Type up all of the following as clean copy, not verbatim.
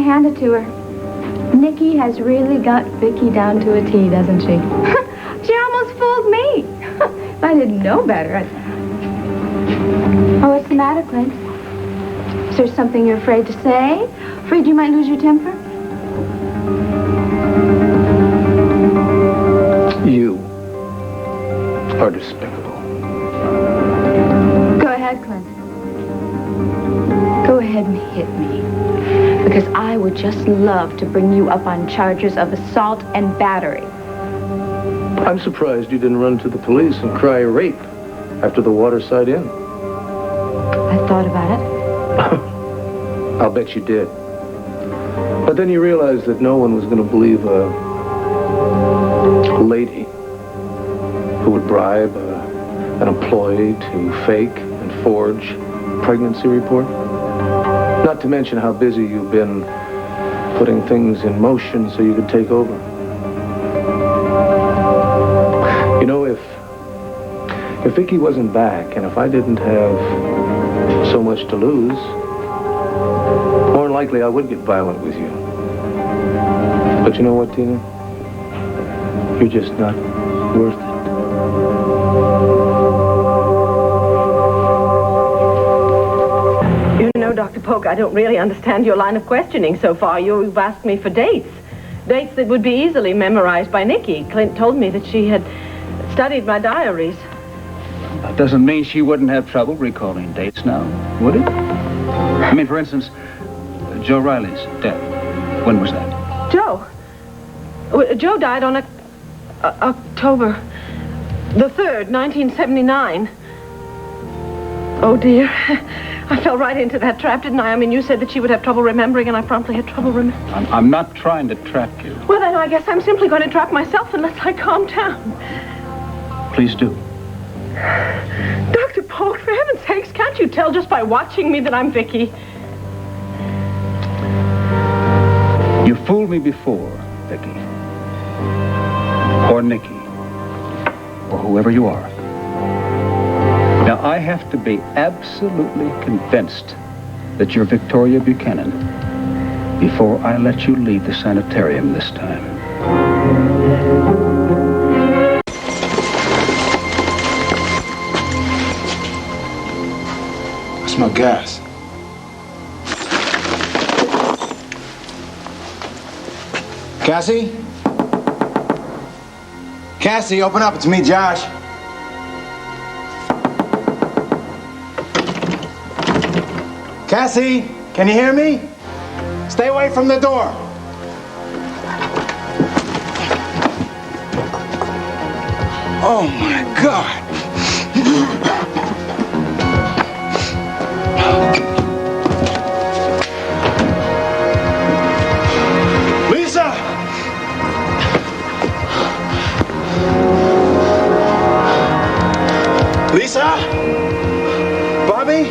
hand it to her. Nikki has really got Vicki down to a T, doesn't she? She almost fooled me. If I didn't know better, Oh, what's the matter, Clint? Is there something you're afraid to say? Afraid you might lose your temper? You are despicable. Go ahead, Clint. Go ahead and hit me. Because I would just love to bring you up on charges of assault and battery. I'm surprised you didn't run to the police and cry rape after the Waterside Inn. I thought about it. I'll bet you did. But then you realized that no one was going to believe a lady who would bribe an employee to fake and forge a pregnancy report. Not to mention how busy you've been putting things in motion so you could take over. You know, if Vicki wasn't back and if I didn't have so much to lose, more than likely I would get violent with you. But you know what, Tina? You're just not worth it. You know, Dr. Polk, I don't really understand your line of questioning so far. You've asked me for dates. Dates that would be easily memorized by Nikki. Clint told me that she had studied my diaries. That doesn't mean she wouldn't have trouble recalling dates now, would it? I mean, for instance, Joe Riley's death. When was that? Joe? Joe died on October the 3rd, 1979. Oh, dear. I fell right into that trap, didn't I? I mean, you said that she would have trouble remembering, and I promptly had trouble remembering. I'm not trying to trap you. Well, then I guess I'm simply going to trap myself unless I calm down. Please do. Dr. Polk, for heaven's sakes, can't you tell just by watching me that I'm Vicki? You fooled me before, Vicki. Or Nikki. Or whoever you are. Now, I have to be absolutely convinced that you're Victoria Buchanan before I let you leave the sanitarium this time. I smell gas. Cassie? Cassie, open up. It's me, Josh. Cassie, can you hear me? Stay away from the door. Oh, my God. Lisa! Lisa? Bobby?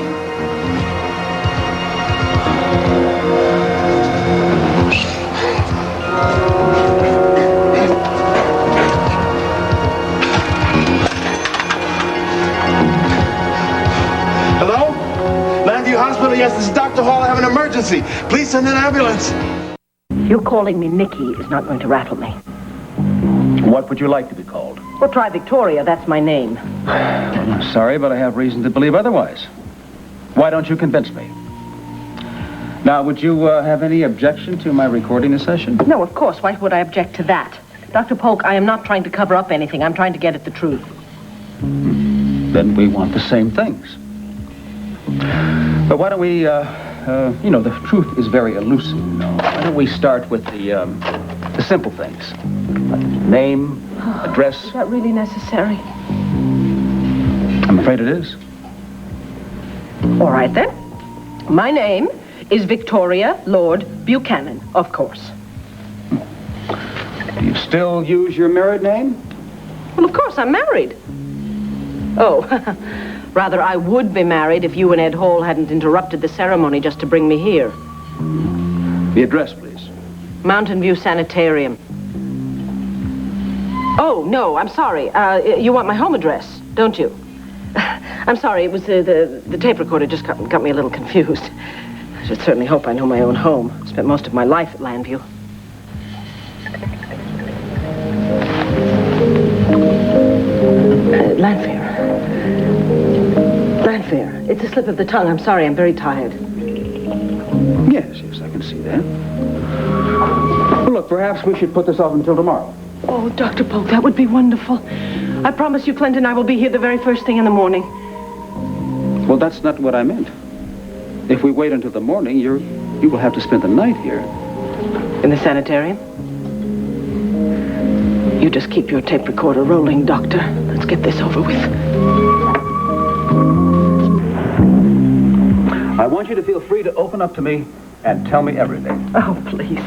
Hello? Landview Hospital, yes, this is Dr. Hall. I have an emergency. Please send an ambulance. You calling me Nikki is not going to rattle me. What would you like to be called? Well, try Victoria. That's my name. I'm sorry, but I have reason to believe otherwise. Why don't you convince me? Now, would you have any objection to my recording a session? No, of course. Why would I object to that? Dr. Polk, I am not trying to cover up anything. I'm trying to get at the truth. Then we want the same things. But why don't we, you know, the truth is very elusive, you know. Why don't we start with the simple things? Name, address. Is that really necessary? I'm afraid it is. All right, then. My name is Victoria Lord Buchanan, of course. Do you still use your married name? Well, of course, I'm married. Oh, rather, I would be married if you and Ed Hall hadn't interrupted the ceremony just to bring me here. The address, please. Mountain View Sanitarium. Oh, no, I'm sorry. You want my home address, don't you? I'm sorry, it was the tape recorder just got me a little confused. I should certainly hope I know my own home. I spent most of my life at Landview. Landfair. Landfair. It's a slip of the tongue. I'm sorry. I'm very tired. Yes, I can see that. Well, look, perhaps we should put this off until tomorrow. Oh, Dr. Polk, that would be wonderful. I promise you, Clint and I will be here the very first thing in the morning. Well, that's not what I meant. If we wait until the morning, you will have to spend the night here. In the sanitarium? You just keep your tape recorder rolling, Doctor. Let's get this over with. I want you to feel free to open up to me and tell me everything. Oh, please.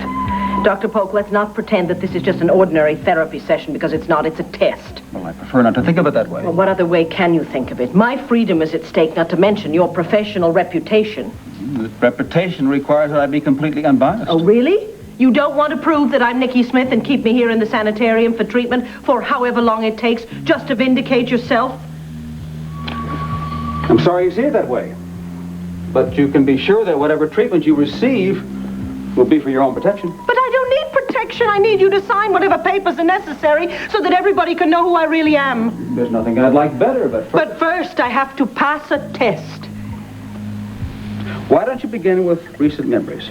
Dr. Polk, let's not pretend that this is just an ordinary therapy session, because it's not. It's a test. Well, I prefer not to think of it that way. Well, what other way can you think of it? My freedom is at stake, not to mention your professional reputation. The reputation requires that I be completely unbiased. Oh, really? You don't want to prove that I'm Nicky Smith and keep me here in the sanitarium for treatment for however long it takes just to vindicate yourself? I'm sorry you see it that way. But you can be sure that whatever treatment you receive will be for your own protection. But I don't need protection. I need you to sign whatever papers are necessary so that everybody can know who I really am. There's nothing I'd like better, But first, I have to pass a test. Why don't you begin with recent memories?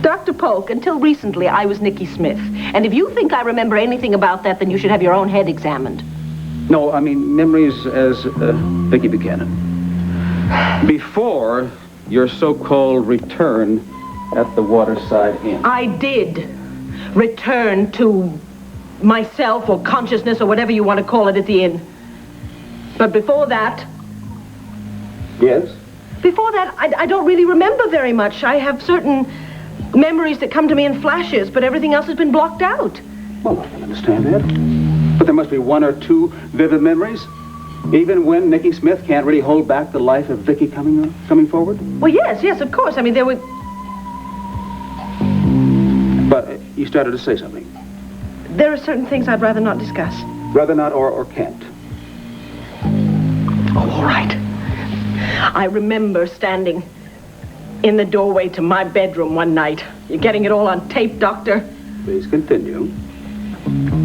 Dr. Polk, until recently, I was Nicky Smith. And if you think I remember anything about that, then you should have your own head examined. No, I mean memories as Vicki Buchanan. Before your so-called return at the Waterside Inn. I did return to myself or consciousness or whatever you want to call it at the inn. But before that... Yes? Before that, I don't really remember very much. I have certain memories that come to me in flashes, but everything else has been blocked out. Well, I can understand that. But there must be one or two vivid memories, even when Nicky Smith can't really hold back the life of Vicki coming forward? Well, yes, of course. I mean, there were... But you started to say something. There are certain things I'd rather not discuss. Rather not or can't? Oh, all right. I remember standing in the doorway to my bedroom one night. You're getting it all on tape, Doctor. Please continue.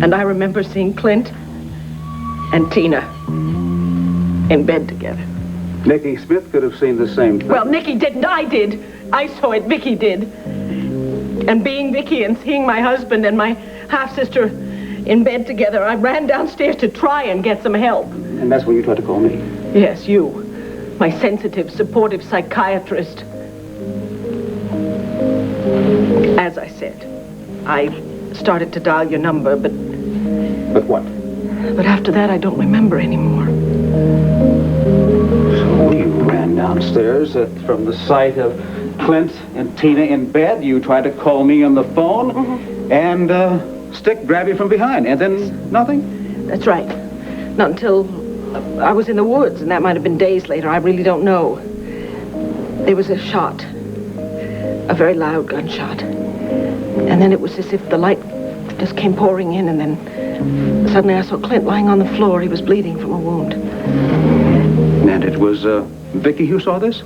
And I remember seeing Clint and Tina in bed together. Nicky Smith could have seen the same thing. Well, Nicky didn't. I did. I saw it. Vicki did. And being Vicki and seeing my husband and my half-sister in bed together, I ran downstairs to try and get some help. And that's when you tried to call me? Yes, you. My sensitive, supportive psychiatrist. As I said, I started to dial your number, but... But what? But after that, I don't remember anymore. So you ran downstairs from the sight of Clint and Tina in bed. You tried to call me on the phone, and Stick grabbed you from behind, and then nothing? That's right. Not until I was in the woods, and that might have been days later. I really don't know. There was a shot. A very loud gunshot. And then it was as if the light just came pouring in, and then suddenly I saw Clint lying on the floor. He was bleeding from a wound. And it was Vicki who saw this?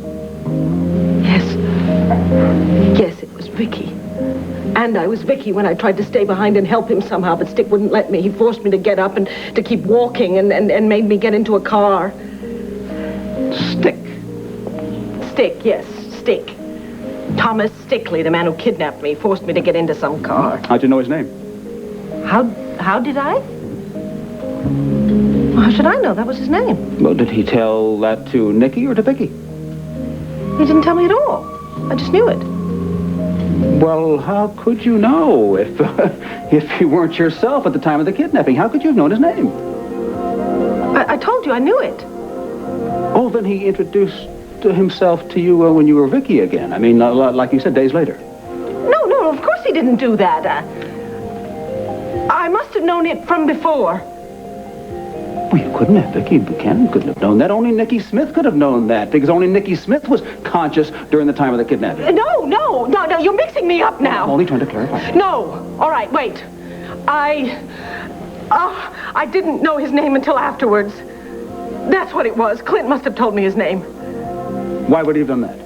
Yes. Yes, it was Vicki. And I was Vicki when I tried to stay behind and help him somehow, but Stick wouldn't let me. He forced me to get up and to keep walking and made me get into a car. Stick? Stick, yes, Stick. Thomas Stickley, the man who kidnapped me, forced me to get into some car. How'd you know his name? How did I? How should I know? That was his name. Well, did he tell that to Nicky or to Vicki? He didn't tell me at all. I just knew it. Well, how could you know if you weren't yourself at the time of the kidnapping? How could you have known his name? I told you I knew it. Oh, then he introduced himself to you when you were Vicki again. I mean, like you said, days later. No, of course he didn't do that. I must have known it from before. Well, you couldn't have. Vicki Buchanan couldn't have known that. Only Nicky Smith could have known that, because only Nicky Smith was conscious during the time of the kidnapping. No, you're mixing me up now. I'm only trying to clarify. No. All right, wait. I didn't know his name until afterwards. That's what it was. Clint must have told me his name. Why would he have done that?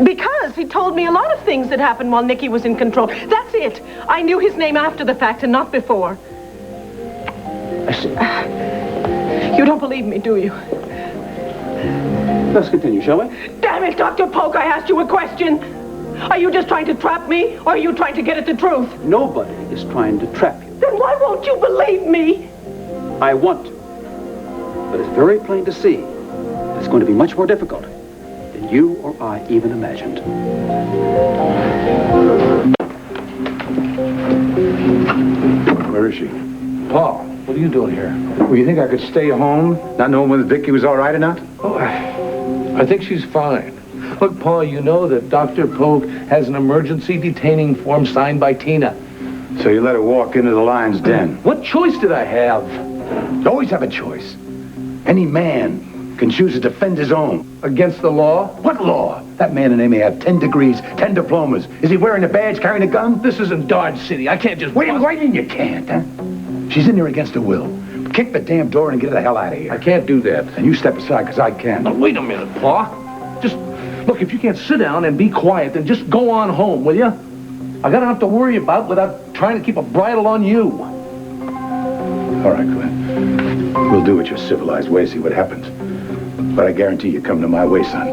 Because he told me a lot of things that happened while Nicky was in control. That's it. I knew his name after the fact and not before. I see. You don't believe me, do you? Let's continue, shall we? Damn it, Dr. Polk, I asked you a question. Are you just trying to trap me, or are you trying to get at the truth? Nobody is trying to trap you. Then why won't you believe me? I want to. But it's very plain to see that it's going to be much more difficult than you or I even imagined. Where is she? Paul, what are you doing here? Well, you think I could stay home, not knowing whether Vicki was all right or not? Oh, I think she's fine. Look, Paul, you know that Dr. Polk has an emergency detaining form signed by Tina. So you let her walk into the lion's den. What choice did I have? You always have a choice. Any man can choose to defend his own. Against the law? What law? That man and Amy have 10 degrees, 10 diplomas. Is he wearing a badge, carrying a gun? This isn't Dodge City. I can't just... Wait, you can't, huh? She's in there against her will. Kick the damn door and get her the hell out of here. I can't do that. And you step aside, because I can. Now, wait a minute, Pa. Just, look, if you can't sit down and be quiet, then just go on home, will you? I got enough to worry about without trying to keep a bridle on you. All right, Clint. We'll do it your civilized way, see what happens. But I guarantee you come to my way, son.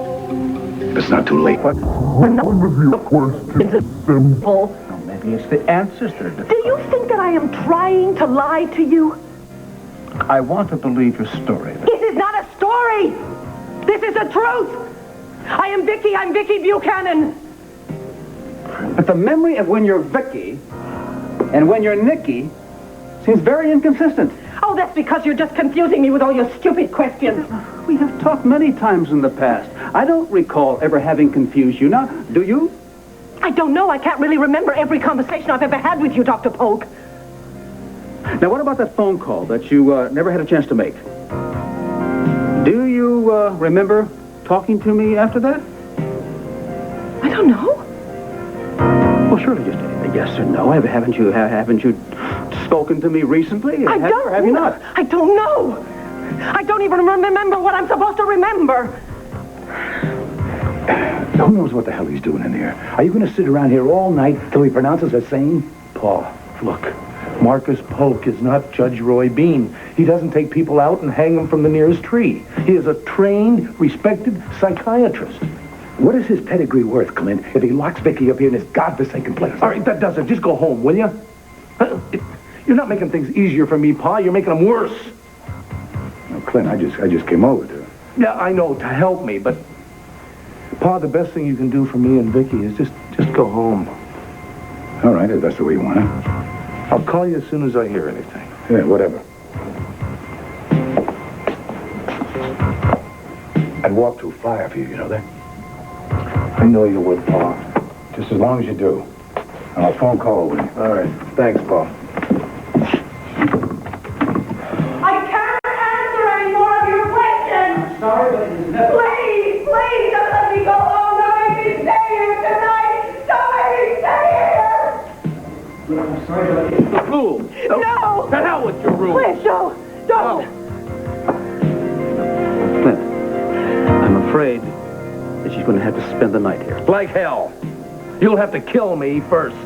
If it's not too late. What? Simple. Maybe it's the answers that are difficult. Do you think that I am trying to lie to you? I want to believe your story. This is not a story. This is the truth. I am Vicki. I'm Vicki Buchanan. But the memory of when you're Vicki and when you're Nicky seems very inconsistent. Oh, that's because you're just confusing me with all your stupid questions. We have talked many times in the past. I don't recall ever having confused you. Now, do you? I don't know. I can't really remember every conversation I've ever had with you, Dr. Polk. Now, what about that phone call that you never had a chance to make? Do you remember talking to me after that? I don't know. Well, surely just a yes or no. Haven't you spoken to me recently? I don't. Or have you not? I don't know. I don't even remember what I'm supposed to remember. Who knows what the hell he's doing in there? Are you going to sit around here all night till he pronounces us sane? Paul, look, Marcus Polk is not Judge Roy Bean. He doesn't take people out and hang them from the nearest tree. He is a trained, respected psychiatrist. What is his pedigree worth, Clint, if he locks Vicki up here in this godforsaken place? All right, that does it. Just go home, will you? You're not making things easier for me, Pa. You're making them worse. No, Clint, I just came over to... Yeah, I know, to help me, but... Pa, the best thing you can do for me and Vicki is just go home. All right, if that's the way you want it. I'll call you as soon as I hear anything. Yeah, whatever. I'd walk through fire for you, you know that? I know you would, Pa. Just as long as you do. And I'll phone call with you. All right. Thanks, Pa. I can't answer any more of your questions. I'm sorry, but it is never... Please, don't let me go home. Don't make me stay here tonight. Don't make me stay here. I'm sorry, but it's The rule. No. To hell with your rule. Please, don't. Clint, I'm afraid that she's going to have to spend the night here. Like hell. You'll have to kill me first.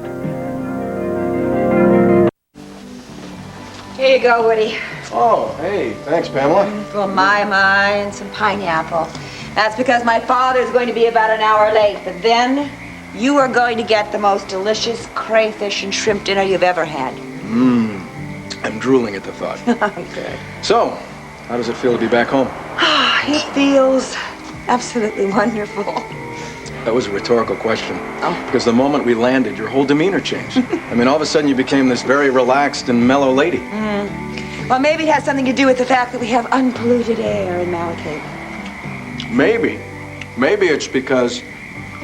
Here you go, Woody. Oh, hey, thanks, Pamela. For my and some pineapple. That's because my father's going to be about an hour late, but then you are going to get the most delicious crayfish and shrimp dinner you've ever had. I'm drooling at the thought. Good. So, how does it feel to be back home? It feels absolutely wonderful. That was a rhetorical question. Oh. Because the moment we landed, your whole demeanor changed. I mean, all of a sudden you became this very relaxed and mellow lady. Well, maybe it has something to do with the fact that we have unpolluted air in Malachite. Maybe. Maybe it's because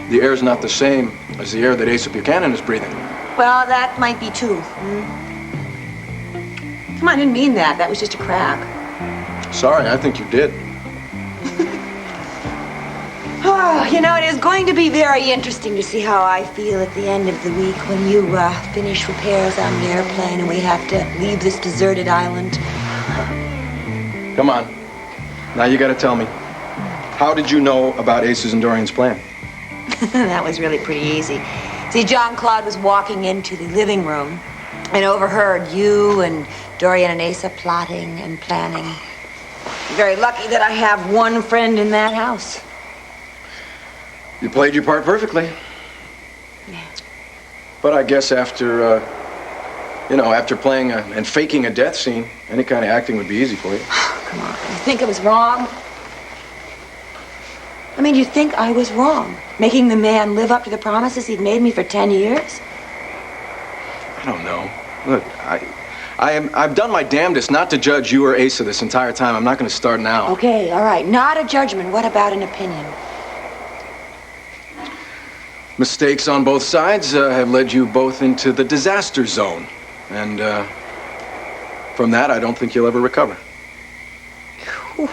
the air's not the same as the air that Asa Buchanan is breathing. Well, that might be too. Come on, I didn't mean that. That was just a crack. Sorry, I think you did. Oh, you know, it is going to be very interesting to see how I feel at the end of the week when you finish repairs on the airplane and we have to leave this deserted island. Come on. Now you gotta tell me. How did you know about Aces and Dorian's plan? That was really pretty easy. See, John Claude was walking into the living room and overheard you and Dorian and Asa plotting and planning. You're very lucky that I have one friend in that house. You played your part perfectly. Yeah. But I guess after, after playing and faking a death scene, any kind of acting would be easy for you. Come on. You think I was wrong? I mean, you think I was wrong? Making the man live up to the promises he'd made me for 10 years? I don't know. Look, I've done my damnedest not to judge you or Asa this entire time. I'm not going to start now. Okay, all right. Not a judgment. What about an opinion? Mistakes on both sides have led you both into the disaster zone. And from that, I don't think you'll ever recover. Whew.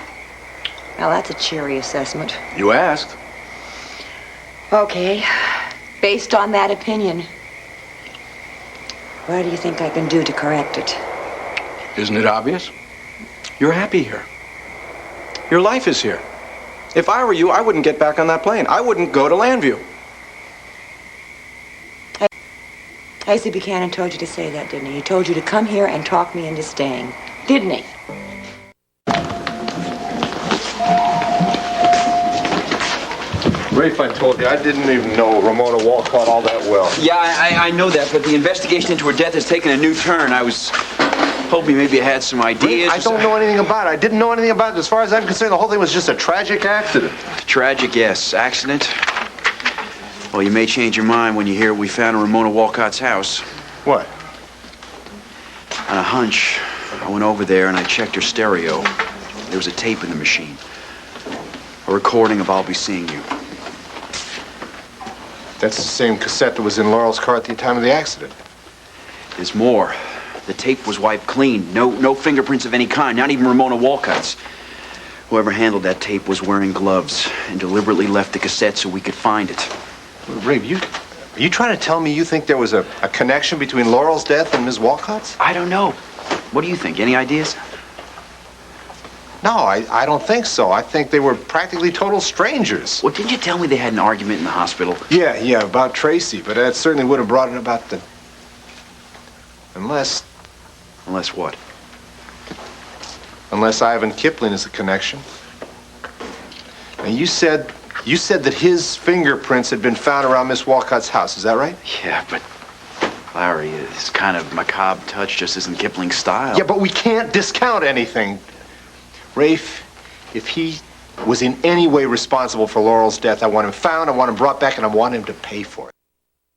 Well, that's a cheery assessment. You asked. Okay. Based on that opinion, what do you think I can do to correct it? Isn't it obvious? You're happy here. Your life is here. If I were you, I wouldn't get back on that plane. I wouldn't go to Landview. Asa Buchanan told you to say that, didn't he? He told you to come here and talk me into staying, didn't he? Rafe, I told you, I didn't even know Ramona Walcott all that well. Yeah, I know that, but the investigation into her death has taken a new turn. I was hoping maybe you had some ideas. Rafe, I don't know anything about it. I didn't know anything about it. As far as I'm concerned, the whole thing was just a tragic accident. Tragic, yes. Accident? Well, you may change your mind when you hear we found in Ramona Walcott's house. What? On a hunch, I went over there and I checked her stereo. There was a tape in the machine. A recording of I'll Be Seeing You. That's the same cassette that was in Laurel's car at the time of the accident. There's more. The tape was wiped clean. No fingerprints of any kind, not even Ramona Walcott's. Whoever handled that tape was wearing gloves and deliberately left the cassette so we could find it. Rafe, are you trying to tell me you think there was a connection between Laurel's death and Ms. Walcott's? I don't know. What do you think? Any ideas? No, I don't think so. I think they were practically total strangers. Well, didn't you tell me they had an argument in the hospital? Yeah, about Tracy, but that certainly would have brought it about the... Unless what? Unless Ivan Kipling is a connection. Now, you said that his fingerprints had been found around Miss Walcott's house. Is that right? Yeah, but Larry, this kind of macabre touch just isn't Kipling's style. Yeah, but we can't discount anything. Rafe, if he was in any way responsible for Laurel's death, I want him found, I want him brought back, and I want him to pay for it.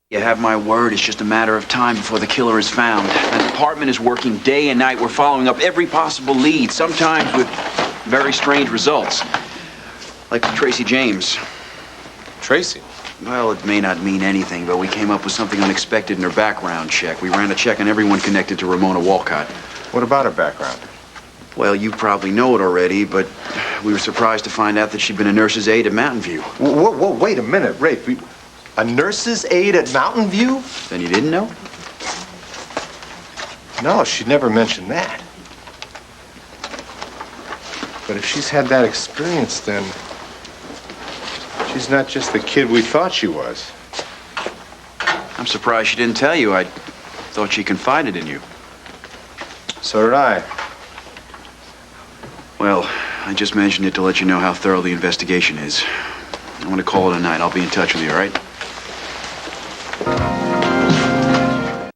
You have my word, it's just a matter of time before the killer is found. The department is working day and night. We're following up every possible lead, sometimes with very strange results. Like Tracy James. Tracy? Well, it may not mean anything, but we came up with something unexpected in her background check. We ran a check on everyone connected to Ramona Walcott. What about her background? Well, you probably know it already, but we were surprised to find out that she'd been a nurse's aide at Mountain View. Whoa, wait a minute, Rafe. A nurse's aide at Mountain View? Then you didn't know? No, she never mentioned that. But if she's had that experience, then she's not just the kid we thought she was. I'm surprised she didn't tell you. I thought she confided in you. So did I. Well, I just mentioned it to let you know how thorough the investigation is. I'm going to call it a night. I'll be in touch with you, all right?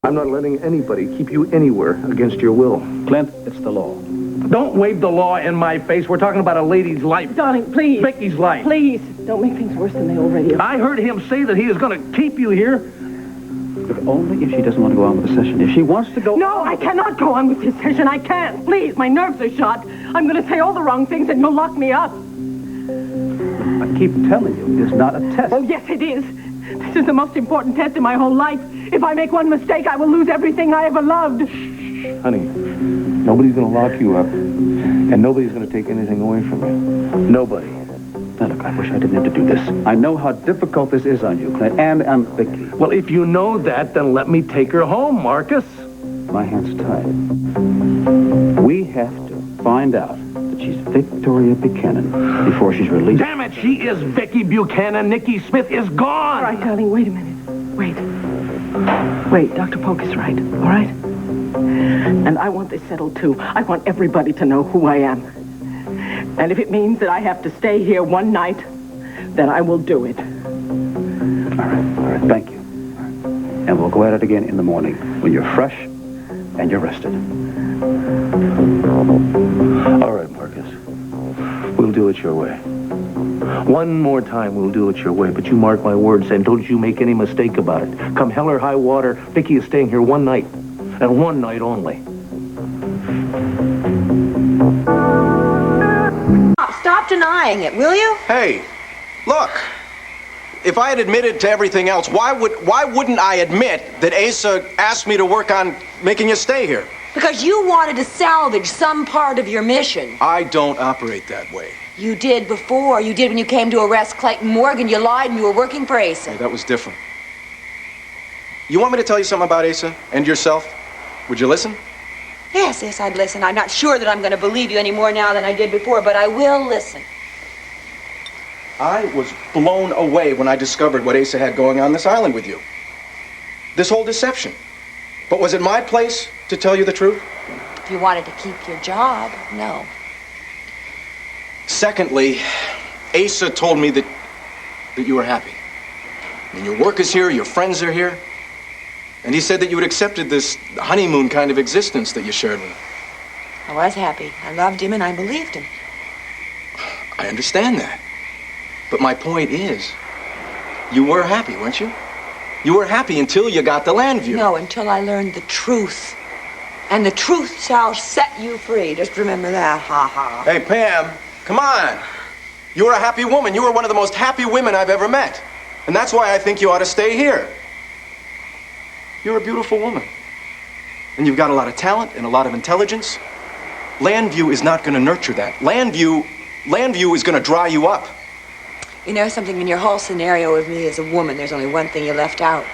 I'm not letting anybody keep you anywhere against your will. Clint, it's the law. Don't wave the law in my face. We're talking about a lady's life. Darling, please. Vicky's life. Please, don't make things worse than they already are. I heard him say that he is going to keep you here. But only if she doesn't want to go on with the session. If she wants to go... No, I cannot go on with this session. I can't. Please, my nerves are shot. I'm going to say all the wrong things and you'll lock me up. I keep telling you, it's not a test. Oh, yes, it is. This is the most important test in my whole life. If I make one mistake, I will lose everything I ever loved. Honey, nobody's going to lock you up, and nobody's going to take anything away from you. Nobody. Now, look, I wish I didn't have to do this. I know how difficult this is on you, Clint, and on Vicki. Well, if you know that, then let me take her home, Marcus. My hands are tied. We have to find out that She's Victoria Buchanan before she's released. Damn it, she is Vicki Buchanan. Nikki Smith is gone. All right, darling, wait a minute. Wait, Dr. Polk is right, all right? And I want this settled, too. I want everybody to know who I am. And if it means that I have to stay here one night, then I will do it. All right, thank you. And we'll go at it again in the morning when you're fresh and you're rested. All right, Marcus. We'll do it your way. One more time, we'll do it your way. But you mark my words, and don't you make any mistake about it. Come hell or high water, Vicki is staying here one night. And one night only. Stop denying it, will you? Hey, look. If I had admitted to everything else, why wouldn't I admit that Asa asked me to work on making you stay here? Because you wanted to salvage some part of your mission. I don't operate that way. You did before. You did when you came to arrest Clayton Morgan. You lied and you were working for Asa. Hey, that was different. You want me to tell you something about Asa and yourself? Would you listen? Yes, I'd listen. I'm not sure that I'm going to believe you any more now than I did before, but I will listen. I was blown away when I discovered what Asa had going on this island with you. This whole deception. But was it my place to tell you the truth? If you wanted to keep your job, no. Secondly, Asa told me that you were happy. I mean, your work is here, your friends are here. And he said that you had accepted this honeymoon kind of existence that you shared with him. I was happy. I loved him and I believed him. I understand that. But my point is, you were happy, weren't you? You were happy until you got the land view. No, until I learned the truth. And the truth shall set you free. Just remember that. Ha ha. Hey, Pam, come on. You were a happy woman. You were one of the most happy women I've ever met. And that's why I think you ought to stay here. You're a beautiful woman. And you've got a lot of talent and a lot of intelligence. Landview is not going to nurture that. Landview is going to dry you up. You know something, in your whole scenario of me as a woman, there's only one thing you left out.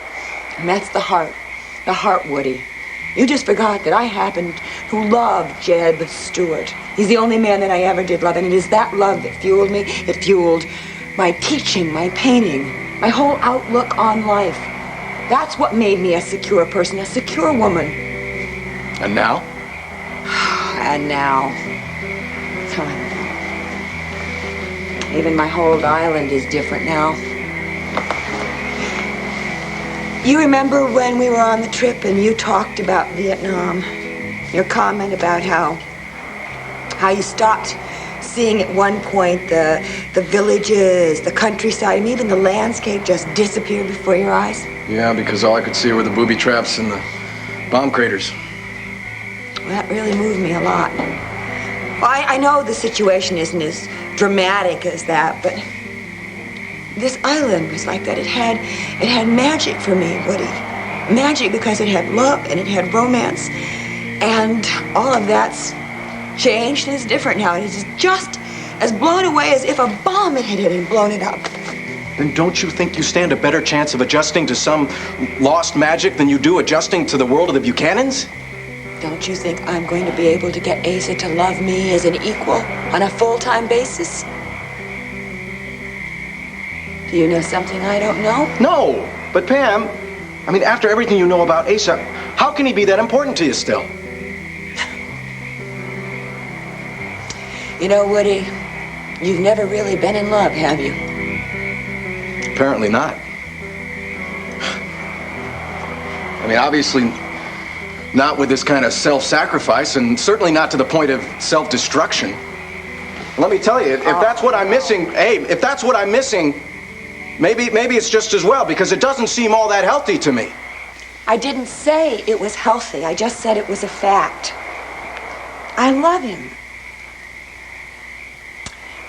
And that's the heart. The heart, Woody. You just forgot that I happened to love Jeb Stewart. He's the only man that I ever did love, and it is that love that fueled me. It fueled my teaching, my painting, my whole outlook on life. That's what made me a secure person, a secure woman. And now? And now. Even my whole island is different now. You remember when we were on the trip and you talked about Vietnam? Your comment about how you stopped seeing at one point the villages, the countryside, and even the landscape just disappeared before your eyes? Yeah, because all I could see were the booby traps and the bomb craters. Well, that really moved me a lot. Well, I know the situation isn't as dramatic as that, but this island was like that. It had magic for me, Woody. Magic because it had love and it had romance. And all of that's changed and it's different now. It is just as blown away as if a bomb had hit it and blown it up. Then don't you think you stand a better chance of adjusting to some lost magic than you do adjusting to the world of the Buchanans? Don't you think I'm going to be able to get Asa to love me as an equal on a full-time basis? Do you know something I don't know? No, but Pam, I mean, after everything you know about Asa, how can he be that important to you still? You know, Woody, you've never really been in love, have you? Apparently not. I mean, obviously not with this kind of self-sacrifice, and certainly not to the point of self-destruction. Let me tell you, if that's what I'm missing, if that's what I'm missing, maybe it's just as well, because it doesn't seem all that healthy to me. I didn't say it was healthy. I just said it was a fact. I love him.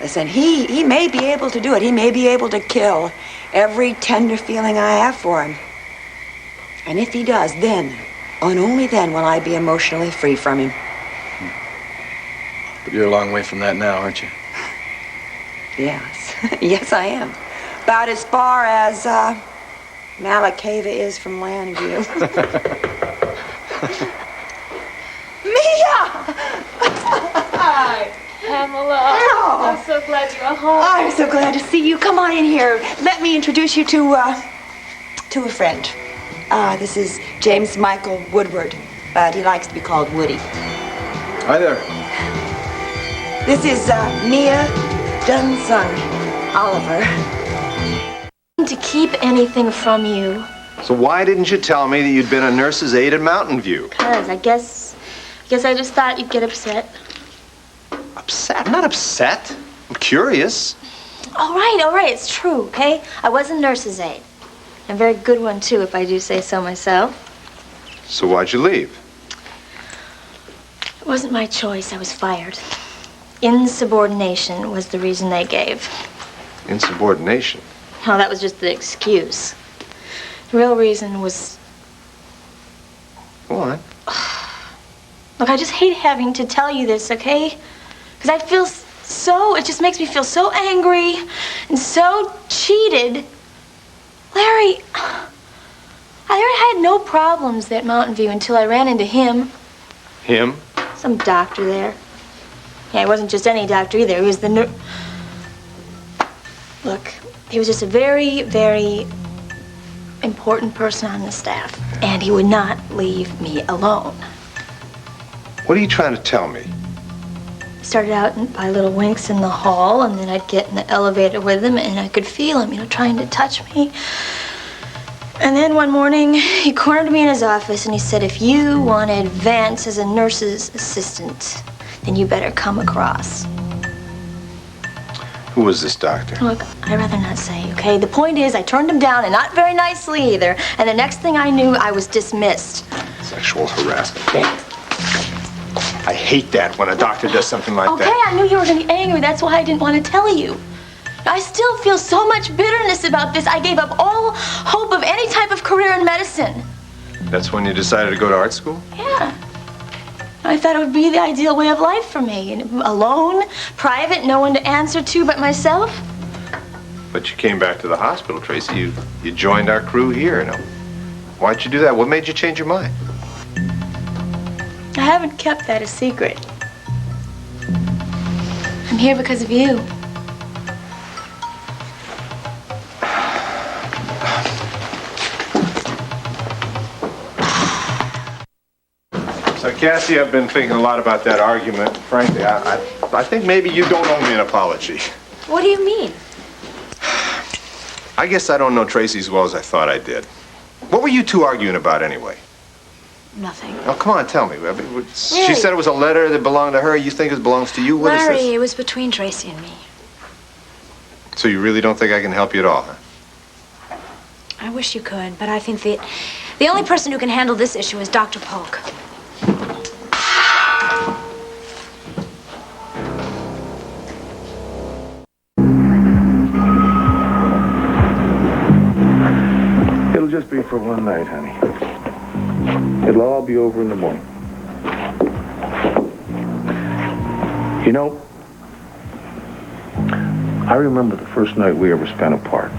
Listen, he may be able to do it. He may be able to kill every tender feeling I have for him. And if he does, then, and only then, will I be emotionally free from him. But you're a long way from that now, aren't you? Yes. Yes, I am. About as far as Malacava is from Landview. Mia! Hi. Pamela. Oh. I'm so glad you're home. I'm so glad to see you. Come on in here. Let me introduce you to a friend. This is James Michael Woodward, but he likes to be called Woody. Hi there. This is Mia Dunn's son, Oliver. To keep anything from you. So why didn't you tell me that you'd been a nurse's aide at Mountain View? Because I guess I just thought you'd get upset. Upset? I'm not upset. I'm curious. All right, it's true, okay? I was a nurse's aide. A very good one, too, if I do say so myself. So why'd you leave? It wasn't my choice. I was fired. Insubordination was the reason they gave. Insubordination? Oh, that was just the excuse. The real reason was... Go on. Look, I just hate having to tell you this, okay? Because I feel so... It just makes me feel so angry and so cheated. Larry had no problems at Mountain View until I ran into him. Him? Some doctor there. Yeah, he wasn't just any doctor either. He was the Look, he was just a very, very important person on the staff. And he would not leave me alone. What are you trying to tell me? Started out by little winks in the hall, and then I'd get in the elevator with him, and I could feel him, trying to touch me. And then one morning, he cornered me in his office, and he said, if you wanted Vance as a nurse's assistant, then you better come across. Who was this doctor? Look, I'd rather not say, okay? The point is, I turned him down, and not very nicely either. And the next thing I knew, I was dismissed. Sexual harassment. I hate that when a doctor does something like Okay, that. I knew you were going to be angry. That's why I didn't want to tell you. I still feel so much bitterness about this. I gave up all hope of any type of career in medicine. That's when you decided to go to art school? Yeah. I thought it would be the ideal way of life for me. Alone, private, no one to answer to but myself. But you came back to the hospital, Tracy. You joined our crew here. Now, why'd you do that? What made you change your mind? I haven't kept that a secret. I'm here because of you. So, Cassie, I've been thinking a lot about that argument. Frankly, I think maybe you don't owe me an apology. What do you mean? I guess I don't know Tracy as well as I thought I did. What were you two arguing about anyway? Nothing. Oh, come on, tell me. I mean, she said it was a letter that belonged to her. You think it belongs to you? What is Larry, this? it was between Tracy and me. So you really don't think I can help you at all, huh? I wish you could, but I think the only person who can handle this issue is Dr. Polk. It'll just be for one night, honey. It'll all be over in the morning. You know, I remember the first night we ever spent apart.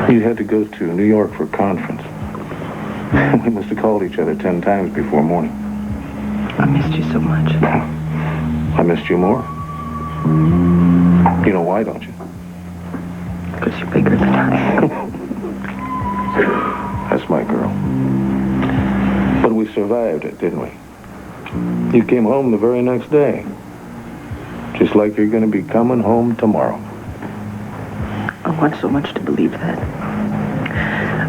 You had to go to New York for a conference. We must have called each other 10 times before morning. I missed you so much. I missed you more. You know why, don't you? Because you're bigger than I am. That's my girl. But we survived it, didn't we? You came home the very next day. Just like you're going to be coming home tomorrow. I want so much to believe that.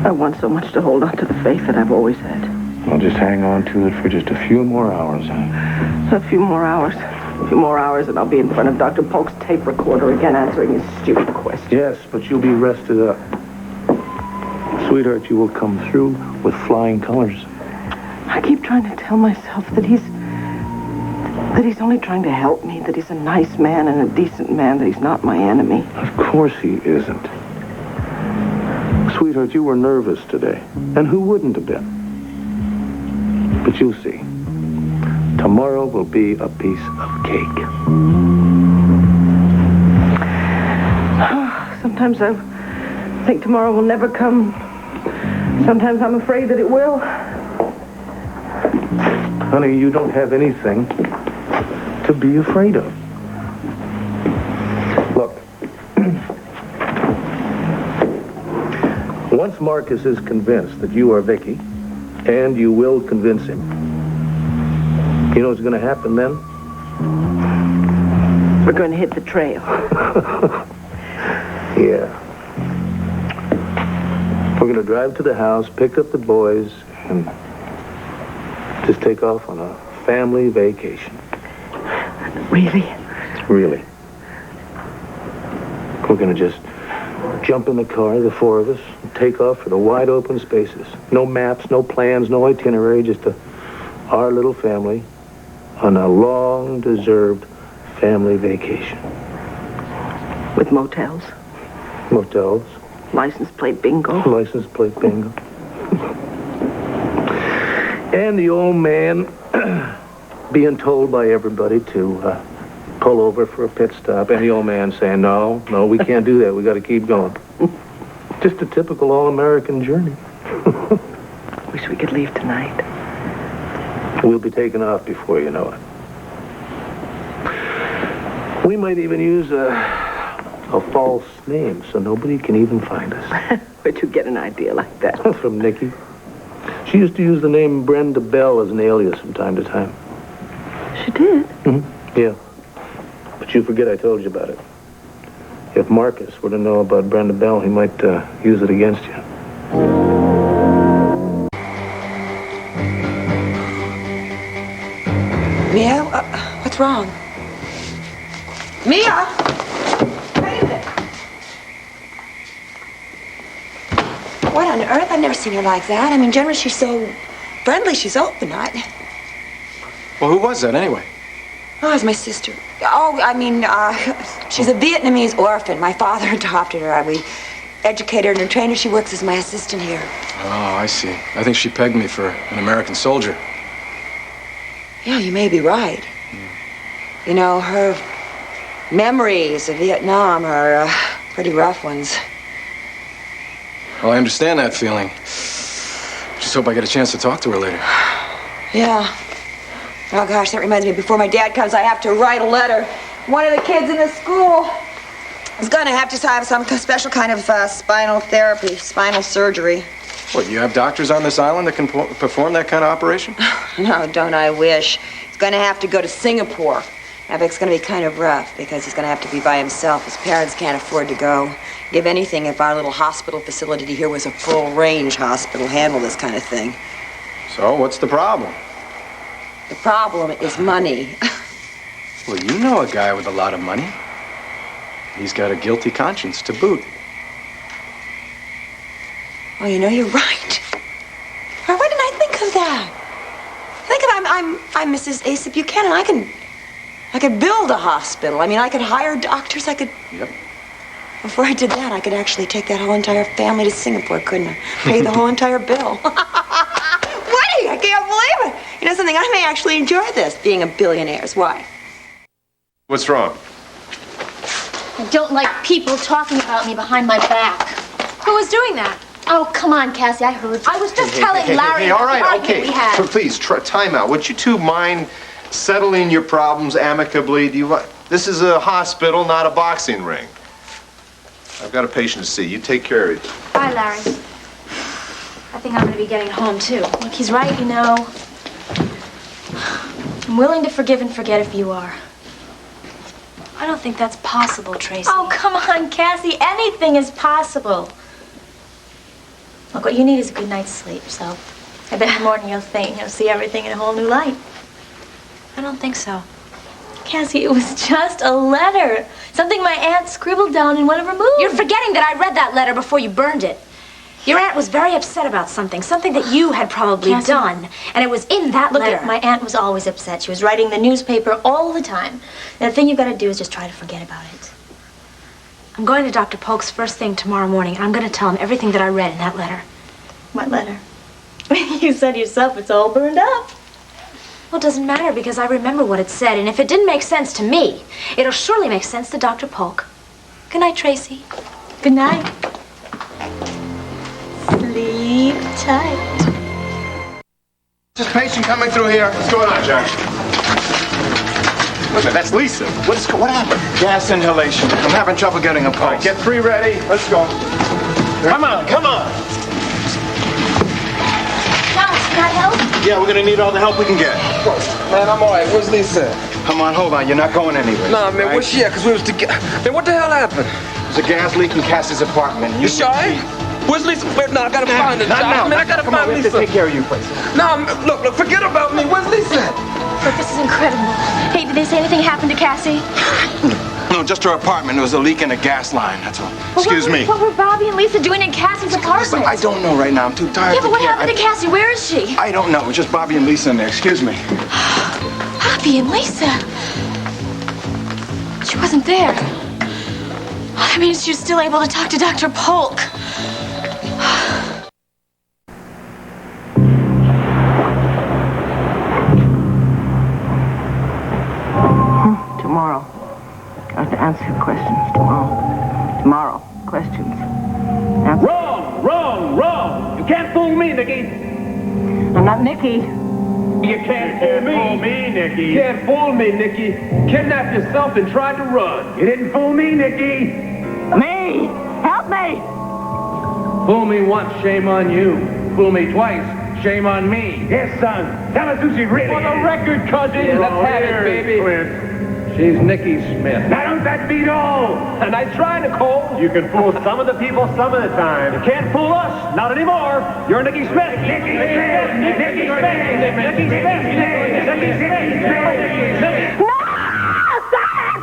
I want so much to hold on to the faith that I've always had. Well, just hang on to it for just a few more hours, huh? A few more hours. A few more hours and I'll be in front of Dr. Polk's tape recorder again answering his stupid questions. Yes, but you'll be rested up. Sweetheart, you will come through with flying colors. I keep trying to tell myself that he's only trying to help me, that he's a nice man and a decent man, that he's not my enemy. Of course he isn't. Sweetheart, you were nervous today. And who wouldn't have been? But you'll see. Tomorrow will be a piece of cake. Sometimes I think tomorrow will never come. Sometimes I'm afraid that it will. Honey, you don't have anything to be afraid of. Once Marcus is convinced that you are Vicki, and you will convince him, you know what's going to happen then? We're going to hit the trail. Yeah. We're going to drive to the house, pick up the boys, and just take off on a family vacation. Really? Really. We're going to just jump in the car, the four of us, and take off for the wide open spaces. No maps, no plans, no itinerary, just our little family on a long-deserved family vacation. With motels? Motels. License plate bingo? License plate bingo. And the old man being told by everybody to pull over for a pit stop, and the old man saying, no, we can't do that. We got to keep going. Just a typical all-American journey. Wish we could leave tonight. We'll be taking off before you know it. We might even use a false name so nobody can even find us. Where'd you get an idea like that? From Nikki. She used to use the name Brenda Bell as an alias from time to time. She did? Mm-hmm. Yeah. But you forget I told you about it. If Marcus were to know about Brenda Bell, he might use it against you. Mia, what's wrong? Mia! Wait a minute. What on earth? I've never seen her like that. I mean, generally she's so friendly, she's open. Well, who was that anyway? Oh, it's my sister. Oh, I mean, she's a Vietnamese orphan. My father adopted her. We educated her and trained her. She works as my assistant here. Oh, I see. I think she pegged me for an American soldier. Yeah, you may be right. You know, her memories of Vietnam are pretty rough ones. Well, I understand that feeling. Just hope I get a chance to talk to her later. Yeah. Oh, gosh, that reminds me, before my dad comes, I have to write a letter. One of the kids in the school is going to have to have some special kind of spinal therapy, spinal surgery. What, you have doctors on this island that can perform that kind of operation? No, don't I wish. He's going to have to go to Singapore. It's going to be kind of rough because he's going to have to be by himself. His parents can't afford to go. Give anything if our little hospital facility here was a full-range hospital, handle this kind of thing. So, what's the problem? The problem is money. Well, you know a guy with a lot of money. He's got a guilty conscience to boot. Oh, you know, you're right. Why didn't I think of that? Think of I'm Mrs. Asa Buchanan. I could build a hospital. I mean, I could hire doctors. I could. Yep. Before I did that, I could actually take that whole entire family to Singapore, couldn't I? Pay the whole entire bill. Woody, I can't believe it. You know something? I may actually enjoy this, being a billionaire's wife. What's wrong? I don't like people talking about me behind my back. Who was doing that? Oh, come on, Cassie, I heard you. I was just telling Larry Hey, about all right, the argument okay. we had. Please, time out. Would you two mind settling your problems amicably? This is a hospital, not a boxing ring. I've got a patient to see. You take care of it. Bye, Larry. I think I'm going to be getting home, too. Look, he's right, you know. I'm willing to forgive and forget if you are. I don't think that's possible, Tracy. Oh, come on, Cassie. Anything is possible. Look, what you need is a good night's sleep, so I bet in the morning you'll see everything in a whole new light. I don't think so. Cassie, it was just a letter. Something my aunt scribbled down in one of her movies. You're forgetting that I read that letter before you burned it. Your aunt was very upset about something that you had probably Cassie, done, and it was in that letter. Look, my aunt was always upset. She was writing the newspaper all the time. And the thing you've got to do is just try to forget about it. I'm going to Dr. Polk's first thing tomorrow morning, and I'm going to tell him everything that I read in that letter. What letter? You said yourself it's all burned up. Well, it doesn't matter because I remember what it said, and if it didn't make sense to me, it'll surely make sense to Dr. Polk. Good night, Tracy. Good night. Sleep tight. This patient coming through here. What's going on, Jack? Look, that's Lisa. What happened? Gas inhalation. I'm having trouble getting a pulse. All right, get 3 ready. Let's go. Come on. Can I help? Yeah, we're gonna need all the help we can get. Man, I'm all right. Where's Lisa? Come on, hold on. You're not going anywhere. Nah, man, where's she at? Because we was together. Man, what the hell happened? There's a gas leak in Cassie's apartment. You sure? Where's Lisa? Wait, no, I gotta find her. Not now. Man, I gotta Come on, find we have Lisa. to take care of you first. No, look, forget about me. Where's Lisa? Look, this is incredible. Hey, did they say anything happened to Cassie? No, just her apartment. There was a leak in a gas line, that's all. Well, Excuse me. What were Bobby and Lisa doing in Cassie's apartment? I don't know right now. I'm too tired Yeah, but to what care. happened to Cassie? Where is she? I don't know. It was just Bobby and Lisa in there. Excuse me. Bobby and Lisa? She wasn't there. That means she was still able to talk to Dr. Polk. Tomorrow. I have to answer your questions tomorrow. Tomorrow. Questions. Answer. Wrong! You can't fool me, Nicky. I'm not Nicky. You can't fool me, Nicky. Can't fool me, Nicky. Kidnapped yourself and tried to run. You didn't fool me, Nicky. Me! Help me! Fool me once, shame on you. Fool me twice, shame on me. Yes, son. Tell us who she really is. For the record, cousin. Let's have it, baby. She's Nicky Smith. Now don't that beat all? And I try, Nicole. You can fool some of the people some of the time. You can't fool us. Not anymore. You're Nicky Smith. Nicky Smith. Nicky Smith. Nicky Smith. Nicky Smith. No! Stop!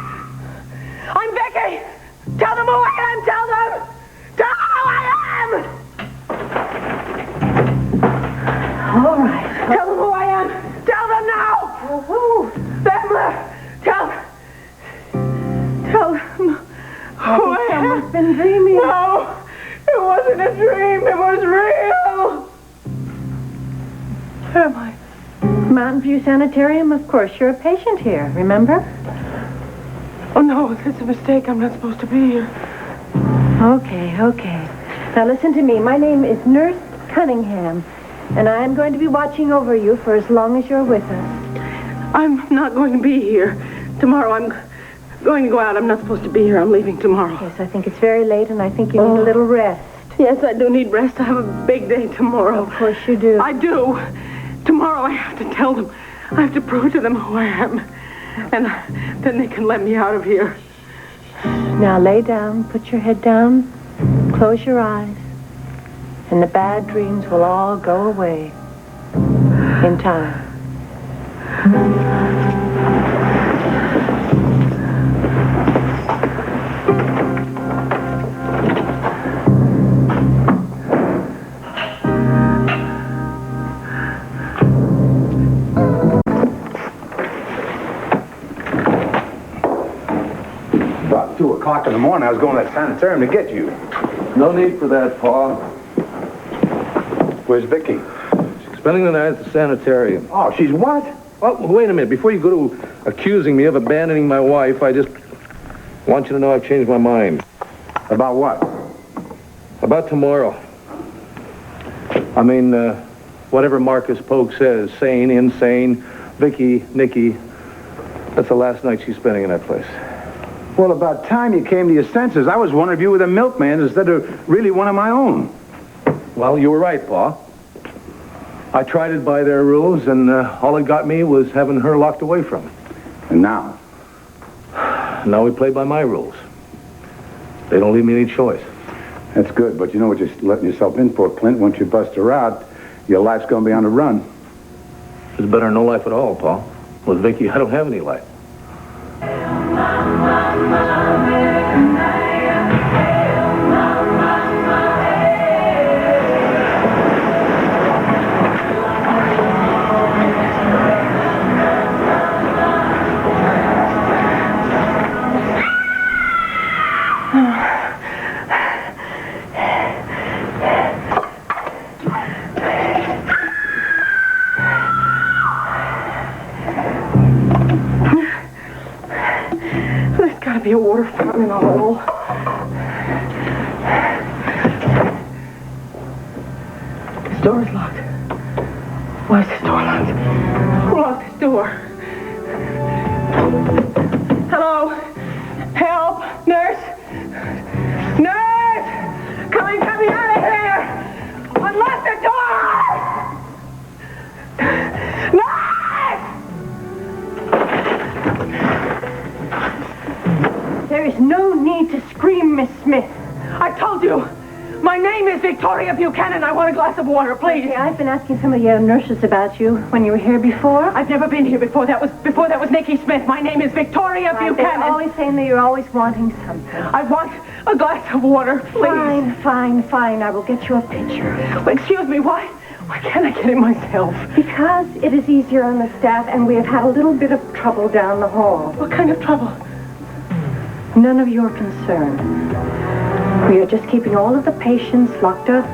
I'm Vicki! Tell them who I am! Tell them! Tell them who I am! All right. Tell them who I am! Tell them now! Who? Them! Tell them who I am. Someone's been dreaming. No! It wasn't a dream. It was real! Where am I? Mountain View Sanitarium? Of course, you're a patient here, remember? Oh, no, it's a mistake. I'm not supposed to be here. Okay. Now listen to me. My name is Nurse Cunningham, and I'm going to be watching over you for as long as you're with us. I'm not going to be here. Tomorrow I'm going to go out. I'm not supposed to be here. I'm leaving tomorrow. Yes, I think it's very late, and I think you need a little rest. Yes, I do need rest. I have a big day tomorrow. Of course you do. I do. Tomorrow I have to tell them. I have to prove to them who I am. And then they can let me out of here. Now lay down, put your head down, close your eyes, and the bad dreams will all go away in time. About 2 o'clock in the morning, I was going to that sanitarium to get you. No need for that, Paul. Where's Vicki? She's spending the night at the sanitarium. Oh, she's what? Well, wait a minute. Before you go to accusing me of abandoning my wife, I just want you to know I've changed my mind. About what? About tomorrow. I mean, whatever Marcus Polk says, sane, insane, Vicki, Nicky, that's the last night she's spending in that place. Well, about time you came to your senses. I was wondering if you were the milkman instead of really one of my own. Well, you were right, Pa. I tried it by their rules, and all it got me was having her locked away from me. And now? Now we play by my rules. They don't leave me any choice. That's good, but you know what you're letting yourself in for, Clint. Once you bust her out, your life's going to be on the run. It's better than no life at all, Pa. With Vicki, I don't have any life. There's got to be a water fountain in the hole. This door is locked. Why is this door locked? Who locked this door? Hello? Help! Nurse! Nurse! Come and get me out of here! Unlock the door! Smith. I told you. My name is Victoria Buchanan. I want a glass of water, please. Okay, I've been asking some of the nurses about you when you were here before. I've never been here before. That was Vicki Smith. My name is Victoria Buchanan. They're always saying that you're always wanting something. I want a glass of water, please. Fine. I will get you a pitcher. Excuse me, why can't I get it myself? Because it is easier on the staff, and we have had a little bit of trouble down the hall. What kind of trouble? None of your concern. We are just keeping all of the patients locked up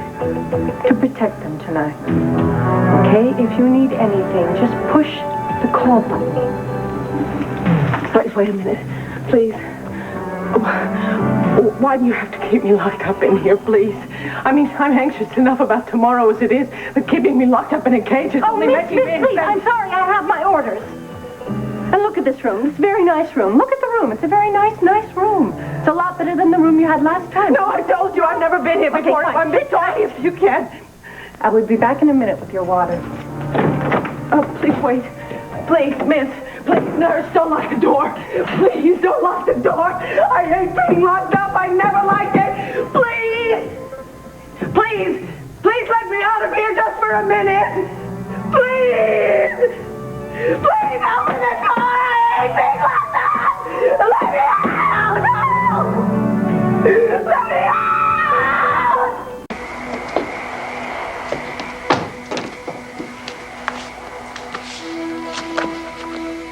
to protect them tonight. Okay? If you need anything, just push the call button. Wait a minute. Please. Why do you have to keep me locked up in here, please? I mean, I'm anxious enough about tomorrow as it is, but keeping me locked up in a cage is only making me... Miss, please, I'm sorry. I have my orders. And look at this room. This very nice room. Look at the room. It's a very nice room. It's a lot better than the room you had last time. No, I told you I've never been here before. Okay, I'm victorious. You can. I will be back in a minute with your water. Oh, please wait. Please, miss. Please, nurse, don't lock the door. Please, don't lock the door. I hate being locked up. I never liked it. Please let me out of here just for a minute. Please, open the door. I hate being locked up. Let me out. Let me out.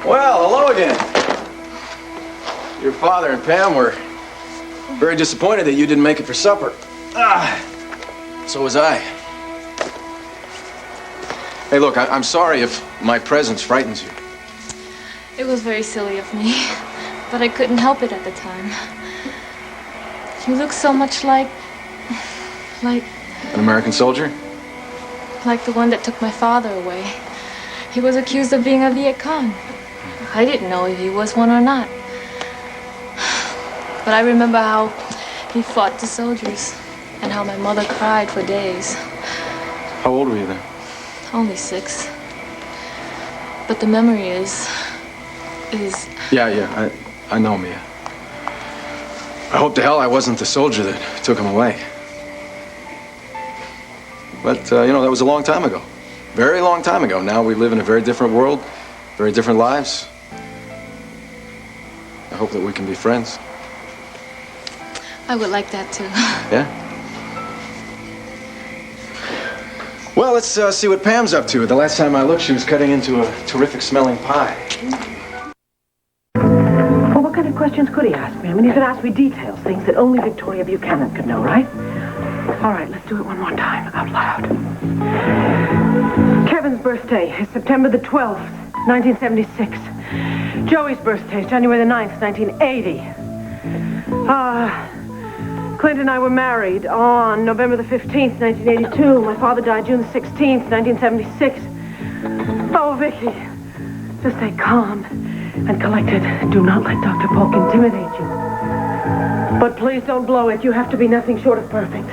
Well, hello again. Your father and Pam were very disappointed that you didn't make it for supper. So was I. Hey, look, I'm sorry if my presence frightens you. It was very silly of me, but I couldn't help it at the time. You look so much like An American soldier? like the one that took my father away. He was accused of being a Viet Cong. I didn't know if he was one or not. But I remember how he fought the soldiers and how my mother cried for days. How old were you then? Only 6. But the memory is... Yeah, I know, Mia. I hope to hell I wasn't the soldier that took him away. But, that was a long time ago. Very long time ago. Now we live in a very different world, very different lives. I hope that we can be friends. I would like that too. Yeah? Well, let's see what Pam's up to. The last time I looked, she was cutting into a terrific smelling pie. Well, what kind of questions could he ask me? I mean, he could ask me details, things that only Victoria Buchanan could know, right? All right, let's do it one more time, out loud. Kevin's birthday is September the 12th, 1976. Joey's birthday is January the 9th, 1980. Clint and I were married on November the 15th, 1982. My father died June the 16th, 1976. Oh, Vicki, just stay calm and collected. Do not let Dr. Polk intimidate you. But please don't blow it. You have to be nothing short of perfect.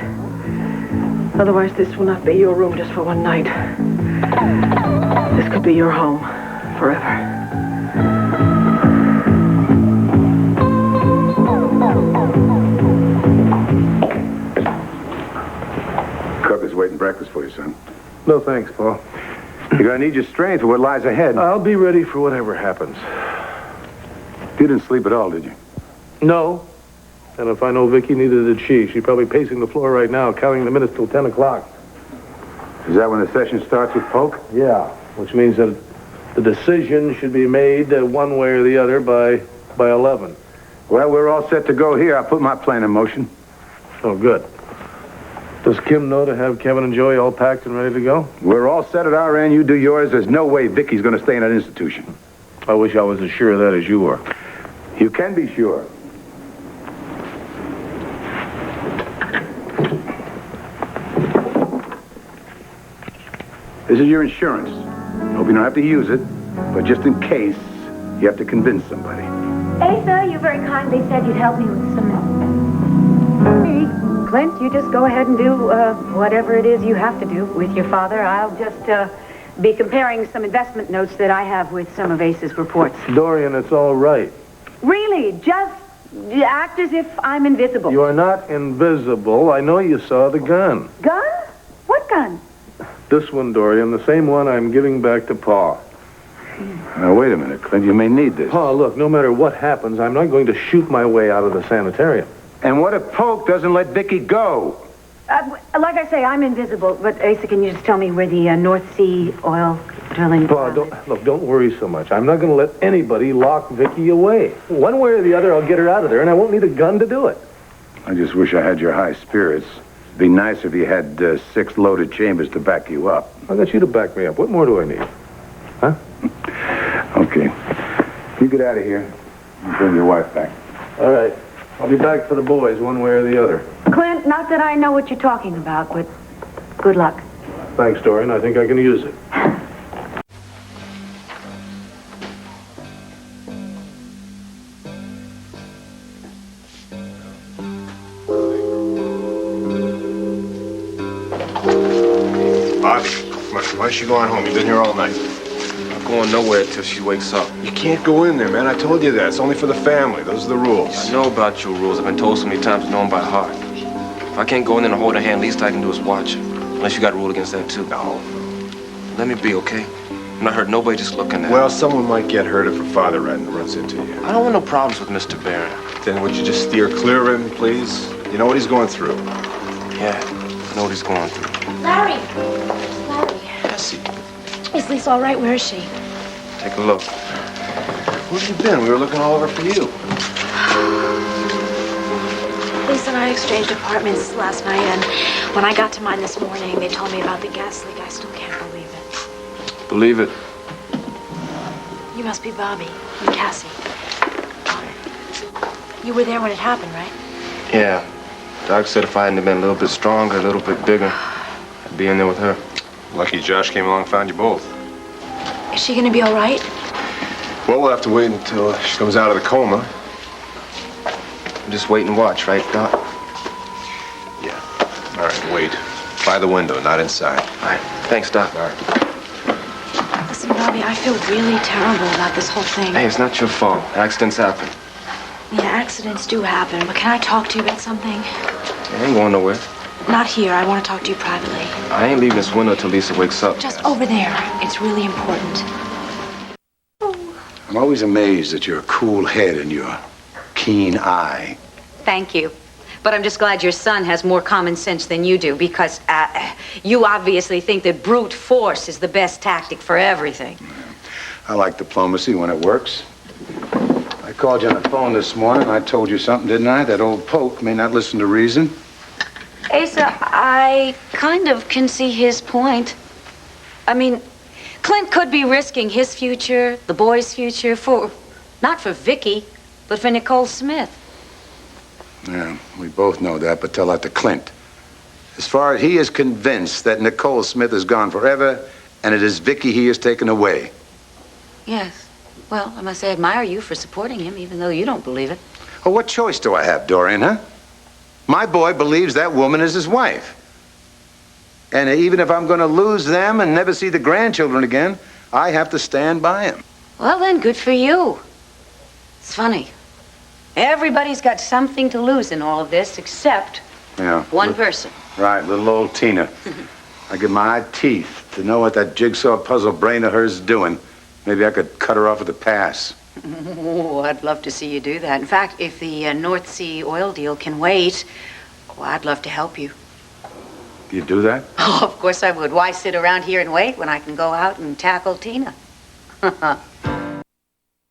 Otherwise, this will not be your room just for one night. This could be your home forever. Cook is waiting breakfast for you, son. No thanks, Paul. You're gonna need your strength for what lies ahead. I'll be ready for whatever happens. You didn't sleep at all, did you? No. And if I know Vicki, neither did she. She's probably pacing the floor right now, counting the minutes till 10 o'clock. Is that when the session starts with Polk? Yeah, which means that the decision should be made one way or the other by 11. Well, we're all set to go here. I'll put my plan in motion. Oh, good. Does Kim know to have Kevin and Joey all packed and ready to go? We're all set at our end. You do yours. There's no way Vicky's going to stay in that institution. I wish I was as sure of that as you were. You can be sure. This is your insurance. Hope you don't have to use it, but just in case, you have to convince somebody. Asa, you very kindly said you'd help me with some... Clint, you just go ahead and do whatever it is you have to do with your father. I'll just be comparing some investment notes that I have with some of Ace's reports. Dorian, it's all right. Really, just You act as if I'm invisible. You are not invisible. I know you saw the gun. Gun? What gun? This one, Dorian, the same one I'm giving back to Paul. Now, wait a minute, Clint. You may need this. Paul, look, no matter what happens, I'm not going to shoot my way out of the sanitarium. And what if Polk doesn't let Vicki go? Like I say, I'm invisible. But, Asa, can you just tell me where the North Sea oil drilling... Paul, don't worry so much. I'm not going to let anybody lock Vicki away. One way or the other, I'll get her out of there, and I won't need a gun to do it. I just wish I had your high spirits. It'd be nice if you had 6 loaded chambers to back you up. I got you to back me up. What more do I need? Huh? Okay. You get out of here and bring your wife back. All right. I'll be back for the boys, one way or the other. Clint, not that I know what you're talking about, but good luck. Thanks, Dorian. I think I can use it. Bobby, come on, why don't you go on home? You've been here all night. I'm going nowhere till she wakes up. You can't go in there, man. I told you that. It's only for the family. Those are the rules. I know about your rules. I've been told so many times, know them by heart. If I can't go in there and hold her hand, least I can do is watch her. Unless you got a rule against that, too. No. Let me be, okay? I'm not hurting nobody just looking at Well, someone might get hurt if her father runs into you. I don't want no problems with Mr. Barron. Then would you just steer clear of him, please? You know what he's going through. Yeah, I know what he's going through. Larry! Cassie, Is Lisa all right? Where is she? take a look. Where have you been? We were looking all over for you. Lisa and I exchanged apartments last night, and when I got to mine this morning, they told me about the gas leak. I still can't believe it. Believe it. You must be Bobby and Cassie. You were there when it happened, right? Yeah. Doc said if I hadn't been a little bit stronger, a little bit bigger, I'd be in there with her. Lucky Josh came along and found you both. Is she gonna be all right? Well, we'll have to wait until she comes out of the coma. Just wait and watch, right, Doc? Yeah. All right, wait. By the window, not inside. All right. Thanks, Doc. All right. Listen, Bobby, I fil really terrible about this whole thing. Hey, it's not your fault. Accidents happen. Yeah, accidents do happen, but can I talk to you about something? I ain't going nowhere. Not here. I want to talk to you privately. I ain't leaving this window till Lisa wakes up. Just over there. It's really important. I'm always amazed at your cool head and your keen eye. Thank you. But I'm just glad your son has more common sense than you do, because you obviously think that brute force is the best tactic for everything. I like diplomacy when it works. I called you on the phone this morning. I told you something, didn't I? That old Polk may not listen to reason. Asa, I kind of can see his point. I mean, Clint could be risking his future, the boy's future, not for Vicki, but for Nicole Smith. Yeah, we both know that, but tell that to Clint. As far as he is convinced that Nicole Smith is gone forever, and it is Vicki he has taken away. Yes. Well, I must say I admire you for supporting him, even though you don't believe it. Well, what choice do I have, Dorian, huh? My boy believes that woman is his wife. And even if I'm going to lose them and never see the grandchildren again, I have to stand by him. Well, then, good for you. It's funny. Everybody's got something to lose in all of this, except one person. Right, little old Tina. I give my teeth to know what that jigsaw puzzle brain of hers is doing. Maybe I could cut her off at the pass. Oh, I'd love to see you do that. In fact, if the North Sea oil deal can wait, I'd love to help you. You do that? Oh, of course I would. Why sit around here and wait when I can go out and tackle Tina?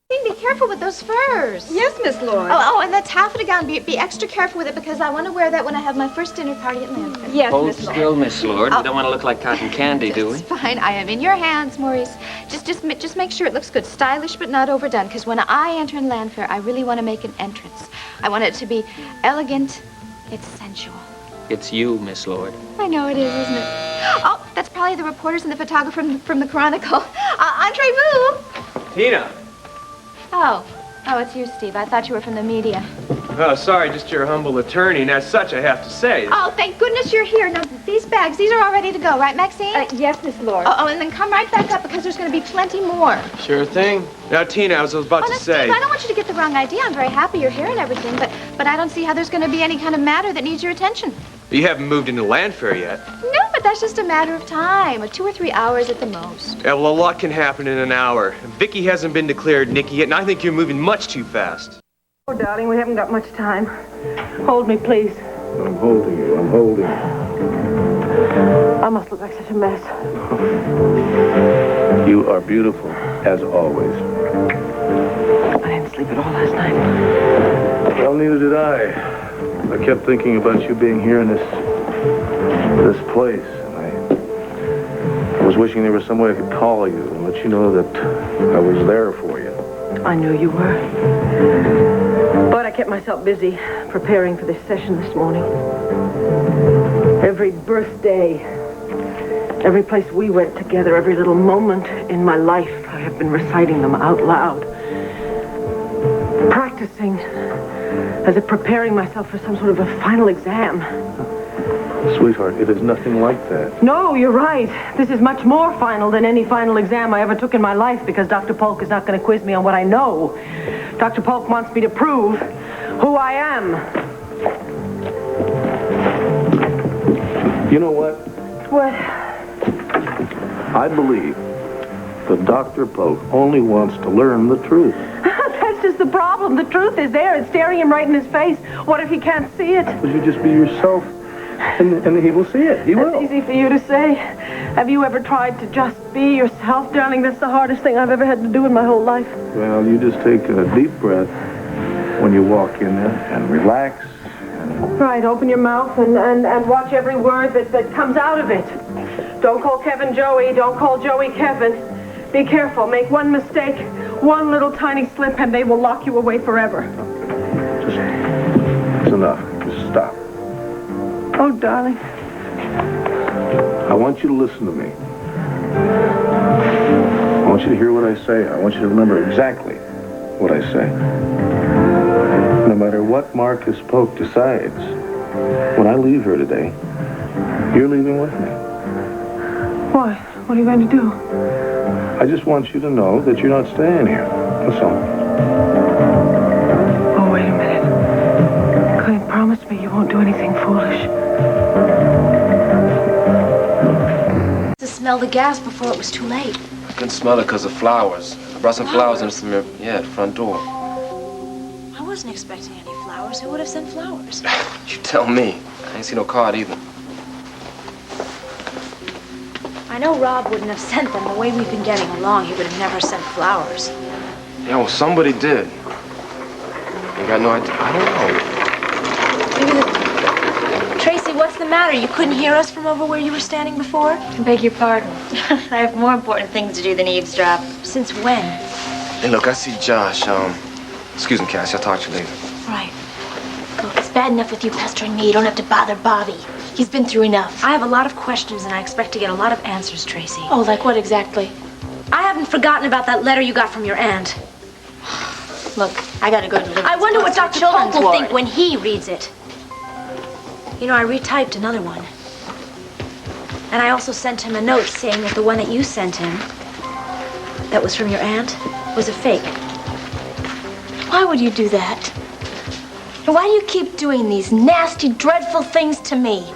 Be careful with those furs. Yes, Miss Lord. Oh, and that taffeta gown. Be extra careful with it because I want to wear that when I have my first dinner party at Lanford. Yes, Hold Miss Lord. still, Miss Lord. We don't want to look like cotton candy, do we? It's fine. I am in your hands, Maurice. Just make sure it looks good. Stylish, but not overdone. Because when I enter in Lanford, I really want to make an entrance. I want it to be elegant. It's sensual. It's you, Miss Lord. I know it is, isn't it? Oh, that's probably the reporters and the photographer from the Chronicle. Entrez-vous. Tina. Oh, it's you, Steve. I thought you were from the media. Oh, sorry, just your humble attorney, and as such I have to say. Oh, thank goodness you're here. Now, these bags, these are all ready to go, right, Maxine? Yes, Miss Lord. Oh, and then come right back up because there's going to be plenty more. Sure thing. Now, Tina, as I was about to say... Steve, I don't want you to get the wrong idea. I'm very happy you're here and everything, but I don't see how there's going to be any kind of matter that needs your attention. You haven't moved into Landfair yet. No, but that's just a matter of time, 2 or 3 hours at the most. Yeah, well, a lot can happen in an hour. Vicki hasn't been declared Nicky yet, and I think you're moving much too fast. Oh, darling, we haven't got much time. Hold me, please. I'm holding you. I'm holding you. I must look like such a mess. You are beautiful, as always. I didn't sleep at all last night. Well, neither did I. I kept thinking about you being here in this place. And I was wishing there was some way I could call you and let you know that I was there for you. I knew you were. But I kept myself busy preparing for this session this morning. Every birthday, every place we went together, every little moment in my life, I have been reciting them out loud. Practicing as if preparing myself for some sort of a final exam. Sweetheart, it is nothing like that. No, you're right. This is much more final than any final exam I ever took in my life because Dr. Polk is not going to quiz me on what I know. Dr. Polk wants me to prove who I am. You know what? What? I believe that Dr. Polk only wants to learn the truth. That's just the problem. The truth is there. It's staring him right in his face. What if he can't see it? Would you just be yourself? And he will see it. He will. That's easy for you to say. Have you ever tried to just be yourself, darling? That's the hardest thing I've ever had to do in my whole life. Well, you just take a deep breath when you walk in there and relax. Right, open your mouth and watch every word that comes out of it. Don't call Kevin Joey. Don't call Joey Kevin. Be careful. Make one mistake, one little tiny slip, and they will lock you away forever. It's enough. Just stop. Oh, darling. I want you to listen to me. I want you to hear what I say. I want you to remember exactly what I say. No matter what Marcus Polk decides, when I leave here today, you're leaving with me. Why? What are you going to do? I just want you to know that you're not staying here. That's all. Oh, wait a minute. Clint, promise me you won't do anything foolish. To smell the gas before it was too late. I couldn't smell it because of flowers. I brought some flowers in from the front door. I wasn't expecting any flowers. Who would have sent flowers? You tell me. I ain't seen no card either. I know Rob wouldn't have sent them. The way we've been getting along, he would have never sent flowers. Yeah, well, somebody did. I got no idea. I don't know. Tracy, what's the matter? You couldn't hear us from over where you were standing before? I beg your pardon. I have more important things to do than eavesdrop. Since when? Hey, look, I see Josh. Excuse me, Cass. I'll talk to you later. Right. Look, it's bad enough with you pestering me. You don't have to bother Bobby. He's been through enough. I have a lot of questions, and I expect to get a lot of answers, Tracy. Oh, like what exactly? I haven't forgotten about that letter you got from your aunt. Look, I gotta go deliver. I wonder what this Dr. Polk will think when he reads it. You know, I retyped another one. And I also sent him a note saying that the one that you sent him, that was from your aunt, was a fake. Why would you do that? And why do you keep doing these nasty, dreadful things to me?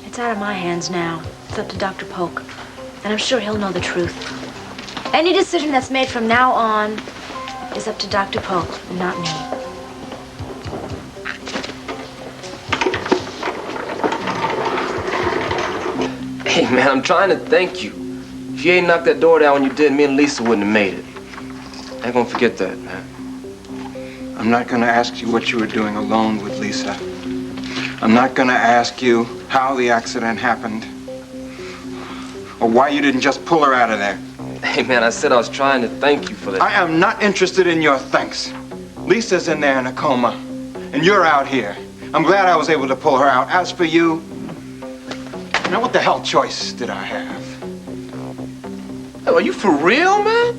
It's out of my hands now. It's up to Dr. Polk. And I'm sure he'll know the truth. Any decision that's made from now on is up to Dr. Polk, and not me. Hey, man, I'm trying to thank you. If you ain't knocked that door down when you did, me and Lisa wouldn't have made it. I ain't gonna forget that, man. I'm not gonna ask you what you were doing alone with Lisa. I'm not gonna ask you how the accident happened. Or why you didn't just pull her out of there. Hey, man, I said I was trying to thank you for that. I am not interested in your thanks. Lisa's in there in a coma, and you're out here. I'm glad I was able to pull her out. As for you, now what the hell choice did I have? Hey, are you for real, man?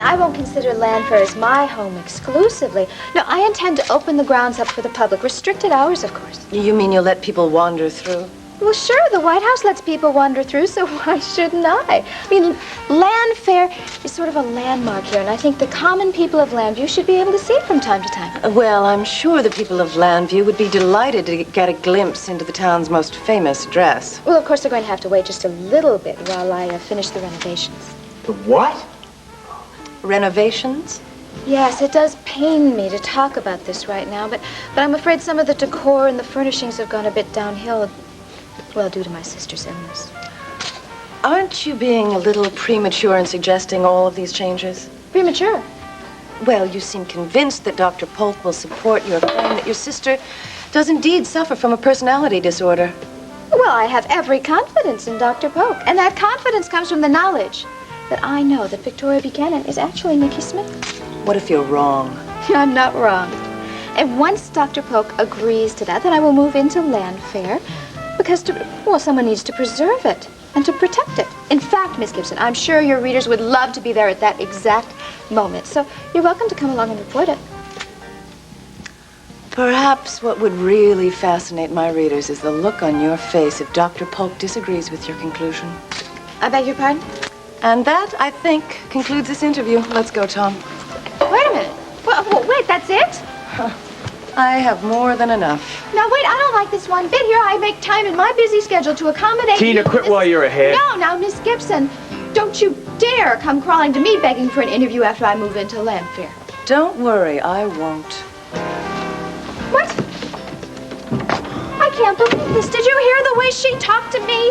I I won't consider Landfair as my home exclusively. No, I intend to open the grounds up for the public. Restricted hours, of course. You mean you'll let people wander through? Well, sure, the White House lets people wander through, so why shouldn't I? I mean, Landfair is sort of a landmark here, and I think the common people of Landview should be able to see it from time to time. Well, I'm sure the people of Landview would be delighted to get a glimpse into the town's most famous dress. Well, of course, they're going to have to wait just a little bit while I finish the renovations. The what? Renovations? Yes, it does pain me to talk about this right now, but I'm afraid some of the decor and the furnishings have gone a bit downhill. Well, due to my sister's illness. Aren't you being a little premature in suggesting all of these changes? Premature? Well, you seem convinced that Dr. Polk will support your claim that your sister does indeed suffer from a personality disorder. Well, I have every confidence in Dr. Polk, and that confidence comes from the knowledge that I know that Victoria Buchanan is actually Nikki Smith. What if you're wrong? I'm not wrong. And once Dr. Polk agrees to that, then I will move into Landfair. Because, someone needs to preserve it and to protect it. In fact, Miss Gibson, I'm sure your readers would love to be there at that exact moment. So you're welcome to come along and report it. Perhaps what would really fascinate my readers is the look on your face if Dr. Polk disagrees with your conclusion. I beg your pardon? And that, I think, concludes this interview. Let's go, Tom. Wait a minute. Well, wait, that's it? I have more than enough. Now, wait, I don't like this one bit here. I make time in my busy schedule to accommodate Tina, you. quit while you're ahead. No, now, Miss Gibson, don't you dare come crawling to me begging for an interview after I move into Landfair. Don't worry, I won't. What? I can't believe this. Did you hear the way she talked to me?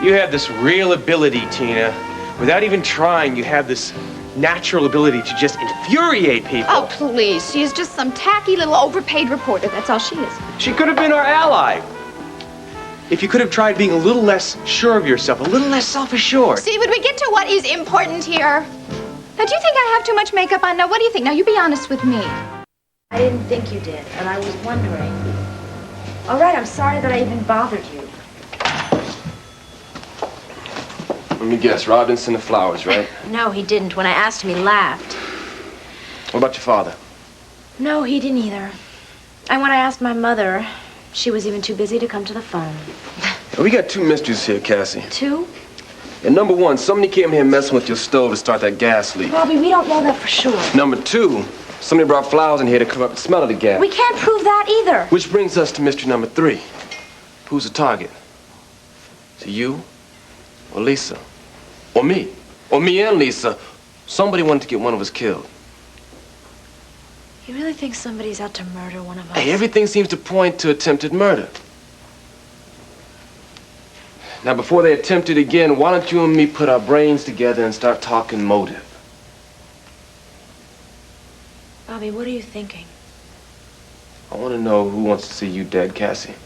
You have this real ability, Tina. Without even trying, you have this natural ability to just infuriate people. Oh, please. She is just some tacky little overpaid reporter. That's all she is. She could have been our ally. If you could have tried being a little less sure of yourself, a little less self-assured. See, would we get to what is important here? Now, do you think I have too much makeup on? Now, what do you think? Now, you be honest with me. I didn't think you did, and I was wondering. All right, I'm sorry that I even bothered you. Let me guess, Rob didn't send the flowers, right? No, he didn't. When I asked him, he laughed. What about your father? No, he didn't either. And when I asked my mother, she was even too busy to come to the phone. We got two mysteries here, Cassie. Two? And number one, somebody came here messing with your stove to start that gas leak. Robbie, we don't know that for sure. Number two, somebody brought flowers in here to come up and smell of the gas. We can't prove that either. Which brings us to mystery number three. Who's the target? Is it you or Lisa? Or me? Or me and Lisa? Somebody wanted to get one of us killed. You really think somebody's out to murder one of us? Hey, everything seems to point to attempted murder. Now, before they attempt it again, why don't you and me put our brains together and start talking motive? Bobby, what are you thinking? I want to know who wants to see you dead, Cassie.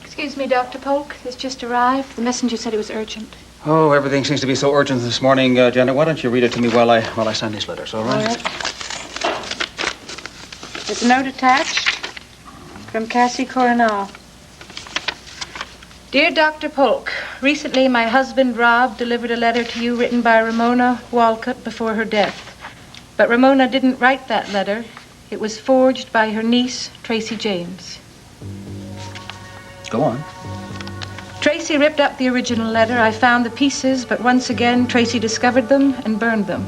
Excuse me, Dr. Polk. This just arrived. The messenger said it was urgent. Oh, everything seems to be so urgent this morning, Janet. Why don't you read it to me while I sign these letters, all right? All right. There's a note attached from Cassie Coronel. Dear Dr. Polk, recently my husband, Rob, delivered a letter to you written by Ramona Walcott before her death. But Ramona didn't write that letter. It was forged by her niece, Tracy James. Go on. Tracy ripped up the original letter. I found the pieces, but once again, Tracy discovered them and burned them.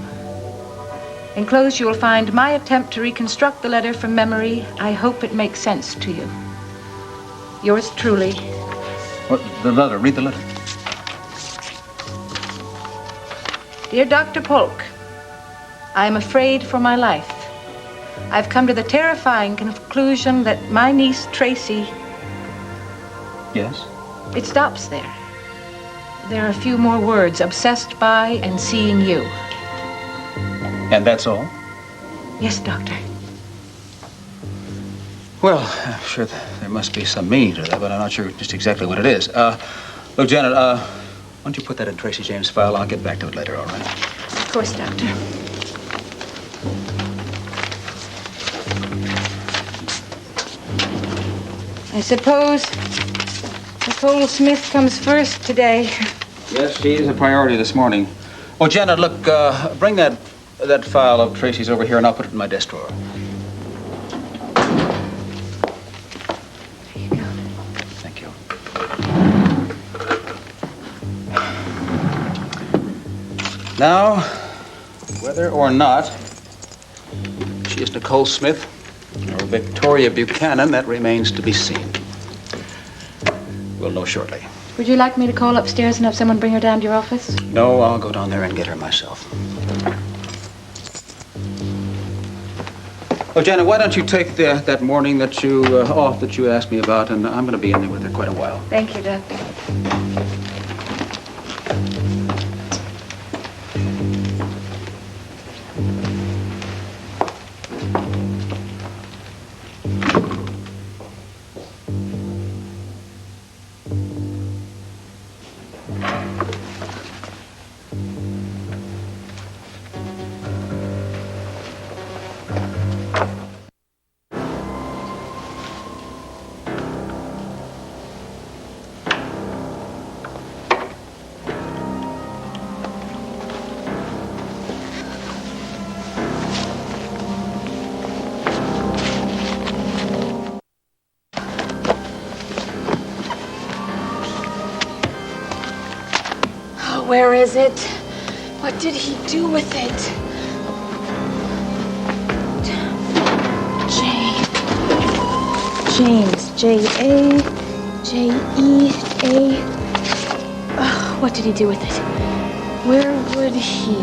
Enclosed, you will find my attempt to reconstruct the letter from memory. I hope it makes sense to you. Yours truly. What, the letter? Read the letter. Dear Dr. Polk, I am afraid for my life. I've come to the terrifying conclusion that my niece, Tracy... Yes? It stops there. There are a few more words, obsessed by and seeing you. And that's all? Yes, Doctor. Well, I'm sure there must be some meaning to that, but I'm not sure just exactly what it is. Look, Janet, why don't you put that in Tracy James' file? I'll get back to it later, all right? Of course, Doctor. I suppose Nicole Smith comes first today. Yes, she is a priority this morning. Oh, Janet, look, bring that file of Tracy's over here, and I'll put it in my desk drawer. Thank you. Now, whether or not she is Nicole Smith or Victoria Buchanan, that remains to be seen. We'll know shortly. Would you like me to call upstairs and have someone bring her down to your office? No, I'll go down there and get her myself. Oh, Janet, why don't you take that morning that you off that you asked me about, and I'm going to be in there with her quite a while. Thank you, Doctor. Where is it? What did he do with it? James. J-A-J-E-A. What did he do with it? Where would he?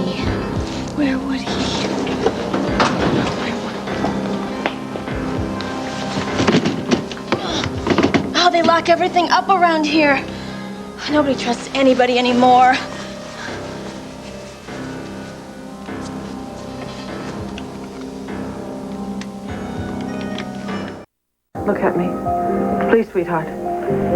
Oh, they lock everything up around here. Nobody trusts anybody anymore. Look at me. Please, sweetheart.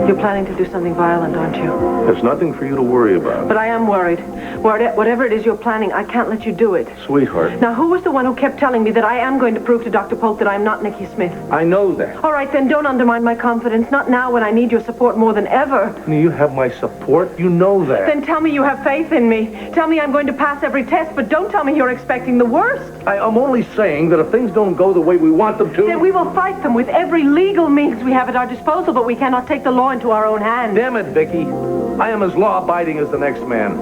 You're planning to do something violent, aren't you? There's nothing for you to worry about. But I am worried. Whatever it is you're planning, I can't let you do it. Sweetheart. Now, who was the one who kept telling me that I am going to prove to Dr. Polk that I'm not Nikki Smith? I know that. All right, then don't undermine my confidence. Not now when I need your support more than ever. You have my support. You know that. Then tell me you have faith in me. Tell me I'm going to pass every test, but don't tell me you're expecting the worst. I'm only saying that if things don't go the way we want them to... Then we will fight them with every legal means we have at our disposal, but we cannot take the law into our own hands. Damn it, Vicki. I am as law-abiding as the next man.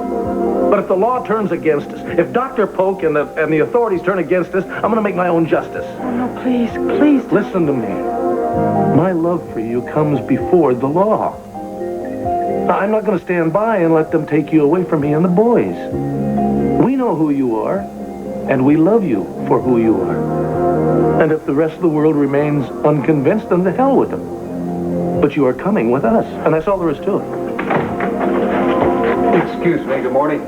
But if the law turns against us, if Dr. Polk and the authorities turn against us, I'm going to make my own justice. Oh, no, please. Listen to me. My love for you comes before the law. I'm not going to stand by and let them take you away from me and the boys. We know who you are, and we love you for who you are. And if the rest of the world remains unconvinced, then the hell with them. But you are coming with us, and that's all there is to it. Excuse me, good morning.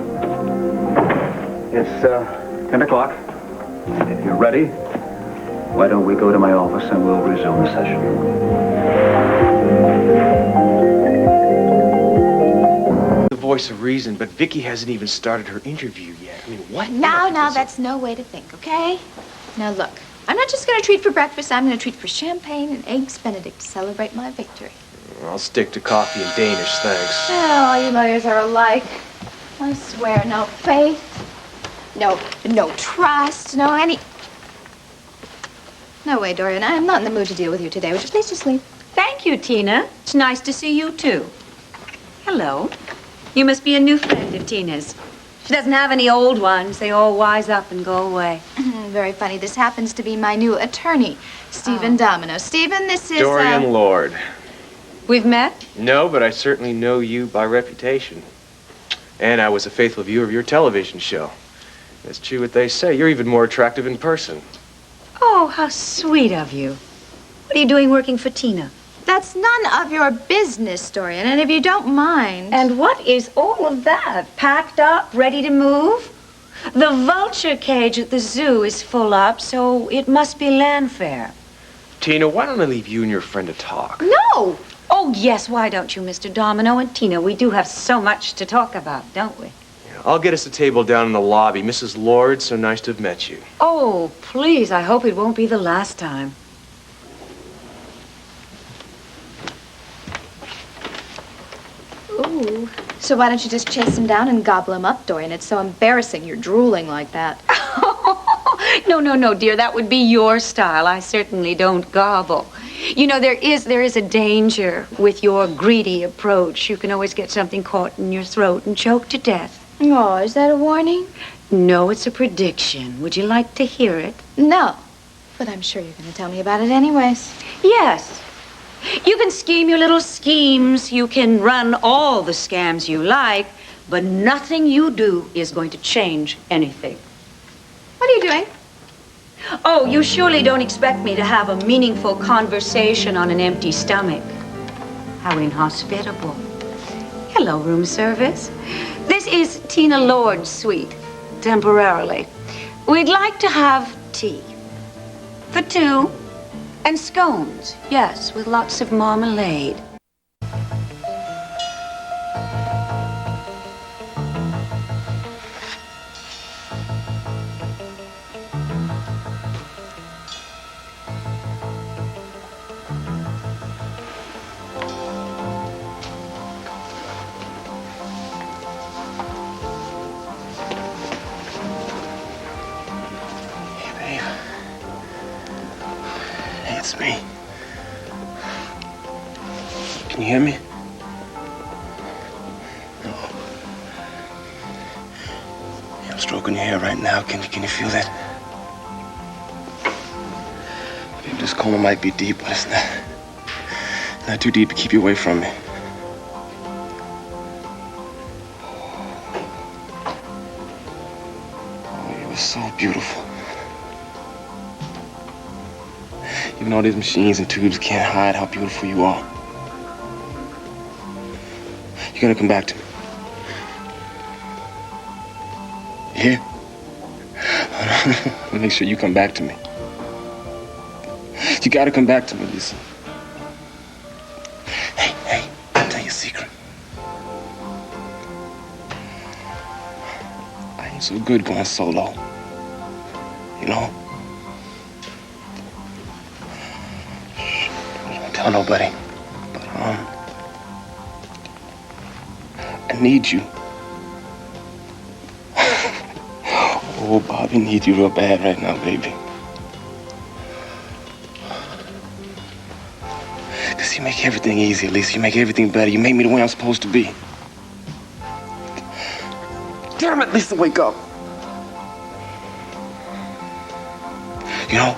It's 10 o'clock. If you're ready, why don't we go to my office and we'll resume the session. The voice of reason, but Vicki hasn't even started her interview yet. I mean, what? Now, that's no way to think, okay? Now, look, I'm not just going to treat for breakfast. I'm going to treat for champagne and eggs Benedict to celebrate my victory. I'll stick to coffee and Danish, thanks. Oh, all you lawyers are alike. I swear, no faith, no trust, no any... No way, Dorian. I'm not in the mood to deal with you today. Would you please just leave? Thank you, Tina. It's nice to see you, too. Hello. You must be a new friend of Tina's. She doesn't have any old ones. They all wise up and go away. Very funny. This happens to be my new attorney, Stephen Domino. Stephen, this is... Dorian Lord. We've met? No, but I certainly know you by reputation. And I was a faithful viewer of your television show. It's true what they say. You're even more attractive in person. Oh, how sweet of you. What are you doing working for Tina? That's none of your business, Dorian, and if you don't mind... And what is all of that? Packed up, ready to move? The vulture cage at the zoo is full up, so it must be land fair. Tina, why don't I leave you and your friend to talk? No! Oh, yes, why don't you, Mr. Domino and Tina? We do have so much to talk about, don't we? Yeah, I'll get us a table down in the lobby. Mrs. Lord, so nice to have met you. Oh, please, I hope it won't be the last time. Ooh. So why don't you just chase him down and gobble him up, Dorian? It's so embarrassing you're drooling like that. No, dear. That would be your style. I certainly don't gobble. You know, there is a danger with your greedy approach. You can always get something caught in your throat and choke to death. Oh, is that a warning? No, it's a prediction. Would you like to hear it? No. But I'm sure you're going to tell me about it anyways. Yes. You can scheme your little schemes. You can run all the scams you like, but nothing you do is going to change anything. What are you doing? Oh, you surely don't expect me to have a meaningful conversation on an empty stomach. How inhospitable. Hello, room service. This is Tina Lord's suite, temporarily. We'd like to have tea. For two. And scones, yes, with lots of marmalade. It's me. Can you hear me? No. Yeah, I'm stroking your hair right now. Can you feel that? Maybe this coma might be deep, but it's not too deep to keep you away from me. Oh, you were so beautiful. Even all these machines and tubes can't hide how beautiful you are. You're gonna come back to me. You hear? Make sure you come back to me. You gotta come back to me, Lisa. Hey, I'll tell you a secret. I ain't so good going solo. You know? Tell nobody, but I need you. Oh, Bobby needs you real bad right now, baby. Cause you make everything easier, Lisa. You make everything better. You make me the way I'm supposed to be. Damn it, Lisa, wake up. You know,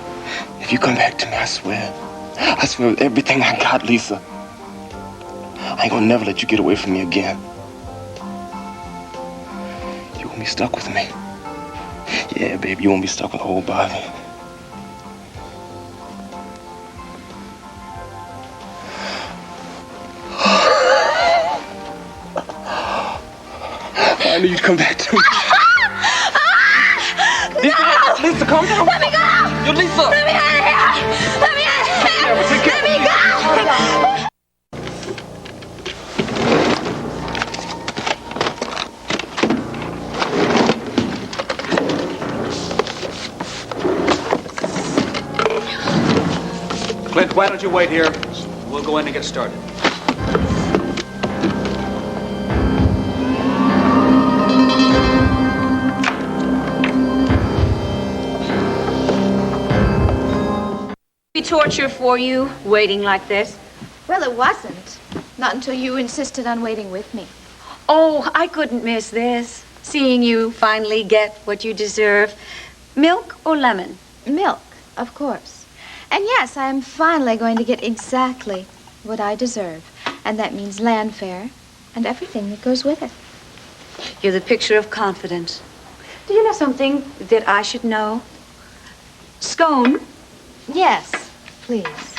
if you come back to me, I swear with everything I got, Lisa, I ain't gonna never let you get away from me again. You won't be stuck with me. Yeah, baby, you won't be stuck with old Bobby. I knew you'd come back to me. Lisa, calm down. Let me go! Yo, Lisa! Let me out of here! Let me out of here! Let me go! Clint, why don't you wait here? We'll go in and get started. Torture for you, waiting like this? Well, it wasn't. Not until you insisted on waiting with me. Oh, I couldn't miss this. Seeing you finally get what you deserve. Milk or lemon? Milk, of course. And yes, I am finally going to get exactly what I deserve. And that means land fare and everything that goes with it. You're the picture of confidence. Do you know something that I should know? Scone? Yes, please.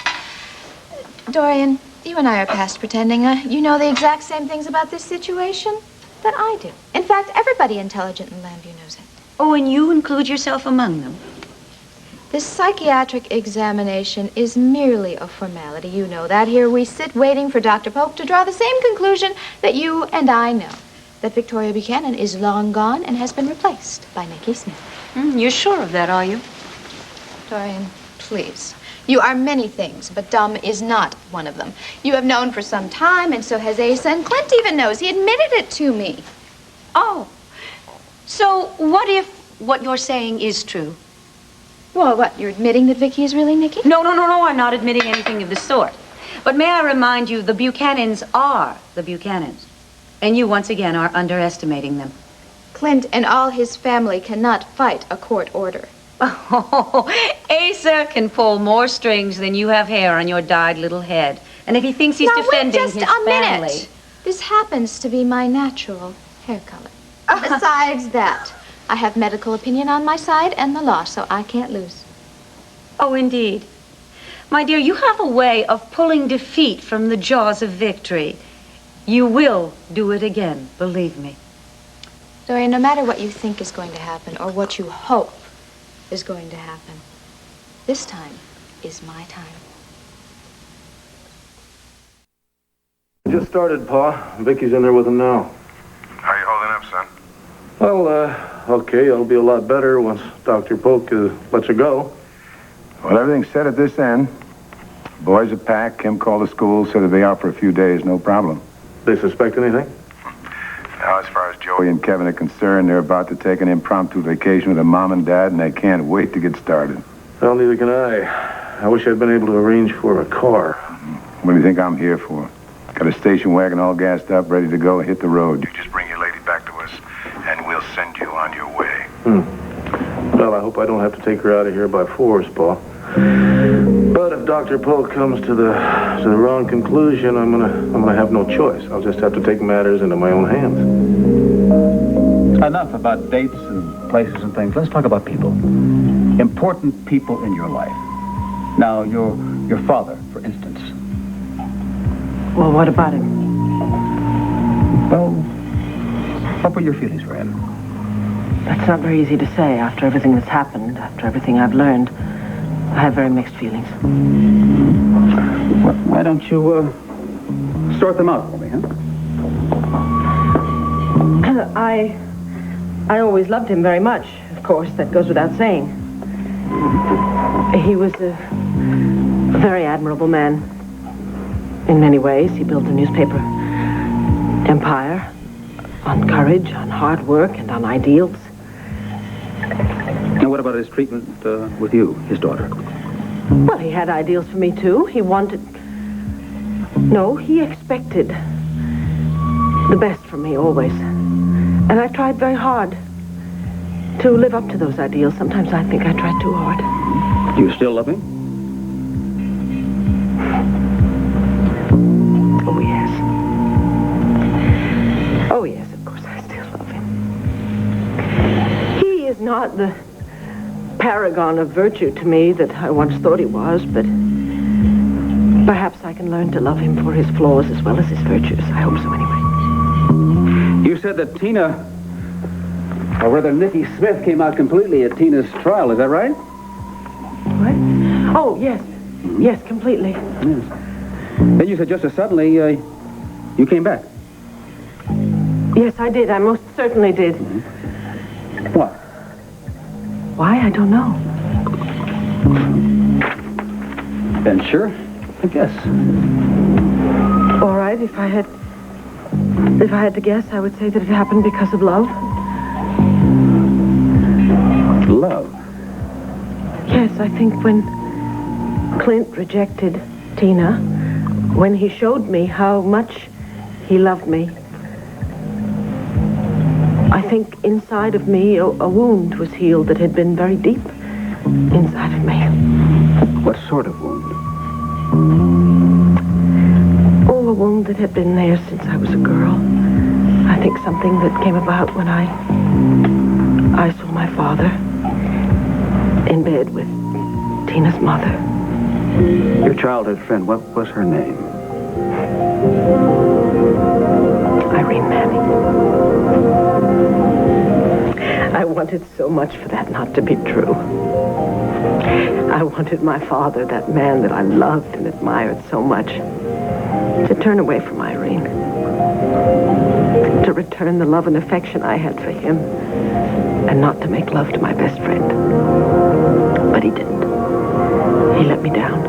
Dorian, you and I are past pretending. You know the exact same things about this situation that I do. In fact, everybody intelligent in Lambview knows it. Oh, and you include yourself among them? This psychiatric examination is merely a formality. You know that. Here we sit waiting for Dr. Polk to draw the same conclusion that you and I know. That Victoria Buchanan is long gone and has been replaced by Nikki Smith. You're sure of that, are you? Dorian, please. You are many things, but dumb is not one of them. You have known for some time, and so has Asa, and Clint even knows. He admitted it to me. Oh. So what if what you're saying is true? Well, what, you're admitting that Vicki is really Nikki? No, I'm not admitting anything of the sort. But may I remind you, the Buchanans are the Buchanans. And you, once again, are underestimating them. Clint and all his family cannot fight a court order. Oh, Asa can pull more strings than you have hair on your dyed little head. And if he thinks he's defending his family... Minute. This happens to be my natural hair color. Besides that, I have medical opinion on my side and the law, so I can't lose. Oh, indeed. My dear, you have a way of pulling defeat from the jaws of victory. You will do it again, believe me. Dorian, no matter what you think is going to happen or what you hope is going to happen, this time is my time. Just started, Pa. Vicky's in there with him now. How you holding up, son? Well, okay, I'll be a lot better once Dr. Polk lets her go. Well, everything's set at this end. Boys are packed. Kim called the school, said they'll be out for a few days, no problem. They suspect anything? Now, as far as Joey and Kevin are concerned, they're about to take an impromptu vacation with their mom and dad, and they can't wait to get started. Well, neither can I. I wish I'd been able to arrange for a car. What do you think I'm here for? Got a station wagon all gassed up, ready to go, hit the road. You just bring your lady back to us, and we'll send you on your way. Well, I hope I don't have to take her out of here by force, Pa. But if Dr. Polk comes to the wrong conclusion, I'm gonna have no choice. I'll just have to take matters into my own hands. Enough about dates and places and things. Let's talk about people. Important people in your life. Now, your father, for instance. Well, what about him? Well, what were your feelings for him? That's not very easy to say after everything that's happened, after everything I've learned. I have very mixed feelings. Why don't you sort them out for me, huh? I always loved him very much. Of course, that goes without saying. He was a very admirable man. In many ways, he built a newspaper empire on courage, on hard work, and on ideals. And what about his treatment with you, his daughter? Well, he had ideals for me, too. He expected the best from me, always. And I tried very hard to live up to those ideals. Sometimes I think I tried too hard. Do you still love him? Oh, yes. Oh, yes, of course I still love him. He is not the paragon of virtue to me that I once thought he was, but perhaps I can learn to love him for his flaws as well as his virtues. I hope so, anyway. You said that Tina, or rather Nikki Smith, came out completely at Tina's trial. Is that right? What? Oh, yes. Yes, completely. Yes. Then you said just as suddenly, you came back. Yes, I did. I most certainly did. What? Why? I don't know. Then sure, I guess. All right, if I had to guess, I would say that it happened because of love. Love? Yes, I think when Clint rejected Tina, when he showed me how much he loved me, I think inside of me a wound was healed that had been very deep inside of me. What sort of wound? Oh, a wound that had been there since I was a girl. I think something that came about when I saw my father in bed with Tina's mother. Your childhood friend, what was her name? Irene Manning. I wanted so much for that not to be true. I wanted my father, that man that I loved and admired so much, to turn away from Irene. To return the love and affection I had for him, and not to make love to my best friend. But he didn't. He let me down.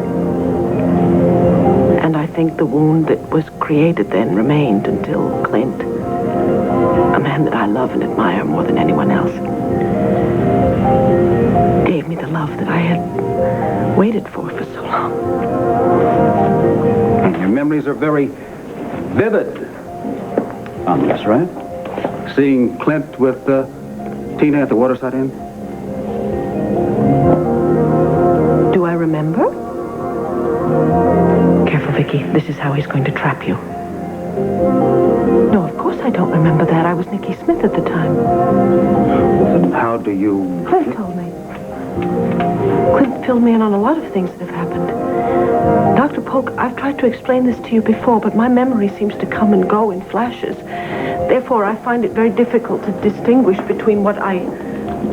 And I think the wound that was created then remained until Clint, a man that I love and admire more than anyone else, gave me the love that I had waited for so long. Your memories are very vivid on this, right? Seeing Clint with Tina at the Waterside Inn? Do I remember? Careful, Vicki. This is how he's going to trap you. No, of course I don't remember that. I was Nicky Smith at the time. Well, then how do you... Clint told me. Clint filled me in on a lot of things that have happened. Dr. Polk, I've tried to explain this to you before, but my memory seems to come and go in flashes. Therefore, I find it very difficult to distinguish between what I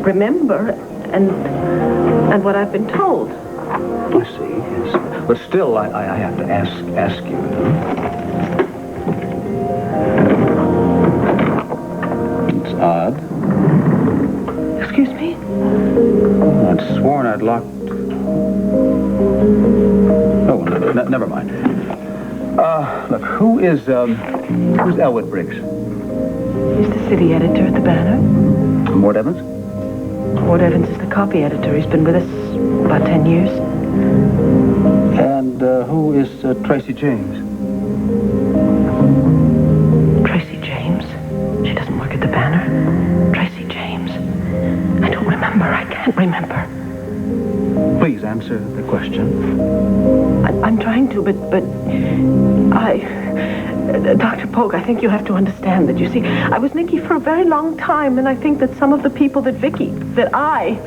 remember and what I've been told. I see, yes. But still, I have to ask you. It's odd. Excuse me? I'd sworn I'd locked... Oh, never mind. Look, who's Elwood Briggs? He's the city editor at the Banner. Mort Evans? Mort Evans is the copy editor. He's been with us about 10 years. And who is Tracy James? Tracy James? She doesn't work at the Banner. Tracy James. I don't remember. I can't remember. Please answer the question. I'm trying to, but Dr. Polk, I think you have to understand that, you see, I was Nicky for a very long time, and I think that some of the people that Vicki, that I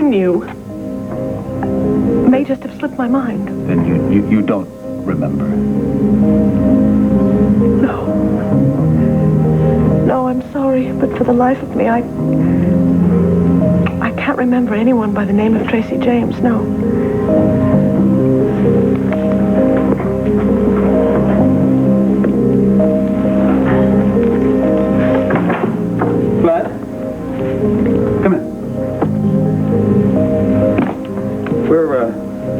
knew, may just have slipped my mind. Then you don't remember? No, I'm sorry, but for the life of me, I can't remember anyone by the name of Tracy James, no. Vlad, come in.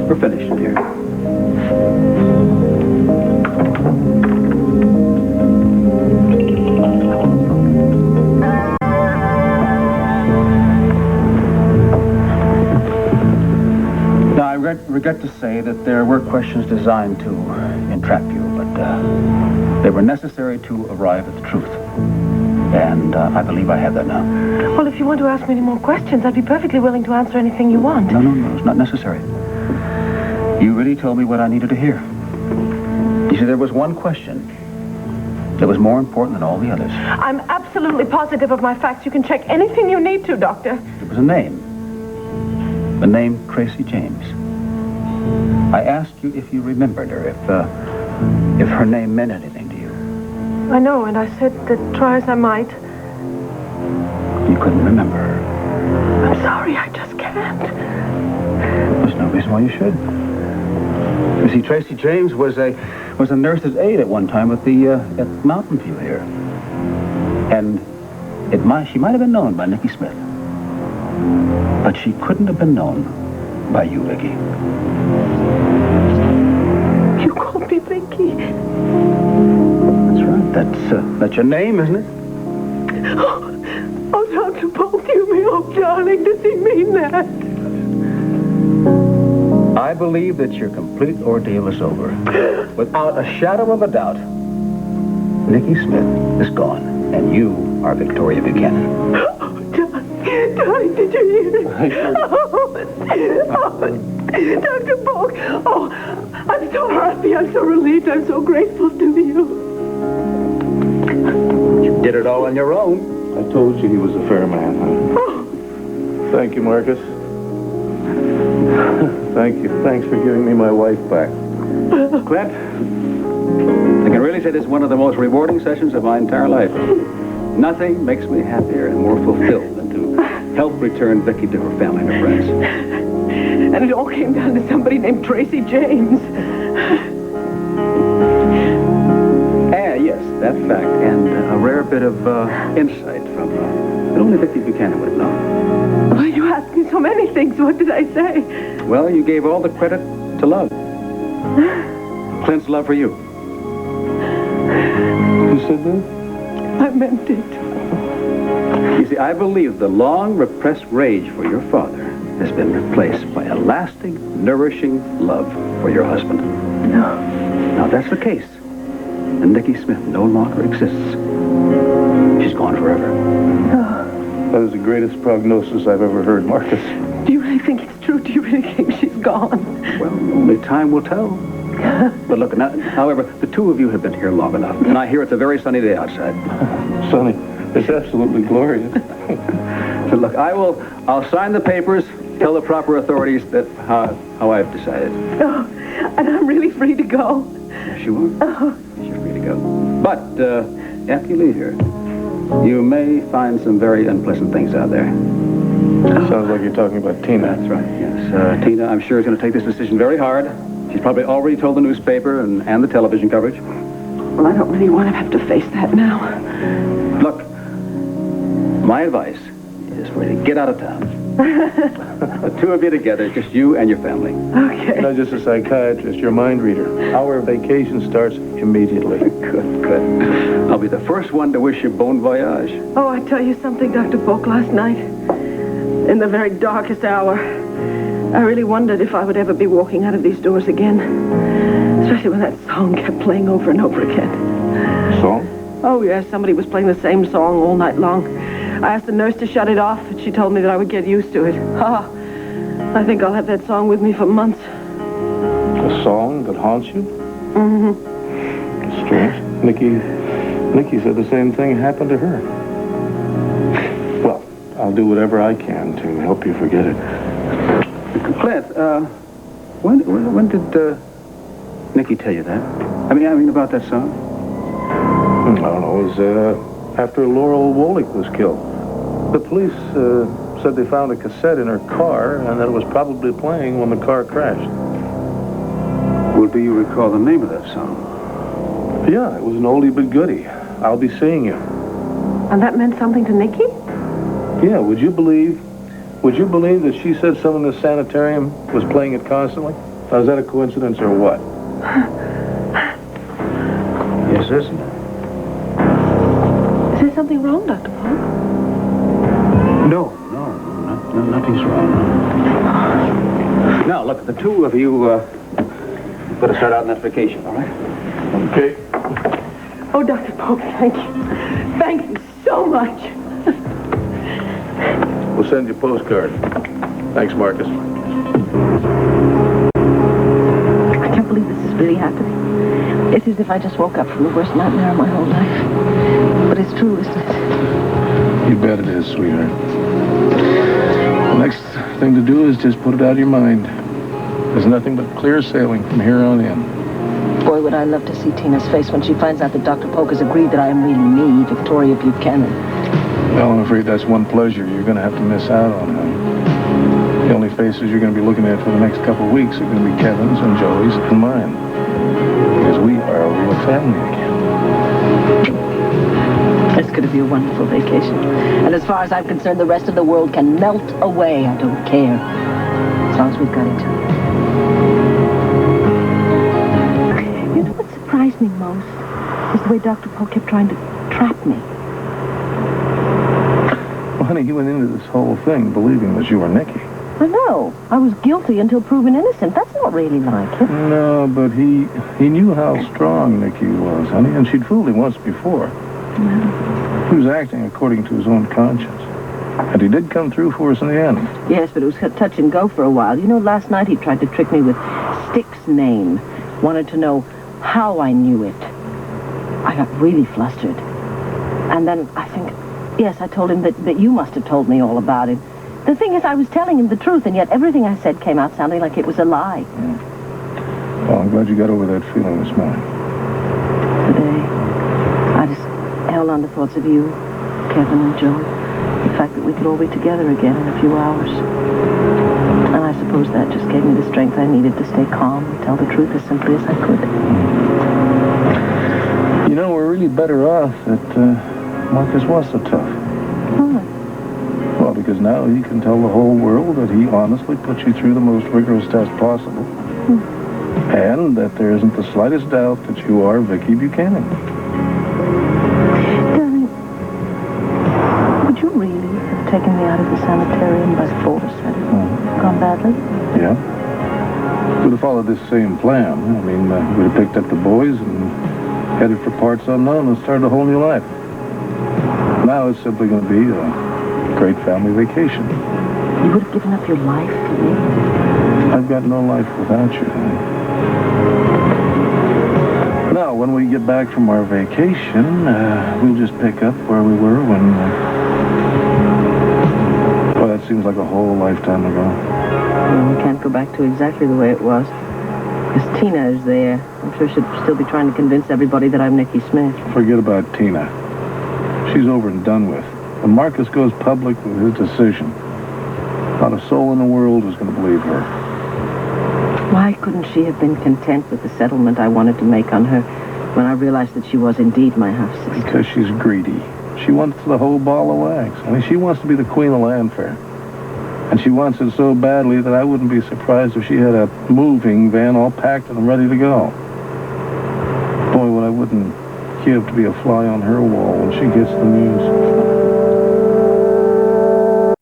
We're finished here. Now, I regret to say that there were questions designed to entrap you, but they were necessary to arrive at the truth. And I believe I have that now. Well, if you want to ask me any more questions, I'd be perfectly willing to answer anything you want. No, it's not necessary. You really told me what I needed to hear. You see, there was one question that was more important than all the others. I'm absolutely positive of my facts. You can check anything you need to, Doctor. It was a name. The name Tracy James. I asked you if you remembered her, if her name meant anything to you. I know, and I said that try as I might. You couldn't remember her. I'm sorry, I just can't. There's no reason why you should. You see, Tracy James was a nurse's aide at one time at Mountain View here. And she might have been known by Nicky Smith. But she couldn't have been known by you, Vicki. You called me Vicki. That's right. That's your name, isn't it? Oh, Dr. Polk, you me up, darling. Does he mean that? I believe that your complete ordeal is over. Without a shadow of a doubt, Nicky Smith is gone, and you are Victoria Buchanan. Darling, did you hear it? Dr. Polk. Oh, I'm so happy. I'm so relieved. I'm so grateful to you. You did it all on your own. I told you he was a fair man, huh? Thank you, Marcus. Thank you. Thanks for giving me my wife back. Clint, I can really say this is one of the most rewarding sessions of my entire life. Nothing makes me happier and more fulfilled than to help return Vicki to her family and her friends. And it all came down to somebody named Tracy James. Yes, that fact, and a rare bit of insight from that only Vicki Buchanan would have known. Well, you asked me so many things. What did I say? Well, you gave all the credit to love. Clint's love for you. You said that? I meant it. You see, I believe the long repressed rage for your father has been replaced by a lasting, nourishing love for your husband. No. Now, if that's the case, then Nikki Smith no longer exists. She's gone forever. No. That is the greatest prognosis I've ever heard, Marcus. Do you really think it's true? Do you really think she's gone? Well, only time will tell. But look, now, however, the two of you have been here long enough, and I hear it's a very sunny day outside. Sunny. It's absolutely glorious. So look, I'll sign the papers, tell the proper authorities that how I've decided. Oh, and I'm really free to go. Yes, you are. Oh. You're free to go. But after you leave here, you may find some very unpleasant things out there. Sounds like you're talking about Tina. That's right, yes. Tina, I'm sure, is going to take this decision very hard. She's probably already told the newspaper and the television coverage. Well, I don't really want to have to face that now. Look, my advice is for you to get out of town. The two of you together, just you and your family. Okay. You're not just a psychiatrist, you're a mind reader. Our vacation starts immediately. Good. I'll be the first one to wish you bon voyage. Oh, I tell you something, Dr. Polk, last night, in the very darkest hour, I really wondered if I would ever be walking out of these doors again. Especially when that song kept playing over and over again. Song? Oh, yes, somebody was playing the same song all night long. I asked the nurse to shut it off, and she told me that I would get used to it. I think I'll have that song with me for months. A song that haunts you? Mm-hmm. It's strange. Nikki said the same thing happened to her. Well, I'll do whatever I can to help you forget it. Clint, when did Nikki tell you that? I mean about that song? I don't know. It was after Laurel Wolick was killed. The police said they found a cassette in her car and that it was probably playing when the car crashed. Well, do you recall the name of that song? Yeah, it was an oldie but goodie. I'll be seeing you. And that meant something to Nikki? Yeah, would you believe that she said someone in the sanitarium was playing it constantly? Now, is that a coincidence or what? Yes, isn't it? Is there something wrong, Dr. Polk? No, nothing's wrong. Now, look, the two of you better start out on that vacation, all right? Okay. Oh, Dr. Polk, thank you. Thank you so much. We'll send you a postcard. Thanks, Marcus. I can't believe this is really happening. It's as if I just woke up from the worst nightmare of my whole life. But it's true, isn't it? You bet it is, sweetheart. The next thing to do is just put it out of your mind. There's nothing but clear sailing from here on in. Boy, would I love to see Tina's face when she finds out that Dr. Polk has agreed that I am really me, Victoria Buchanan. Well, I'm afraid that's one pleasure you're going to have to miss out on, honey. The only faces you're going to be looking at for the next couple of weeks are going to be Kevin's and Joey's and mine. Because we are a real family again. It's going to be a wonderful vacation. And as far as I'm concerned, the rest of the world can melt away. I don't care. As long as we've got each other. You know what surprised me most? Is the way Dr. Polk kept trying to trap me. Well, honey, he went into this whole thing believing that you were Nikki. I know. I was guilty until proven innocent. That's not really like him. No, but he knew how strong Nikki was, honey, and she'd fooled him once before. Yeah. He was acting according to his own conscience. And he did come through for us in the end. Yes, but it was touch and go for a while. You know, last night he tried to trick me with Stick's name. Wanted to know how I knew it. I got really flustered. And then I told him that you must have told me all about it. The thing is, I was telling him the truth, and yet everything I said came out sounding like it was a lie. Yeah. Well, I'm glad you got over that feeling this morning. Today, I just held on to thoughts of you, Kevin and Joe. The fact that we could all be together again in a few hours. And I suppose that just gave me the strength I needed to stay calm and tell the truth as simply as I could. You know, we're really better off that Marcus was so tough. Why? Well, Well, because now he can tell the whole world that he honestly put you through the most rigorous test possible. And that there isn't the slightest doubt that you are Vicki Buchanan. Darling, would you really have taken me out of the sanitarium by force had it gone badly? Yeah. We'd have followed this same plan. I mean, we'd have picked up the boys and headed for parts unknown and started a whole new life. Now it's simply going to be a great family vacation. You would have given up your life for me? I've got no life without you. Now, when we get back from our vacation, we'll just pick up where we were when... well, that seems like a whole lifetime ago. Well, we can't go back to exactly the way it was. Because Tina is there. I'm sure she'll still be trying to convince everybody that I'm Nicky Smith. Forget about Tina. She's over and done with. When Marcus goes public with his decision, not a soul in the world is going to believe her. Why couldn't she have been content with the settlement I wanted to make on her when I realized that she was indeed my half-sister? Because she's greedy. She wants the whole ball of wax. I mean, she wants to be the queen of Landfair. And she wants it so badly that I wouldn't be surprised if she had a moving van all packed and ready to go. Boy, what I wouldn't give to be a fly on her wall when she gets the news.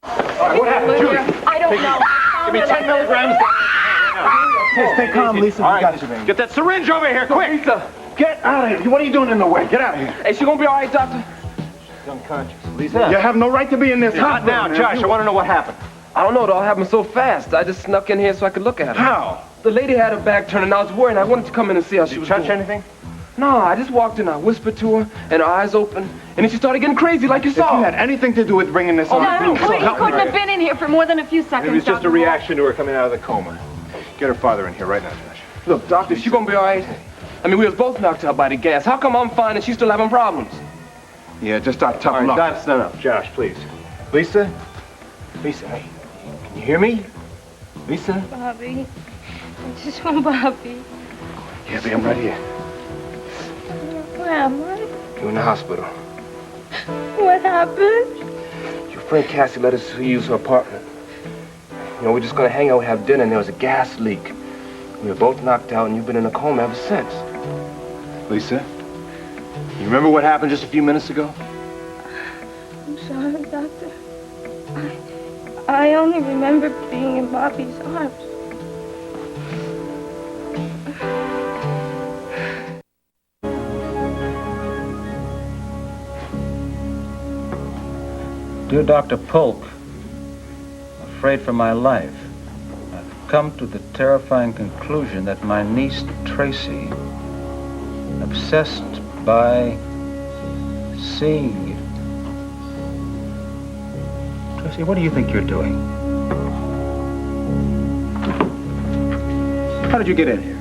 All right, what happened, Judy? I don't know. Give me 10 milligrams. Stay calm, Lisa. All right, We got you, baby. get that syringe over here, quick. Lisa, get out of here. What are you doing in the way? Get out of here. Hey, she gonna be all right, doctor? She's unconscious. Lisa, you have no right to be in this Not hospital. now, man. Josh. I want to know what happened. I don't know. It all happened so fast. I just snuck in here so I could look at her. How? The lady had her back turned, and I was worried. I wanted to come in and see how she was touch doing. anything? No, I just walked in. I whispered to her, and her eyes opened, and then she started getting crazy like you saw. If you had anything to do with bringing this on, No, so he help couldn't me. have been in here for more than a few seconds. Maybe it's just a Dr. reaction to her coming out of the coma. Get her father in here right now, Josh. Look, doctor, she gonna be all right? I mean, we was both knocked out by the gas. How come I'm fine and she's still having problems? Yeah, just tough All right, luck. that's enough. Josh, please. Lisa? Lisa, hey. Can you hear me? Lisa? Bobby. I just want Bobby. Yeah, babe, I'm right here. Where am I? You're in the hospital. What happened? Your friend Cassie let us use her apartment. You know, we're just gonna hang out, have dinner, and there was a gas leak. We were both knocked out, and you've been in a coma ever since. Lisa? You remember what happened just a few minutes ago? I'm sorry, Doctor. I only remember being in Bobby's arms. Dear Dr. Polk, afraid for my life, I've come to the terrifying conclusion that my niece, Tracy, obsessed by seeing you. Tracy, what do you think you're doing? How did you get in here?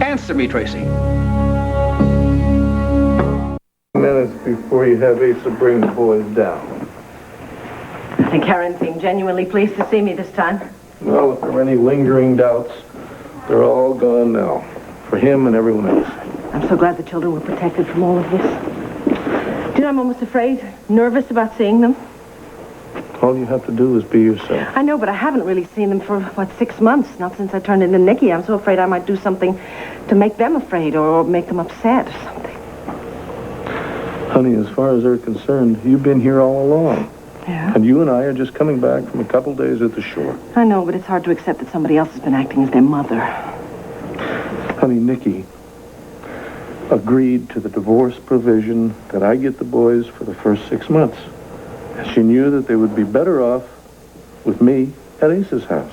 Answer me, Tracy. Minutes before you have Asa bring the boys down. I think Karen seemed genuinely pleased to see me this time. Well, if there were any lingering doubts, they're all gone now. For him and everyone else. I'm so glad the children were protected from all of this. Do you know, I'm almost afraid, nervous about seeing them. All you have to do is be yourself. I know, but I haven't really seen them for, 6 months? Not since I turned into Nicky. I'm so afraid I might do something to make them afraid or make them upset or something. Honey, as far as they're concerned, you've been here all along. Yeah? And you and I are just coming back from a couple days at the shore. I know, but it's hard to accept that somebody else has been acting as their mother. Honey, Nicky agreed to the divorce provision that I get the boys for the first 6 months. She knew that they would be better off with me at Ace's house.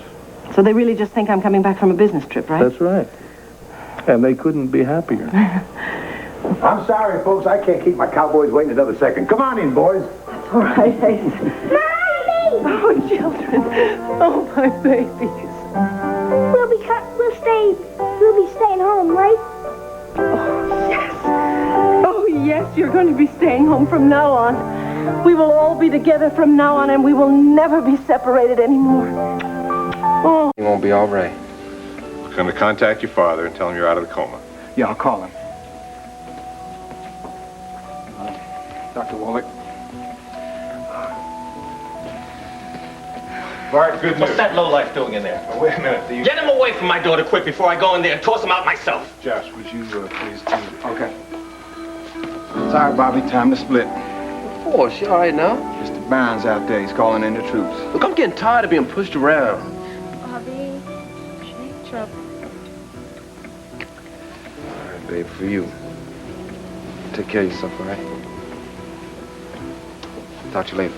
So they really just think I'm coming back from a business trip, right? That's right. And they couldn't be happier. I'm sorry, folks. I can't keep my cowboys waiting another second. Come on in, boys. That's all right, Ace. Oh, children. Oh, my babies. We'll be staying home, right? Oh, yes, you're going to be staying home from now on. We will all be together from now on, and we will never be separated anymore. Oh. He won't be all right. We're going to contact your father and tell him you're out of the coma. Yeah, I'll call him. Dr. Wallach, Bart, good news. What's that lowlife doing in there? Oh, wait a minute. Get him away from my daughter quick before I go in there and toss him out myself. Josh, would you please do it? Okay. Sorry, Bobby. Time to split. Of course, you all right now? Mr. Barnes out there. He's calling in the troops. Look, I'm getting tired of being pushed around. Bobby, she ain't trouble. All right, babe, for you. Take care of yourself, all right? Talk to you later.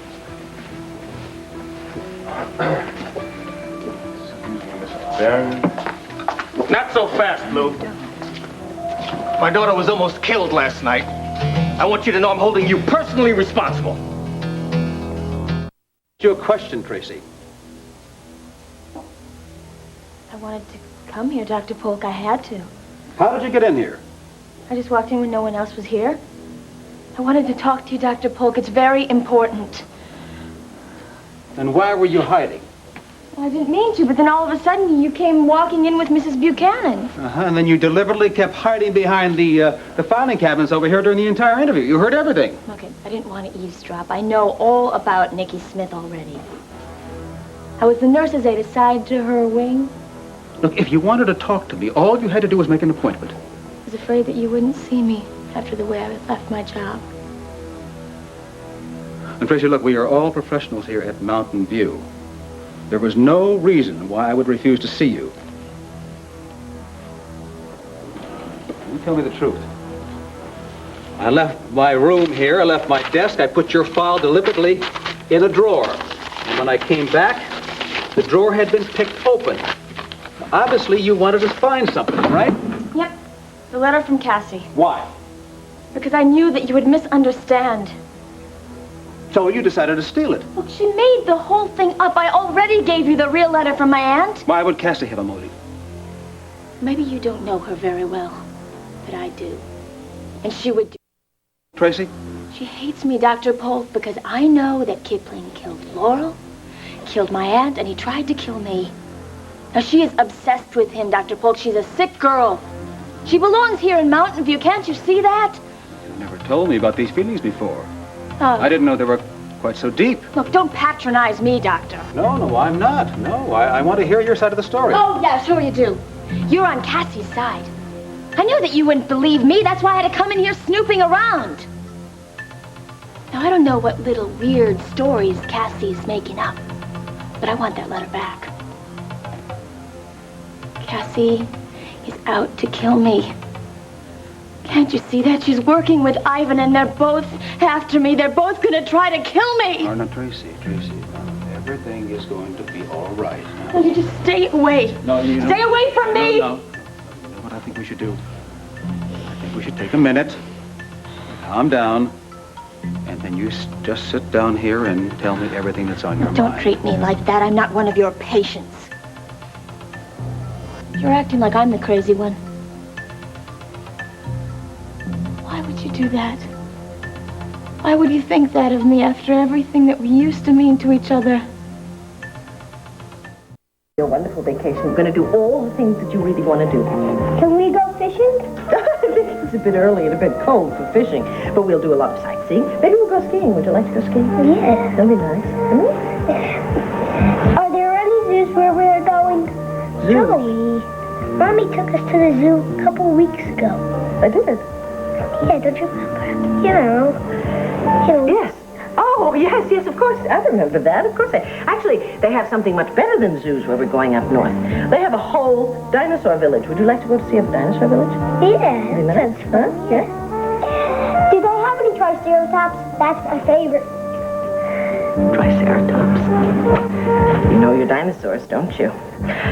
Not so fast, Lou. My daughter was almost killed last night. I want you to know I'm holding you personally responsible. Your question, Tracy. I wanted to come here, Dr. Polk. I had to. How did you get in here? I just walked in when no one else was here. I wanted to talk to you, Dr. Polk. It's very important. And why were you hiding? Well, I didn't mean to, but then all of a sudden you came walking in with Mrs. Buchanan. And then you deliberately kept hiding behind the filing cabinets over here during the entire interview. You heard everything. Okay, I didn't want to eavesdrop. I know all about Nikki Smith already. I was the nurse's aide assigned to her wing. Look, if you wanted to talk to me, all you had to do was make an appointment. I was afraid that you wouldn't see me after the way I left my job. And Tracy, look, we are all professionals here at Mountain View. There was no reason why I would refuse to see you. You tell me the truth. I left my room here, I left my desk, I put your file deliberately in a drawer. And when I came back, the drawer had been picked open. Obviously, you wanted to find something, right? Yep, the letter from Cassie. Why? Because I knew that you would misunderstand. So you decided to steal it. Look, she made the whole thing up. I already gave you the real letter from my aunt. Why would Cassie have a motive? Maybe you don't know her very well, but I do. And she would do. Tracy? She hates me, Dr. Polk, because I know that Kipling killed Laurel, killed my aunt, and he tried to kill me. Now, she is obsessed with him, Dr. Polk. She's a sick girl. She belongs here in Mountain View. Can't you see that? You never told me about these feelings before. Oh. I didn't know they were quite so deep. Look, don't patronize me, Doctor. No, I'm not. No, I want to hear your side of the story. Oh, yeah, sure you do. You're on Cassie's side. I knew that you wouldn't believe me. That's why I had to come in here snooping around. Now, I don't know what little weird stories Cassie's making up, but I want that letter back. Cassie is out to kill me. Can't you see that? She's working with Ivan, and they're both after me. They're both going to try to kill me. No, Tracy. Everything is going to be all right. Will you just stay away? No, you don't. Stay away from me. No. You know what I think we should do? I think we should take a minute, calm down, and then you just sit down here and tell me everything that's on your mind. Don't treat me like that. I'm not one of your patients. You're acting like I'm the crazy one. Why would you do that? Why would you think that of me after everything that we used to mean to each other? A wonderful vacation. We're going to do all the things that you really want to do. Can we go fishing? It's a bit early and a bit cold for fishing, but we'll do a lot of sightseeing. Maybe we'll go skiing. Would you like to go skiing? Yeah. That'll be nice. Are there any zoos where we're going? Joey, Mommy took us to the zoo a couple of weeks ago. I did. Yeah, don't you remember? You know. Yes. Oh, yes, of course. I remember that. Of course. Actually, they have something much better than zoos where we're going up north. They have a whole dinosaur village. Would you like to go to see a dinosaur village? Yeah. Nice. Huh? Yeah. Do they have any triceratops? That's my favorite. Triceratops. You know your dinosaurs, don't you?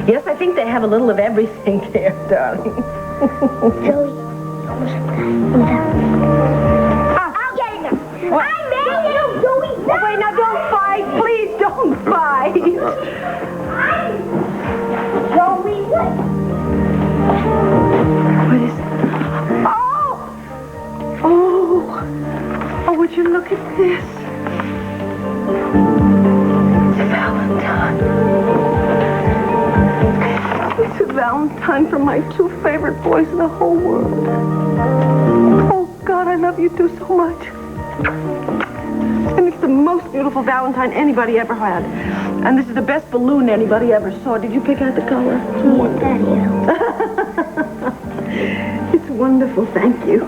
Yes, I think they have a little of everything there, darling. Joey. I'll get it now. I made it, Joey. Oh, wait, now don't fight. Please don't fight. Joey, what? What is... Oh, would you look at this? It's a Valentine. It's a Valentine from my two favorite boys in the whole world. Oh, God, I love you two so much. And it's the most beautiful Valentine anybody ever had. And this is the best balloon anybody ever saw. Did you pick out the color? It's wonderful, thank you.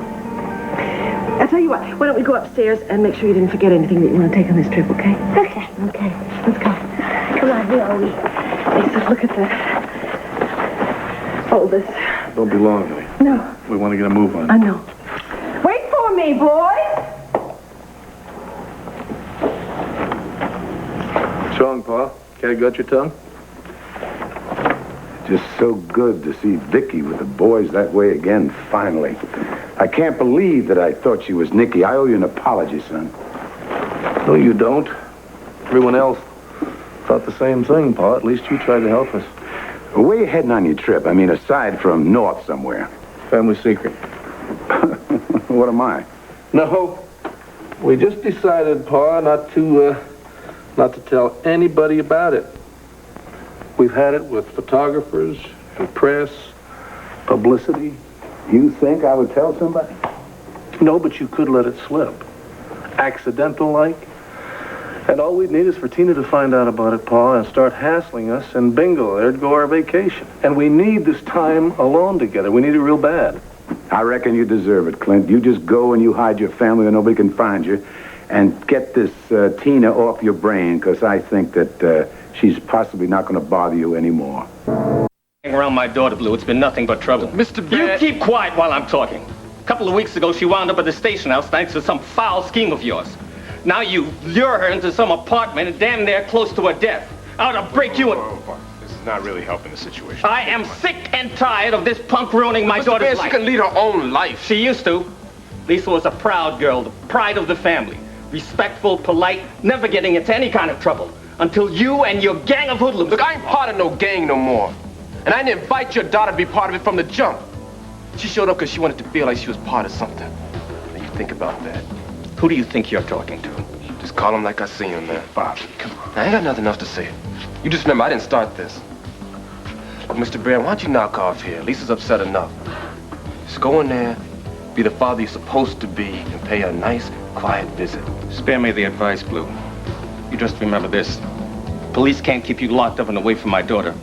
I'll tell you what, why don't we go upstairs and make sure you didn't forget anything that you want to take on this trip, okay? Okay. Okay, let's go. Come on, Zoe. Lisa, look at this. Hold this. Don't be long, honey. No. We want to get a move on. I know. Wait for me, boys! What's wrong, Pa? Cat got your tongue? Just so good to see Vicki with the boys that way again, finally. I can't believe that I thought she was Nikki. I owe you an apology, son. No, you don't. Everyone else thought the same thing, Pa. At least you tried to help us. Where you heading on your trip? I mean, aside from north somewhere. Family secret. What am I? No. We just decided, Pa, not to tell anybody about it. We've had it with photographers and press, publicity. You think I would tell somebody? No, but you could let it slip. Accidental-like. And all we'd need is for Tina to find out about it, Pa, and start hassling us, and bingo, there'd go our vacation. And we need this time alone together. We need it real bad. I reckon you deserve it, Clint. You just go and you hide your family where nobody can find you, and get this Tina off your brain, because I think that she's possibly not going to bother you anymore. Around my daughter, Blue, it's been nothing but trouble. Mr. Barrett. You keep quiet while I'm talking. A couple of weeks ago, she wound up at the station house thanks to some foul scheme of yours. Now you lure her into some apartment and damn near close to her death. I ought to break you in. This is not really helping the situation. I am sick and tired of this punk ruining my daughter's life. She can lead her own life. She used to. Lisa was a proud girl, the pride of the family. Respectful, polite, never getting into any kind of trouble. Until you and your gang of hoodlums. Look, I ain't part of no gang no more. And I didn't invite your daughter to be part of it from the jump. She showed up because she wanted to feel like she was part of something. Now you think about that. Who do you think you're talking to? Just call him like I see him, man. Bobby, come on. I ain't got nothing else to say. You just remember, I didn't start this. Look, Mr. Barrett, why don't you knock off here? Lisa's upset enough. Just go in there, be the father you're supposed to be, and pay her a nice, quiet visit. Spare me the advice, Blue. You just remember this. Police can't keep you locked up and away from my daughter.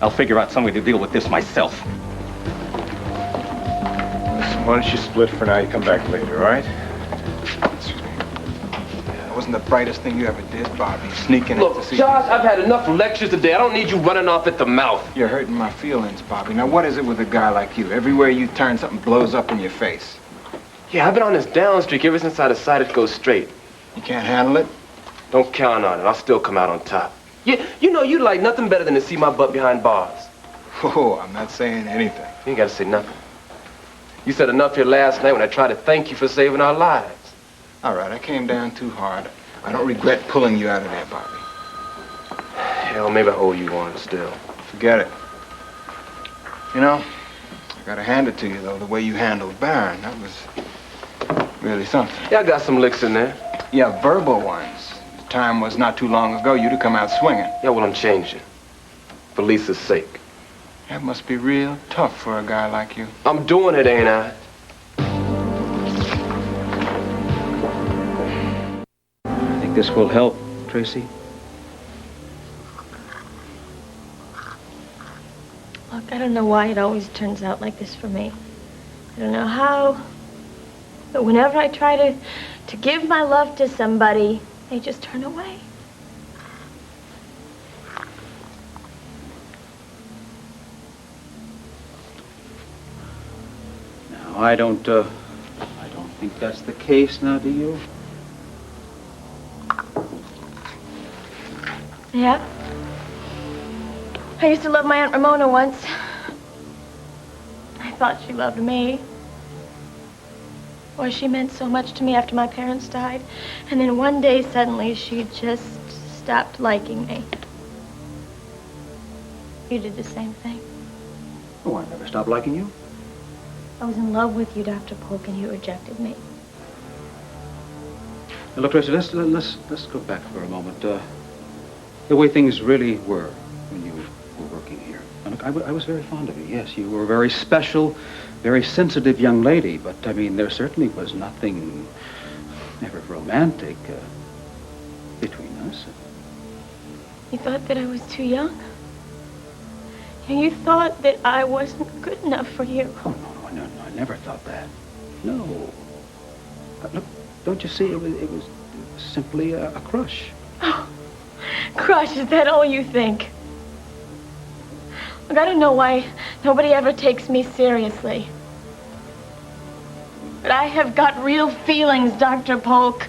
I'll figure out some way to deal with this myself. Listen, why don't you split for now? You come back later, all right? Excuse me. That wasn't the brightest thing you ever did, Bobby. Sneaking in to Look, see... Josh, I've had enough lectures today. I don't need you running off at the mouth. You're hurting my feelings, Bobby. Now, what is it with a guy like you? Everywhere you turn, something blows up in your face. Yeah, I've been on this down streak ever since I decided to go straight. You can't handle it? Don't count on it. I'll still come out on top. You know you'd like nothing better than to see my butt behind bars. Oh, I'm not saying anything. You ain't got to say nothing. You said enough here last night when I tried to thank you for saving our lives. All right, I came down too hard. I don't regret pulling you out of there, Bobby. Hell, maybe I owe you one still. Forget it. You know, I gotta hand it to you, though, the way you handled Barron. That was really something. Yeah, I got some licks in there. Yeah, verbal ones. The time was not too long ago you'd have come out swinging. Yeah, well, I'm changing. For Lisa's sake. That must be real tough for a guy like you. I'm doing it, ain't I? I think this will help, Tracy. Look, I don't know why it always turns out like this for me. I don't know how, but whenever I try to give my love to somebody, they just turn away. Now, I don't think that's the case now, do you? Yeah? I used to love my Aunt Ramona once. I thought she loved me. Boy, she meant so much to me after my parents died. And then one day, suddenly, she just stopped liking me. You did the same thing. Oh, I never stopped liking you. I was in love with you, Dr. Polk, and you rejected me. Now, look, Tracy, let's go back for a moment. The way things really were when you were working here. Now, look, I was very fond of you. Yes, you were a very special, very sensitive young lady, but, I mean, there certainly was nothing ever romantic between us. You thought that I was too young? And you thought that I wasn't good enough for you? Oh, no, I never thought that. No. Look, don't you see, it was simply a crush. Oh, crush, is that all you think? Look, I don't know why nobody ever takes me seriously. But I have got real feelings, Dr. Polk.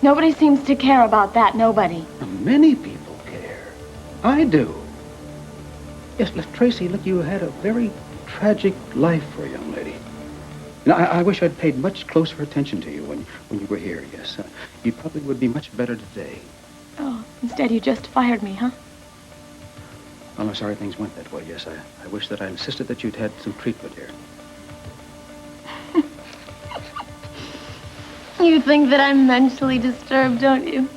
Nobody seems to care about that, nobody. Many people care. I do. Yes, look, Tracy, look, you had a very tragic life for a young lady. And I wish I'd paid much closer attention to you when you were here, yes. You probably would be much better today. Oh, instead you just fired me, huh? Well, I'm sorry things went that way, yes. I wish that I insisted that you'd had some treatment here. You think that I'm mentally disturbed, don't you?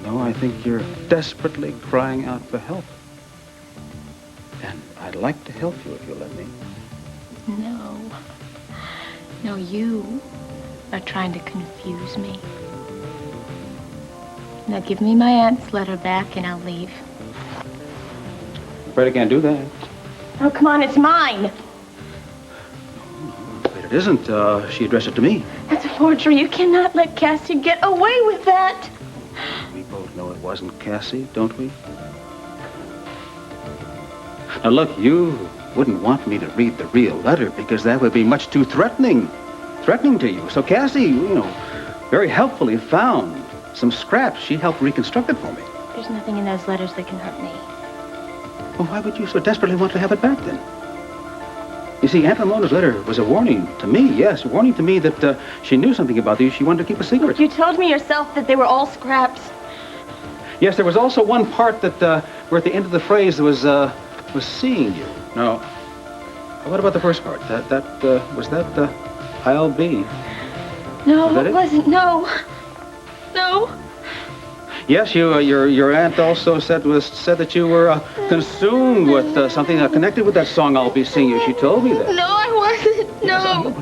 No, I think you're desperately crying out for help. And I'd like to help you if you'll let me. No. No, you are trying to confuse me. Now give me my aunt's letter back and I'll leave. I'm afraid I can't do that. Oh, come on, it's mine. I'm afraid it isn't. She addressed it to me. That's a forgery. You cannot let Cassie get away with that. We both know it wasn't Cassie, don't we? Now, look, you wouldn't want me to read the real letter because that would be much too threatening to you. So Cassie, you know, very helpfully found some scraps. She helped reconstruct it for me. There's nothing in those letters that can hurt me. Well, why would you so desperately want to have it back, then? You see, Aunt Ramona's letter was a warning to me, yes, a warning to me that she knew something about you she wanted to keep a secret. You told me yourself that they were all scraps. Yes, there was also one part that, where at the end of the phrase was seeing you. No. What about the first part? Was that I'll be? No, it wasn't. No. No. Yes, your aunt also said that you were consumed with something connected with that song "I'll Be Seeing You." She told me that. No, I wasn't. No.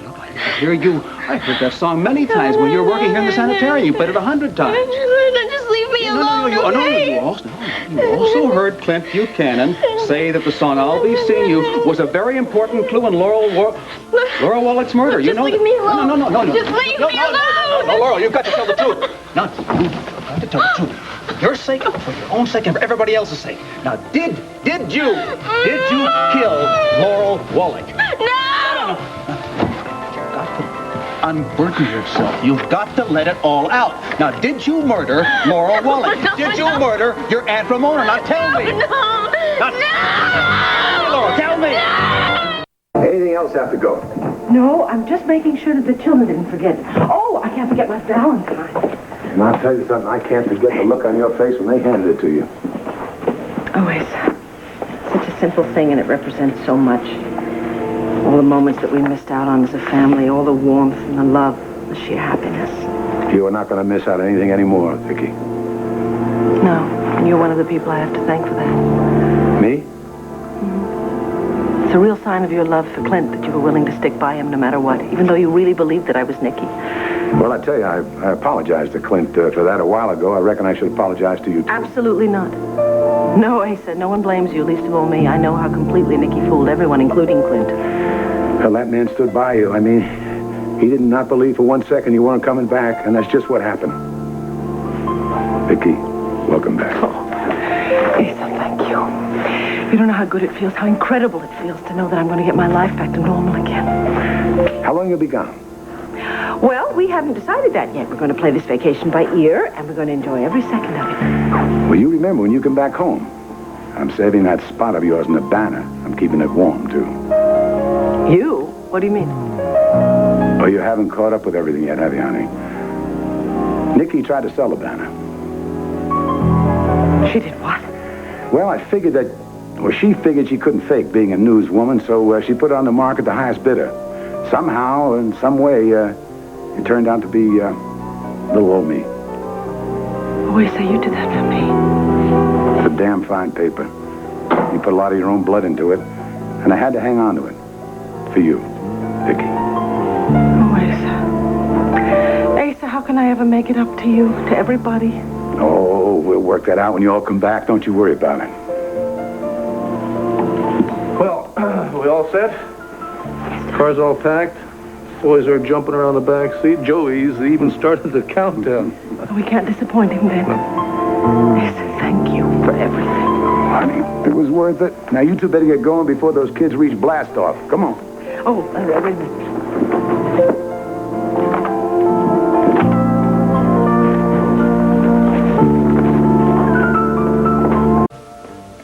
I heard that song many times when you were working here in the sanitarium. You played it 100 times. Just leave me alone, okay? You also heard Clint Buchanan say that the song "I'll Be Seeing You" was a very important clue in Laurel Wallach's murder. You know that? Leave me alone. No. Just leave me alone. No, Laurel, you've got to tell the truth. No, you've got to tell the truth. For your sake, for your own sake, and for everybody else's sake. Now, did you kill Laurel Wallach? No! You've got to unburden yourself. You've got to let it all out. Now, did you murder Laurel Wallach? Did you murder your Aunt Ramona? Now, tell me. No! Laurel, tell me. Anything else have to go? No, I'm just making sure that the children didn't forget. Oh, I can't forget my Valentine. And I'll tell you something, I can't forget the look on your face when they handed it to you. Always. Such a simple thing, and it represents so much. All the moments that we missed out on as a family, all the warmth and the love, the sheer happiness. You are not going to miss out on anything anymore, Vicki. No, and you're one of the people I have to thank for that. Me? It's a real sign of your love for Clint that you were willing to stick by him no matter what, even though you really believed that I was Nicky. Well, I tell you, I apologized to Clint for that a while ago. I reckon I should apologize to you, too. Absolutely not. No, Asa, no one blames you, least of all me. I know how completely Nicky fooled everyone, including Clint. Well, that man stood by you. I mean, he did not believe for 1 second you weren't coming back, and that's just what happened. Vicki, welcome back. Oh, Asa, thank you. You don't know how good it feels, how incredible it feels to know that I'm going to get my life back to normal again. How long you be gone? Well, we haven't decided that yet. We're going to play this vacation by ear, and we're going to enjoy every second of it. Well, you remember when you come back home. I'm saving that spot of yours in the banner. I'm keeping it warm, too. You? What do you mean? Oh, you haven't caught up with everything yet, have you, honey? Nikki tried to sell the banner. She did what? Well, I figured that... Well, she figured she couldn't fake being a newswoman, so she put it on the market the highest bidder. Somehow, in some way, it turned out to be little old me. Wait, so you did that for me? It's a damn fine paper. You put a lot of your own blood into it, and I had to hang on to it. For you, Vicki. Oh, Asa. Asa, how can I ever make it up to you, to everybody? Oh, we'll work that out when you all come back. Don't you worry about it. Well, we all set? Car's all packed. Boys are jumping around the back seat. Joey's even started the countdown. We can't disappoint him then. Yes, thank you for everything. Honey, it was worth it. Now you two better get going before those kids reach blast off. Come on. Oh, wait a minute.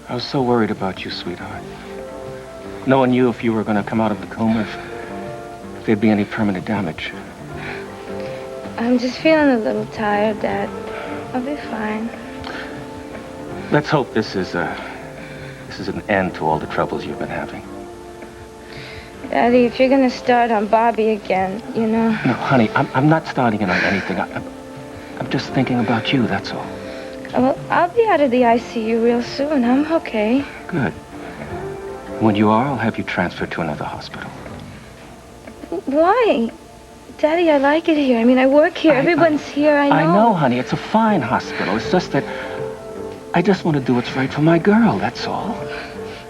I was so worried about you, sweetheart. Knowing you, if you were going to come out of the coma, if there'd be any permanent damage. I'm just feeling a little tired, Dad. I'll be fine. Let's hope this is an end to all the troubles you've been having. Daddy, if you're gonna start on Bobby again, you know. No, honey, I'm not starting it on anything. I'm just thinking about you, that's all. Well, I'll be out of the ICU real soon. I'm okay. Good. When you are, I'll have you transferred to another hospital. Why? Daddy, I like it here. I mean, I work here. Everyone's here. I know. I know, honey. It's a fine hospital. It's just that I just want to do what's right for my girl, that's all.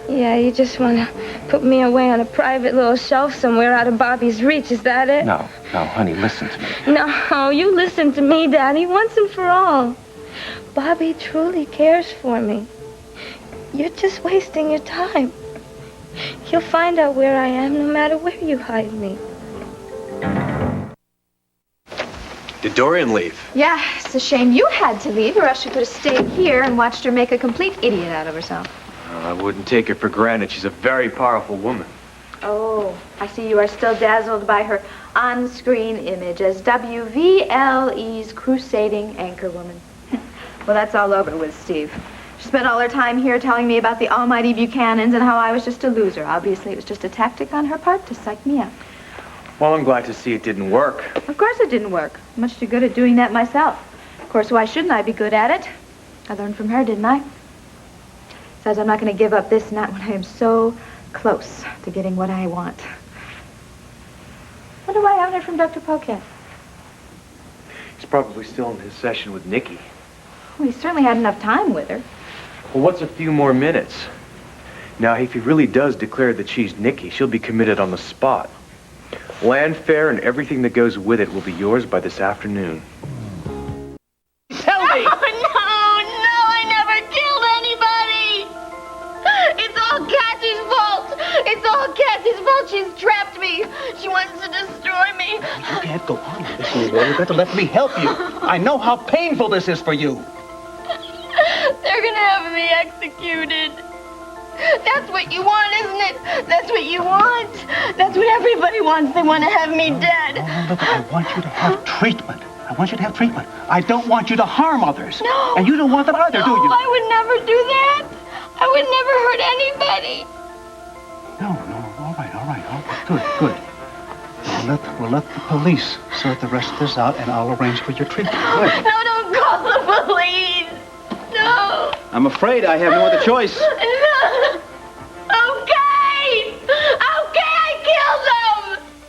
Yeah, you just want to put me away on a private little shelf somewhere out of Bobby's reach. Is that it? No, honey, listen to me. No, you listen to me, Daddy, once and for all. Bobby truly cares for me. You're just wasting your time. He'll find out where I am no matter where you hide me. Did Dorian leave? Yeah, it's a shame you had to leave, or else you could have stayed here and watched her make a complete idiot out of herself. I wouldn't take it for granted. She's a very powerful woman. Oh, I see you are still dazzled by her on-screen image as WVLE's crusading anchorwoman. Well, that's all over with, Steve. She spent all her time here telling me about the almighty Buchanans and how I was just a loser. Obviously, it was just a tactic on her part to psych me up. Well, I'm glad to see it didn't work. Of course it didn't work. I'm much too good at doing that myself. Of course, why shouldn't I be good at it? I learned from her, didn't I? Says I'm not going to give up this night when I am so close to getting what I want. Wonder why I haven't heard from Dr. Polk yet. He's probably still in his session with Nikki. Well, he certainly had enough time with her. Well, what's a few more minutes? Now, if he really does declare that she's Nikki, she'll be committed on the spot. Land fare and everything that goes with it will be yours by this afternoon. Tell me! No, I never killed anybody! It's all Cassie's fault! It's all Cassie's fault! She's trapped me! She wants to destroy me! You can't go on like this anymore. You've got to let me help you. I know how painful this is for you. They're gonna have me executed. That's what you want, isn't it? That's what you want. That's what everybody wants. They want to have me dead. Oh, look, I want you to have treatment. I want you to have treatment. I don't want you to harm others. No. And you don't want that either, do you? I would never do that. I would never hurt anybody. No. All right. Good. We'll let the police sort the rest of this out, and I'll arrange for your treatment. Good. No, don't call the police. No. I'm afraid I have no other choice. No. Okay, I killed them.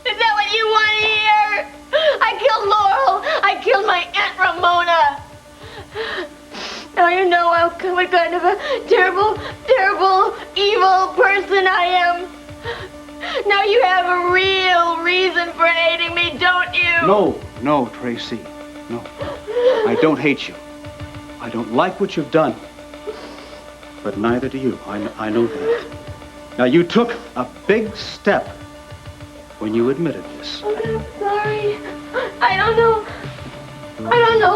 Is that what you want to hear? I killed Laurel. I killed my Aunt Ramona. Now you know what kind of a terrible, evil person I am. Now you have a real reason for hating me, don't you? No, Tracy. No. I don't hate you. I don't like what you've done. But neither do you. I know that. Now, you took a big step when you admitted this. I'm sorry. I don't know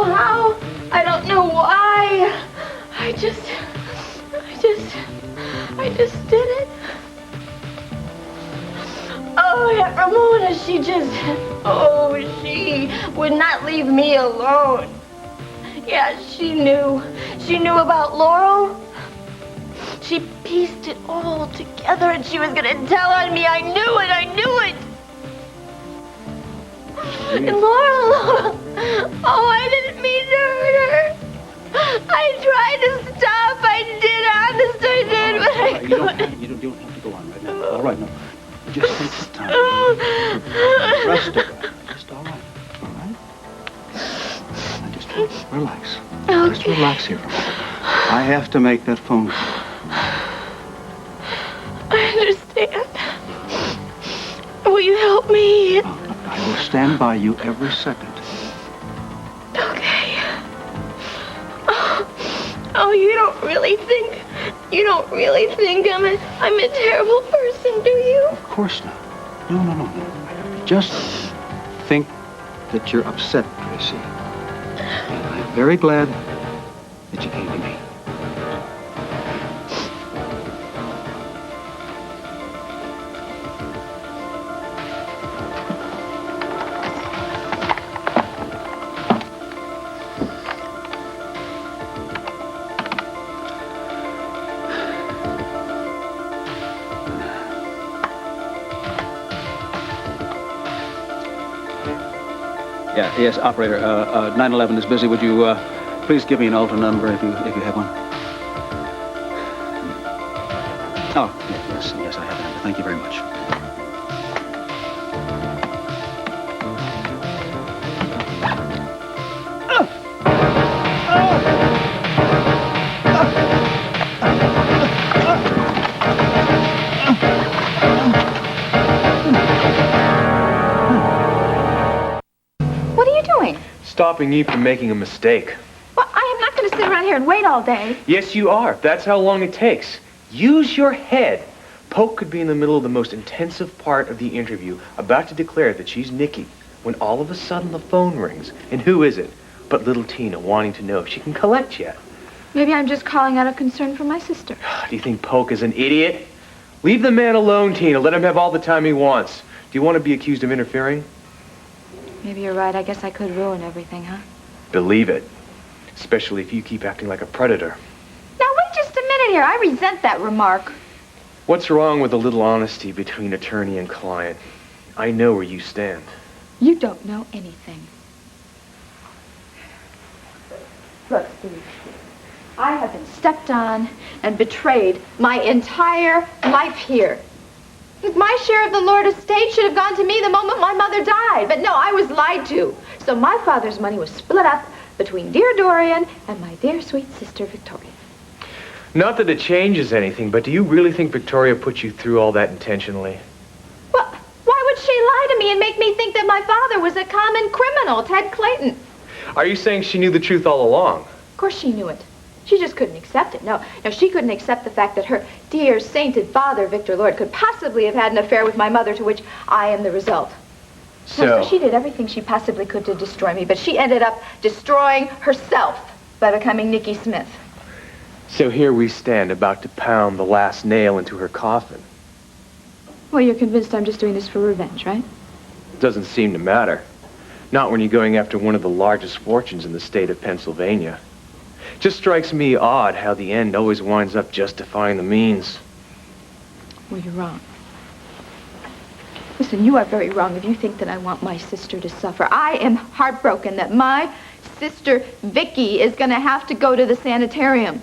how. I don't know why. I just did it. Oh, Aunt Ramona, she would not leave me alone. Yeah, she knew. She knew about Laurel. She pieced it all together and she was gonna tell on me. I knew it. And Laurel, oh, I didn't mean to hurt her. I tried to stop. I did, honest, I did, but I couldn't. You don't have to go on right now. All right, no. Just take some time. Rest up. Just all right. Now just relax. Okay. Just relax here. I have to make that phone call. I understand. Will you help me? I will stand by you every second. Okay. Oh, you don't really think I'm a terrible person, do you? Of course not. No. Just think that you're upset, Tracy. And I'm very glad that you came to me. Yes, operator. 911 is busy. Would you please give me an alter number if you have one? Oh, yes, I have that. Thank you very much. Stopping you from making a mistake. Well, I am not going to sit around here and wait all day. Yes, you are. That's how long it takes. Use your head. Polk could be in the middle of the most intensive part of the interview, about to declare that she's Nikki, when all of a sudden the phone rings. And who is it but little Tina wanting to know if she can collect yet? Maybe I'm just calling out of concern for my sister. Do you think Polk is an idiot? Leave the man alone, Tina. Let him have all the time he wants. Do you want to be accused of interfering? Maybe you're right. I guess I could ruin everything, huh? Believe it. Especially if you keep acting like a predator. Now, wait just a minute here. I resent that remark. What's wrong with a little honesty between attorney and client? I know where you stand. You don't know anything. Look, Steve. I have been stepped on and betrayed my entire life here. My share of the Lord estate should have gone to me the moment my mother died. But no, I was lied to. So my father's money was split up between dear Dorian and my dear sweet sister Victoria. Not that it changes anything, but do you really think Victoria put you through all that intentionally? Well, why would she lie to me and make me think that my father was a common criminal, Ted Clayton? Are you saying she knew the truth all along? Of course she knew it. She just couldn't accept it. No, she couldn't accept the fact that her dear, sainted father, Victor Lord, could possibly have had an affair with my mother, to which I am the result. So she did everything she possibly could to destroy me, but she ended up destroying herself by becoming Nikki Smith. So here we stand, about to pound the last nail into her coffin. Well, you're convinced I'm just doing this for revenge, right? Doesn't seem to matter. Not when you're going after one of the largest fortunes in the state of Pennsylvania. Just strikes me odd how the end always winds up justifying the means. Well, you're wrong. Listen, you are very wrong if you think that I want my sister to suffer. I am heartbroken that my sister, Vicki, is going to have to go to the sanitarium.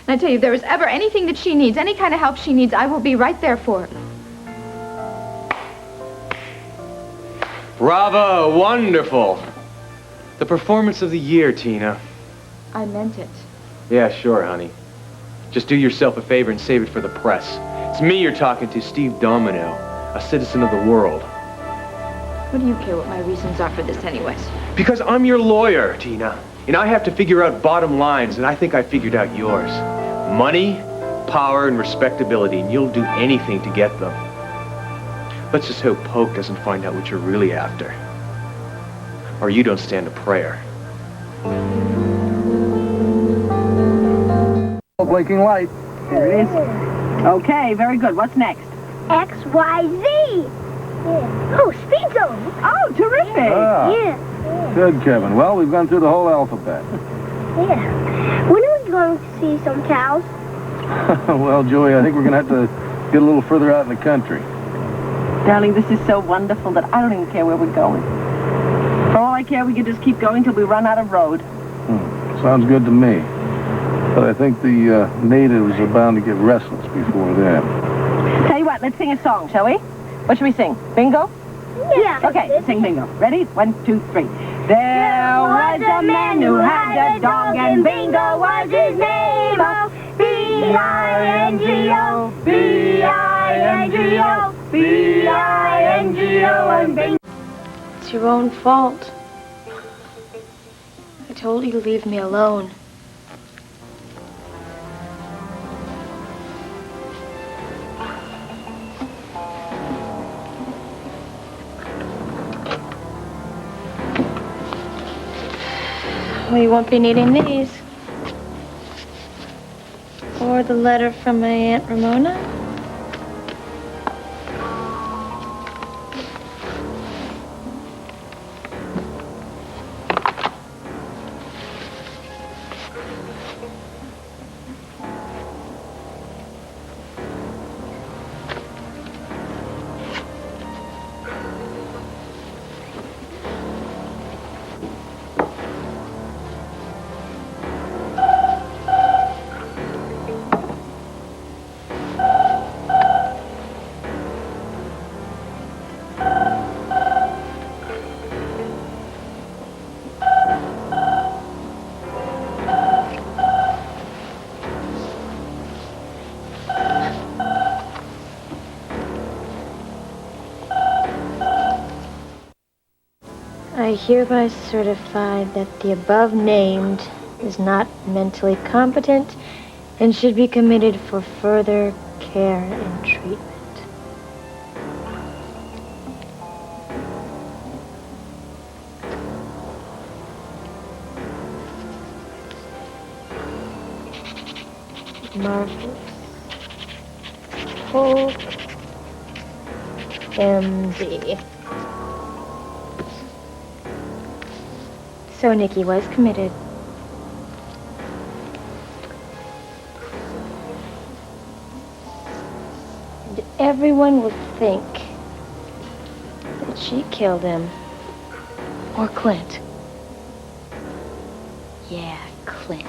And I tell you, if there is ever anything that she needs, any kind of help she needs, I will be right there for her. Bravo! Wonderful! The performance of the year, Tina. I meant it. Yeah, sure, honey. Just do yourself a favor and save it for the press. It's me you're talking to, Steve Domino, a citizen of the world. What do you care what my reasons are for this anyways? Because I'm your lawyer, Tina. And I have to figure out bottom lines, and I think I figured out yours. Money, power, and respectability, and you'll do anything to get them. Let's just hope Polk doesn't find out what you're really after. Or you don't stand a prayer. Blinking light. There it is. Okay, very good. What's next? XYZ. Yeah. Oh, speed zone. Oh, terrific. Yeah. Good, Kevin. Well, we've gone through the whole alphabet. Yeah. When are we going to see some cows? Well, Joey, I think we're going to have to get a little further out in the country. Darling, this is so wonderful that I don't even care where we're going. For all I care, we can just keep going till we run out of road. Sounds good to me. But I think the natives are bound to get restless before then. Tell you what, let's sing a song, shall we? What should we sing? Bingo? Yeah. Okay, let's sing bingo. Ready? 1, 2, 3. There was a man who had a dog, and Bingo was his name. Oh, B-I-N-G-O, B-I-N-G-O, B-I-N-G-O, and Bingo. It's your own fault. I told you to leave me alone. Well, you won't be needing these. Or the letter from my Aunt Ramona. I hereby certify that the above named is not mentally competent and should be committed for further care and treatment. Marvelous. Polk, MD. So Nikki was committed. And everyone will think that she killed him. Or Clint. Yeah, Clint.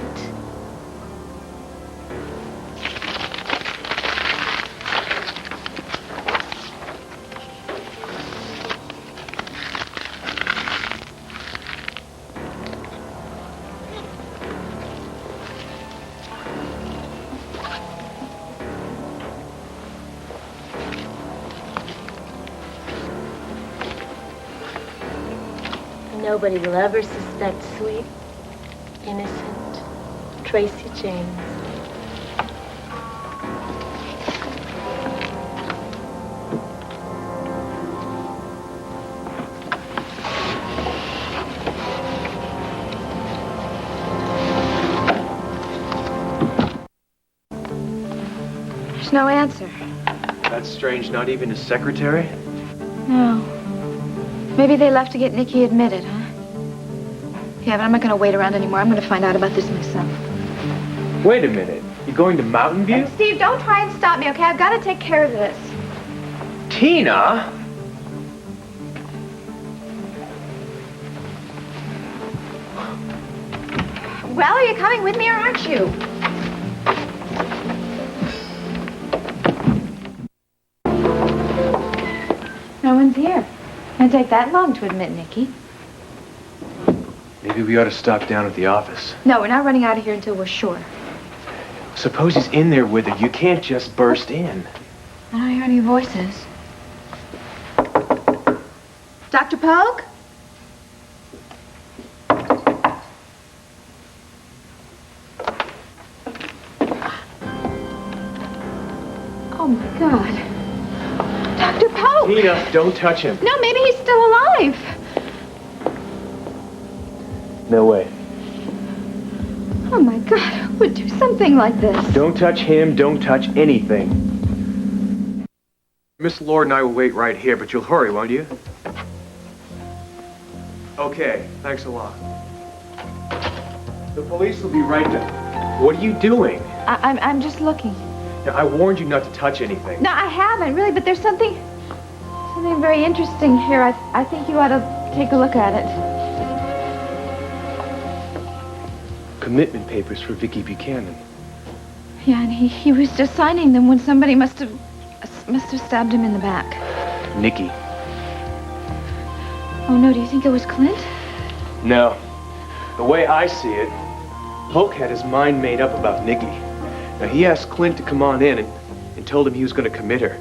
Nobody will ever suspect sweet, innocent Tracy James. There's no answer. That's strange. Not even his secretary? No. Maybe they left to get Nikki admitted, huh? Yeah, but I'm not going to wait around anymore. I'm going to find out about this myself. Wait a minute. You're going to Mountain View? Steve, don't try and stop me, okay? I've got to take care of this. Tina? Well, are you coming with me or aren't you? No one's here. Can't take that long to admit Nikki. Maybe we ought to stop down at the office. No, we're not running out of here until we're sure. Suppose he's in there with her. You can't just burst in. I don't hear any voices. Dr. Polk? Oh, my God. Dr. Polk! Tina, don't touch him. No, maybe he's still alive. No way. Oh, my God. Who would do something like this? Don't touch him. Don't touch anything. Miss Lord and I will wait right here, but you'll hurry, won't you? Okay, thanks a lot. The police will be right there. What are you doing? I'm just looking. Now, I warned you not to touch anything. No, I haven't, really, but there's something very interesting here. I think you ought to take a look at it. Commitment papers for Vicki Buchanan. Yeah, and he was just signing them when somebody must have stabbed him in the back. Nikki. Oh, no, do you think it was Clint? No. The way I see it, Polk had his mind made up about Nikki. Now, he asked Clint to come on in and told him he was going to commit her.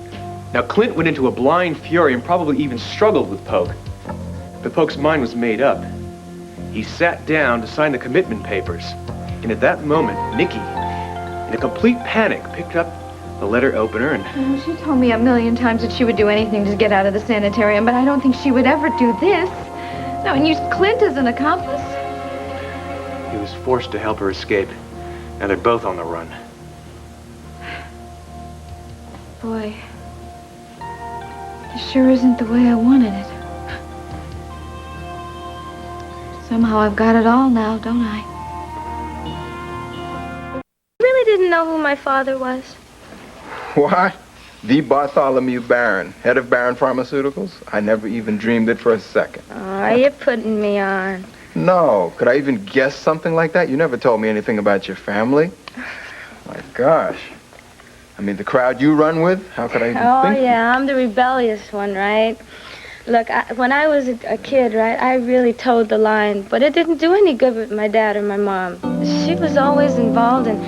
Now, Clint went into a blind fury and probably even struggled with Polk. But Polk's mind was made up. He sat down to sign the commitment papers. And at that moment, Nikki, in a complete panic, picked up the letter opener and... Oh, she told me a million times that she would do anything to get out of the sanitarium, but I don't think she would ever do this. No, and use Clint as an accomplice? He was forced to help her escape. Now they're both on the run. Boy, it sure isn't the way I wanted it. Somehow I've got it all now, don't I? You really didn't know who my father was? What? D. Bartholomew Barron, head of Barron Pharmaceuticals? I never even dreamed it for a second. Oh, you're putting me on. No. Could I even guess something like that? You never told me anything about your family. My gosh. I mean, the crowd you run with? How could I even think? Oh, yeah, I'm the rebellious one, right? Look, when I was a kid, right, I really towed the line, but it didn't do any good with my dad or my mom. She was always involved in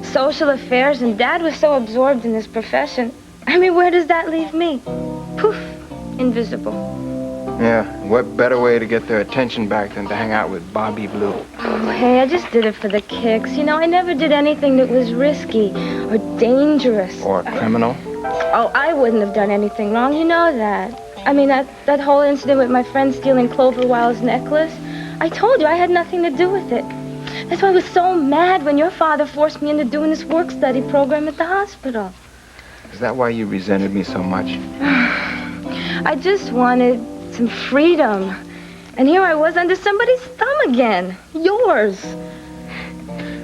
social affairs, and Dad was so absorbed in his profession. I mean, where does that leave me? Poof, invisible. Yeah, what better way to get their attention back than to hang out with Bobby Blue? Oh, hey, I just did it for the kicks. You know, I never did anything that was risky or dangerous. Or criminal? Oh, I wouldn't have done anything wrong, you know that. I mean, that whole incident with my friend stealing Clover Wild's necklace, I told you I had nothing to do with it. That's why I was so mad when your father forced me into doing this work-study program at the hospital. Is that why you resented me so much? I just wanted some freedom. And here I was under somebody's thumb again. Yours.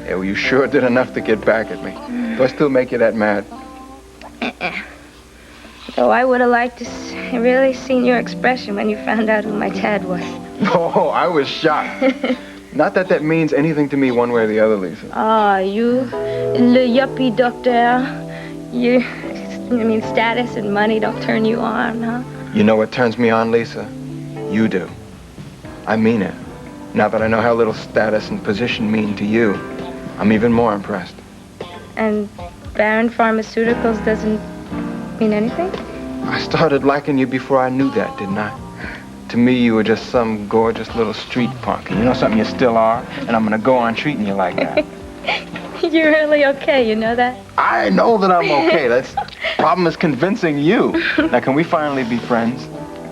Yeah, well, you sure did enough to get back at me. Do I still make you that mad? Though I would have liked to really seen your expression when you found out who my dad was. Oh, I was shocked. Not that that means anything to me one way or the other, Lisa. Ah, you, le yuppie doctor. I mean, status and money don't turn you on, huh? You know what turns me on, Lisa? You do. I mean it. Now that I know how little status and position mean to you, I'm even more impressed. And Barron Pharmaceuticals doesn't mean anything? I started liking you before I knew that, didn't I? To me, you were just some gorgeous little street punk. And you know something, you still are, and I'm gonna go on treating you like that. You're really okay, you know that? I know that I'm okay. That's problem is convincing you. Now, can we finally be friends?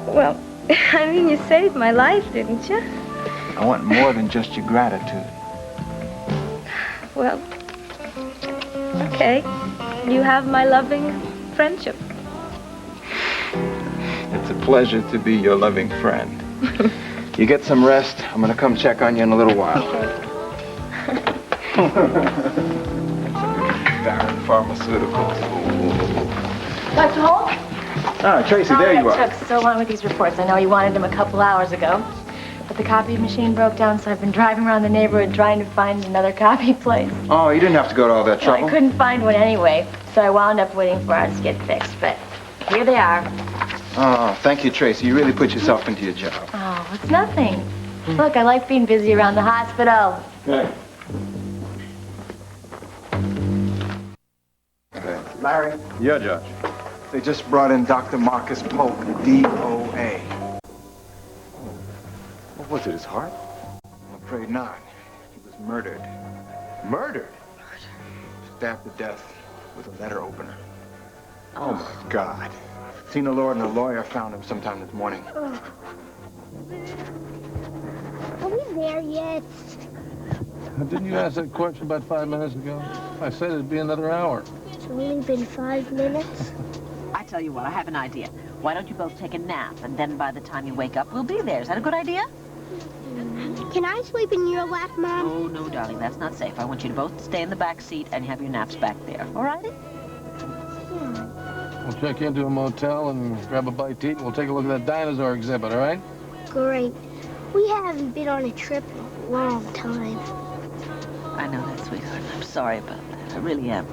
Well, I mean, you saved my life, didn't you? I want more than just your gratitude. Well, okay. You have my loving friendship. It's a pleasure to be your loving friend. You get some rest. I'm gonna come check on you in a little while. Barron Pharmaceuticals. Dr. Holt? Ah, Tracy, there you are. It took so long with these reports. I know you wanted them a couple hours ago. But the copy machine broke down, so I've been driving around the neighborhood trying to find another copy place. Oh, you didn't have to go to all that trouble. I couldn't find one anyway, so I wound up waiting for ours to get fixed. But here they are. Oh, thank you, Tracy. You really put yourself into your job. Oh, it's nothing. Look, I like being busy around the hospital. Good. Larry? Yeah, Judge. They just brought in Dr. Marcus Polk, DOA. What was it, his heart? I'm afraid not. He was murdered. Murdered? Stabbed to death with a letter opener. Oh, my God. Tina Lord and a lawyer found him sometime this morning. Are we there yet? Didn't you ask that question about 5 minutes ago? I said it'd be another hour. It's only been 5 minutes. I tell you what, I have an idea. Why don't you both take a nap, and then by the time you wake up, we'll be there. Is that a good idea? Can I sleep in your lap, Mom? Oh, no, darling, that's not safe. I want you to both stay in the back seat and have your naps back there. All right? We'll check into a motel and grab a bite to eat, and we'll take a look at that dinosaur exhibit, all right? Great. We haven't been on a trip in a long time. I know that, sweetheart. I'm sorry about that. I really am.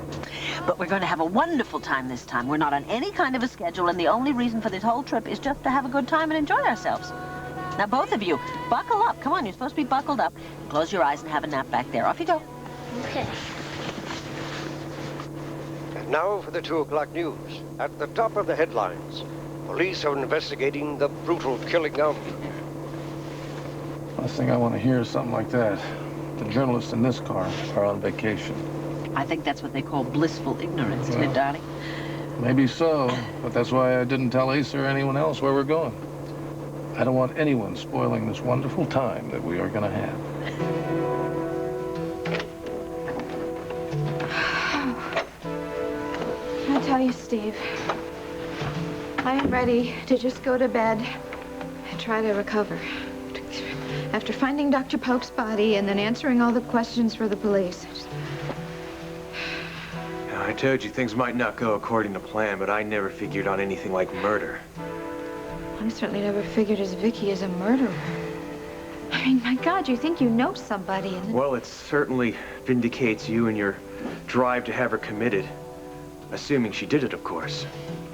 But we're going to have a wonderful time this time. We're not on any kind of a schedule, and the only reason for this whole trip is just to have a good time and enjoy ourselves. Now, both of you, buckle up. Come on, you're supposed to be buckled up. Close your eyes and have a nap back there. Off you go. Okay. And now for the 2 o'clock news. At the top of the headlines, police are investigating the brutal killing of... Last thing I want to hear is something like that. The journalists in this car are on vacation. I think that's what they call blissful ignorance, isn't it, darling? Maybe so, but that's why I didn't tell Ace or anyone else where we're going. I don't want anyone spoiling this wonderful time that we are going to have. I tell you, Steve, I am ready to just go to bed and try to recover. After finding Dr. Polk's body and then answering all the questions for the police. Now, I told you things might not go according to plan, but I never figured on anything like murder. I certainly never figured as Vicki as a murderer. I mean, my God, you think you know somebody and then... Well, it certainly vindicates you and your drive to have her committed. Assuming she did it, of course.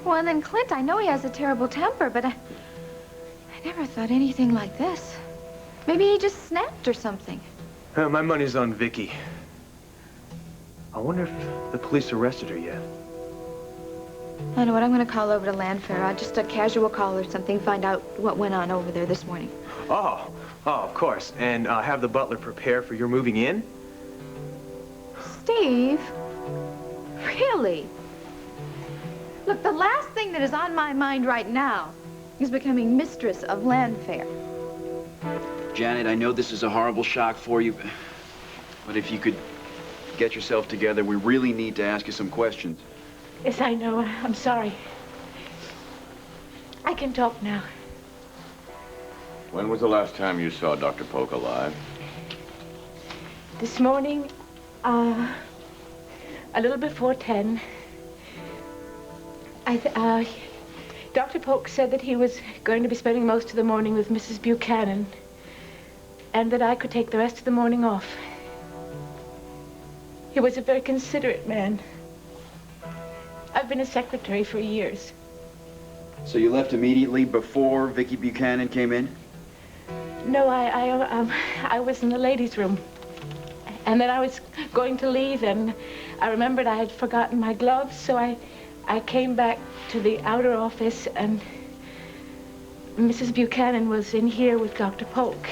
Well, and then Clint, I know he has a terrible temper, but I never thought anything like this. Maybe he just snapped or something. My money's on Vicki. I wonder if the police arrested her yet. I know what, I'm going to call over to Landfair. Just a casual call or something, find out what went on over there this morning. Oh, of course. And have the butler prepare for your moving in? Steve? Really? Look, the last thing that is on my mind right now is becoming mistress of Landfair. Janet, I know this is a horrible shock for you, but if you could get yourself together, we really need to ask you some questions. Yes, I know. I'm sorry. I can talk now. When was the last time you saw Dr. Polk alive? This morning, a little before 10, Dr. Polk said that he was going to be spending most of the morning with Mrs. Buchanan, and that I could take the rest of the morning off. He was a very considerate man. I've been a secretary for years. So you left immediately before Vicki Buchanan came in? No, I was in the ladies' room. And then I was going to leave, and I remembered I had forgotten my gloves, so I came back to the outer office, and Mrs. Buchanan was in here with Dr. Polk.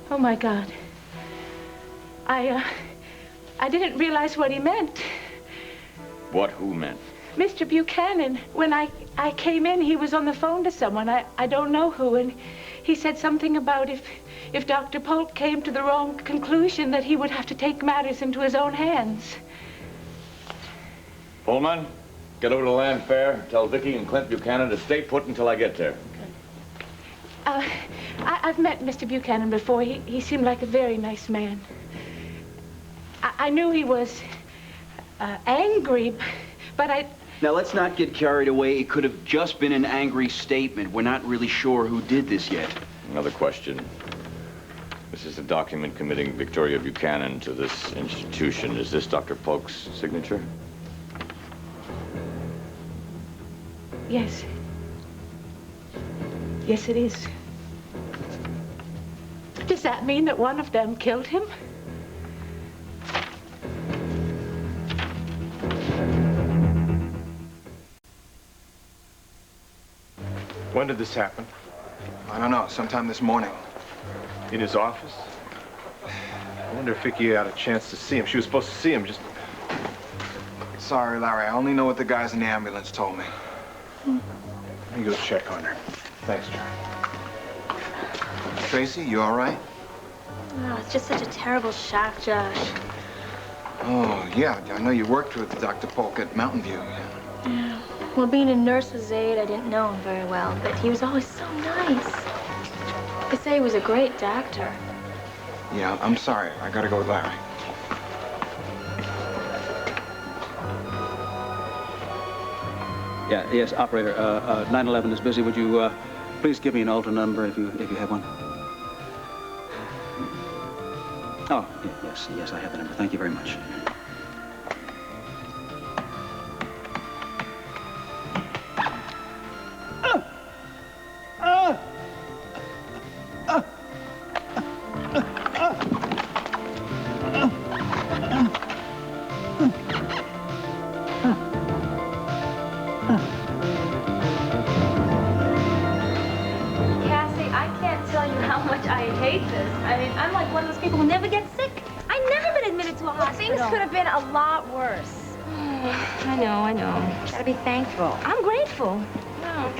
Oh, my God. I didn't realize what he meant. What? Who meant? Mr. Buchanan, when I came in, he was on the phone to someone. I don't know who, and he said something about if Dr. Polk came to the wrong conclusion, that he would have to take matters into his own hands. Pullman, get over to Landfair. Tell Vicki and Clint Buchanan to stay put until I get there. I've met Mr. Buchanan before. He seemed like a very nice man. I knew he was angry, but I... Now, let's not get carried away. It could have just been an angry statement. We're not really sure who did this yet. Another question. This is a document committing Victoria Buchanan to this institution. Is this Dr. Polk's signature? Yes. Yes, it is. Does that mean that one of them killed him? When did this happen? I don't know, sometime this morning. In his office? I wonder if Vicki had a chance to see him. She was supposed to see him just... Sorry, Larry, I only know what the guys in the ambulance told me. Let me go check on her. Thanks, John. Tracy, you all right? Oh, it's just such a terrible shock, Josh. Oh, yeah, I know you worked with Dr. Polk at Mountain View. Yeah. Well, being a nurse's aide, I didn't know him very well, but he was always so nice. They say he was a great doctor. Yeah, I'm sorry. I gotta go with Larry. Yeah, yes, operator. 911 is busy. Would you please give me an alter number if you have one? Oh, yes, I have the number. Thank you very much. hate this. I mean, I'm like one of those people who never get sick. I've never been admitted to a hospital. Things could have been a lot worse. I know. Gotta be thankful. I'm grateful. No.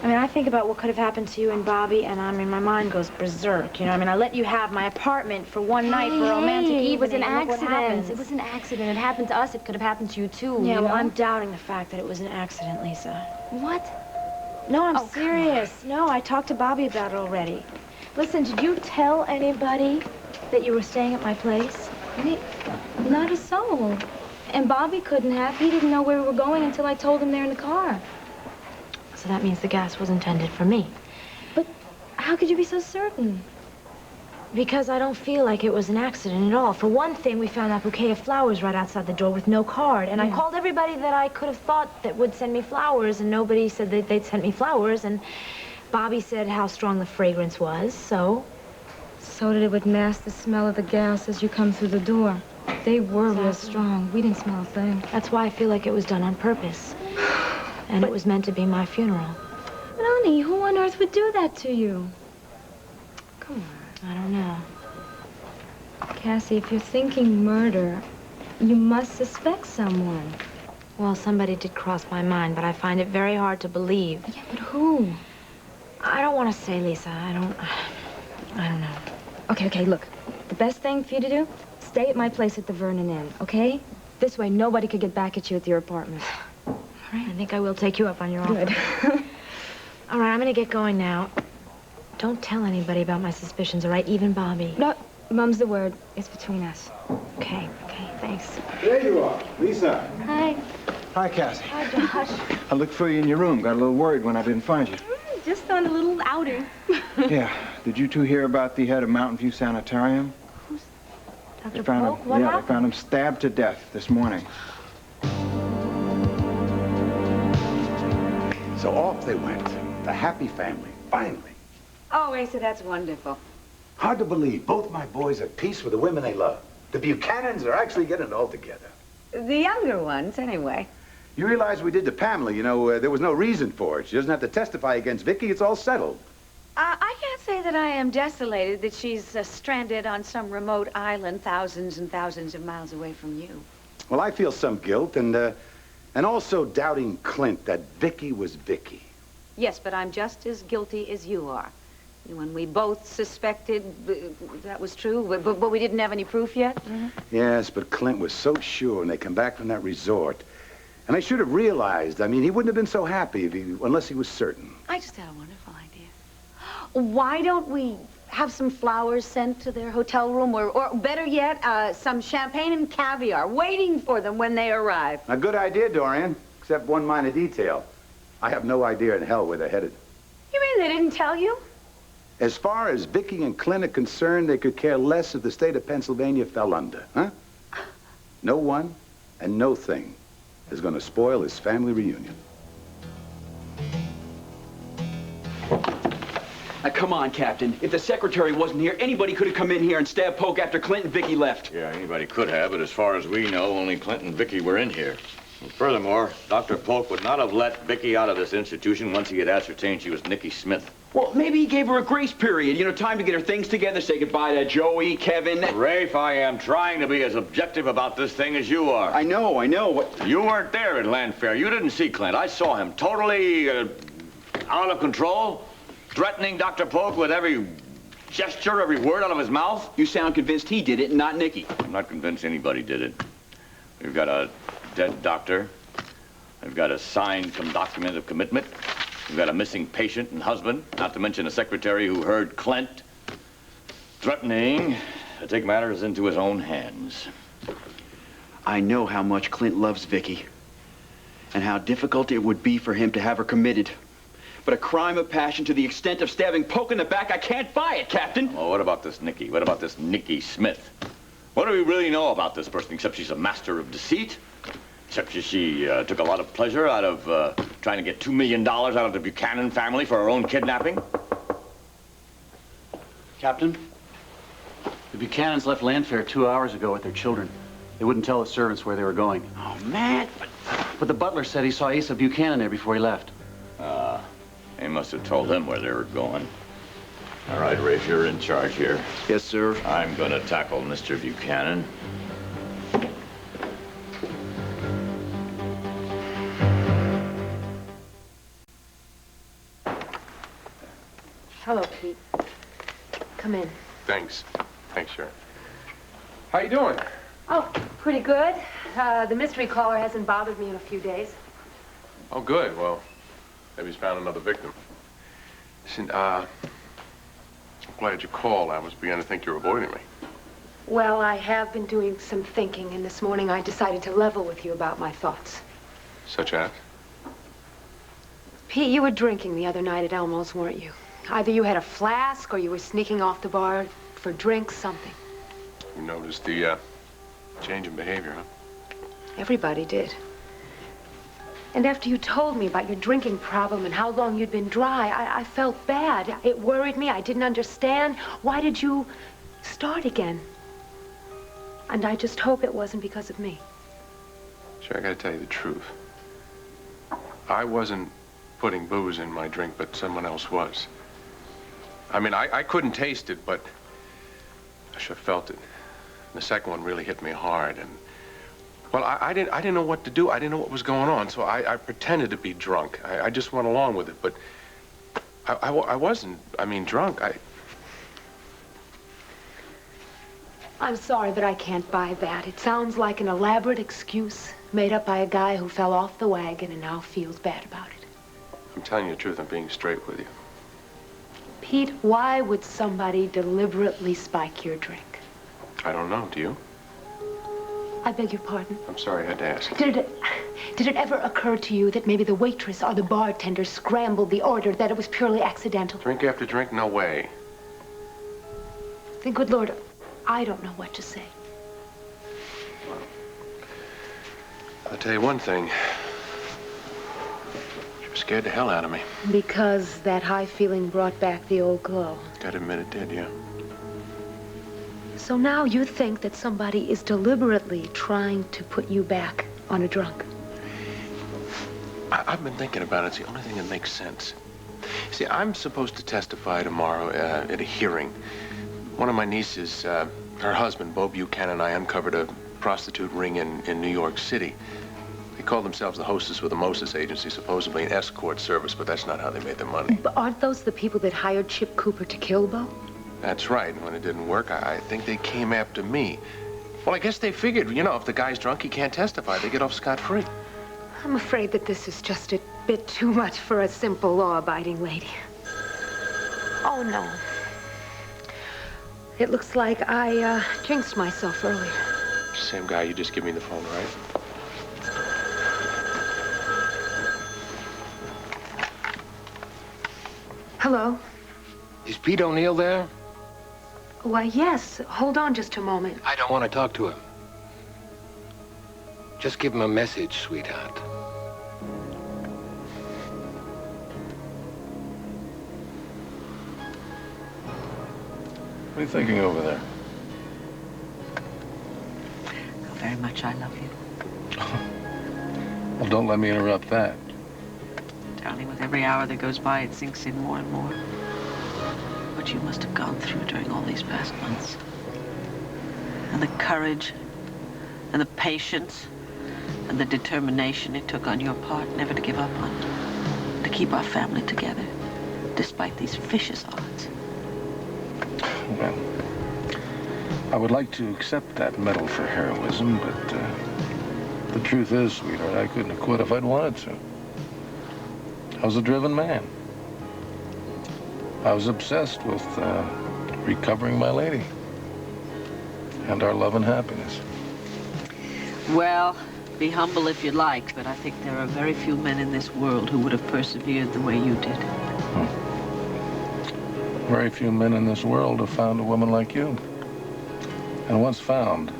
I mean, I think about what could have happened to you and Bobby, and I mean, my mind goes berserk. You know, I mean, I let you have my apartment for one night for a romantic evening. It was an accident. It was an accident. It happened to us. It could have happened to you, too. Yeah, well, I'm doubting the fact that it was an accident, Lisa. What? No, I'm serious. No, I talked to Bobby about it already. Listen, did you tell anybody that you were staying at my place? Not a soul. And Bobby couldn't have. He didn't know where we were going until I told him there in the car. So that means the gas was intended for me. But how could you be so certain? Because I don't feel like it was an accident at all. For one thing, we found that bouquet of flowers right outside the door with no card. And I called everybody that I could have thought that would send me flowers, and nobody said that they'd sent me flowers. And Bobby said how strong the fragrance was, so that it would mask the smell of the gas as you come through the door. They were real strong. We didn't smell a thing. That's why I feel like it was done on purpose. And it was meant to be my funeral. But honey, who on earth would do that to you? Come on, I don't know. Cassie, if you're thinking murder, you must suspect someone. Well, somebody did cross my mind, but I find it very hard to believe. Yeah, but who? I don't want to say, Lisa. I don't know. Okay, look. The best thing for you to do, stay at my place at the Vernon Inn, okay? This way, nobody could get back at you at your apartment. All right, I think I will take you up on your offer. Good. All right, I'm gonna get going now. Don't tell anybody about my suspicions, all right? Even Bobby. No, Mum's the word. It's between us. Okay, thanks. There you are, Lisa. Hi. Hi, Cassie. Hi, Josh. I looked for you in your room. Got a little worried when I didn't find you. Just on a little outing. Yeah. Did you two hear about the head of Mountain View Sanitarium? Dr. They found Polk, him. what Yeah, happened? they found him stabbed to death this morning. So off they went. The happy family, finally. Oh, Asa, that's wonderful. Hard to believe. Both my boys at peace with the women they love. The Buchanans are actually getting it all together. The younger ones, anyway. You realize we did to Pamela, you know, there was no reason for it. She doesn't have to testify against Vicki. It's all settled. I can't say that I am desolated that she's stranded on some remote island thousands and thousands of miles away from you. Well, I feel some guilt and also doubting Clint that Vicki was Vicki. Yes, but I'm just as guilty as you are. When we both suspected that was true, but we didn't have any proof yet. Mm-hmm. Yes, but Clint was so sure when they come back from that resort. And I should have realized, I mean, he wouldn't have been so happy unless he was certain. I just had a wonderful idea. Why don't we have some flowers sent to their hotel room, or better yet, some champagne and caviar waiting for them when they arrive? A good idea, Dorian, except one minor detail. I have no idea in hell where they're headed. You mean they didn't tell you? As far as Vicki and Clint are concerned, they could care less if the state of Pennsylvania fell under, huh? No one and no thing is going to spoil this family reunion. Now, come on, Captain. If the secretary wasn't here, anybody could have come in here and stabbed Polk after Clint and Vicki left. Yeah, anybody could have, but as far as we know, only Clint and Vicki were in here. And furthermore, Dr. Polk would not have let Vicki out of this institution once he had ascertained she was Nikki Smith. Well, maybe he gave her a grace period. You know, time to get her things together, say goodbye to Joey, Kevin. Rafe, I am trying to be as objective about this thing as you are. I know. What? You weren't there at Land Fair. You didn't see Clint. I saw him totally out of control, threatening Dr. Polk with every gesture, every word out of his mouth. You sound convinced he did it, not Nikki. I'm not convinced anybody did it. We've got a dead doctor. I've got a signed document of commitment. We've got a missing patient and husband, not to mention a secretary who heard Clint threatening to take matters into his own hands. I know how much Clint loves Vicki and how difficult it would be for him to have her committed. But a crime of passion to the extent of stabbing Polk in the back, I can't buy it, Captain. Well, what about this Nikki? What about this Nikki Smith? What do we really know about this person except she's a master of deceit? Except she took a lot of pleasure out of trying to get $2 million out of the Buchanan family for her own kidnapping? Captain, the Buchanans left Land Fair 2 hours ago with their children. They wouldn't tell the servants where they were going. Oh, man. But the butler said he saw Asa Buchanan there before he left. They must have told him where they were going. All right, Rafe, you're in charge here. Yes, sir. I'm gonna tackle Mr. Buchanan. Hello, Pete. Come in. Thanks. Thanks, Sharon. How you doing? Oh, pretty good. The mystery caller hasn't bothered me in a few days. Oh, good. Well, maybe he's found another victim. Listen, I'm glad you called. I was beginning to think you were avoiding me. Well, I have been doing some thinking, and this morning I decided to level with you about my thoughts. Such as? Pete, you were drinking the other night at Elmo's, weren't you? Either you had a flask or you were sneaking off the bar for drinks, something. You noticed the change in behavior, huh? Everybody did. And after you told me about your drinking problem and how long you'd been dry, I felt bad. It worried me. I didn't understand. Why did you start again? And I just hope it wasn't because of me. Sure, I gotta tell you the truth. I wasn't putting booze in my drink, but someone else was. I mean, I couldn't taste it, but I sure felt it. And the second one really hit me hard, and well, I didn't know what to do. I didn't know what was going on, so I pretended to be drunk. I just went along with it, but I wasn't, drunk. I'm sorry, but I can't buy that. It sounds like an elaborate excuse made up by a guy who fell off the wagon and now feels bad about it. I'm telling you the truth. I'm being straight with you. Pete, why would somebody deliberately spike your drink? I don't know. Do you? I beg your pardon? I'm sorry, I had to ask. Did it ever occur to you that maybe the waitress or the bartender scrambled the order, that it was purely accidental? Drink after drink? No way. Then, good Lord, I don't know what to say. I'll tell you one thing. You scared the hell out of me. Because that high feeling brought back the old glow. Gotta admit it did, yeah. So now you think that somebody is deliberately trying to put you back on a drunk? I've been thinking about it. It's the only thing that makes sense. See, I'm supposed to testify tomorrow at a hearing. One of my nieces, her husband, Bo Buchanan, and I uncovered a prostitute ring in New York City. They called themselves the Hostess with a Moses agency, supposedly an escort service, but that's not how they made their money. But aren't those the people that hired Chip Cooper to kill Bo? That's right. When it didn't work, I think they came after me. Well, I guess they figured, if the guy's drunk, he can't testify. They get off scot-free. I'm afraid that this is just a bit too much for a simple, law-abiding lady. Oh, no. It looks like I jinxed myself earlier. Same guy, you just give me the phone, right? Hello? Is Pete O'Neill there? Why, yes. Hold on just a moment. I don't want to talk to him. Just give him a message, sweetheart. What are you thinking over there? How very much I love you. Well, don't let me interrupt that. Darling, with every hour that goes by, it sinks in more and more. What you must have gone through during all these past months. And the courage, and the patience, and the determination it took on your part never to give up on. To keep our family together, despite these vicious odds. Well, I would like to accept that medal for heroism, but the truth is, sweetheart, I couldn't have quit if I'd wanted to. I was a driven man. I was obsessed with recovering my lady and our love and happiness. Well, be humble if you like, but I think there are very few men in this world who would have persevered the way you did. Very few men in this world have found a woman like you. And once found,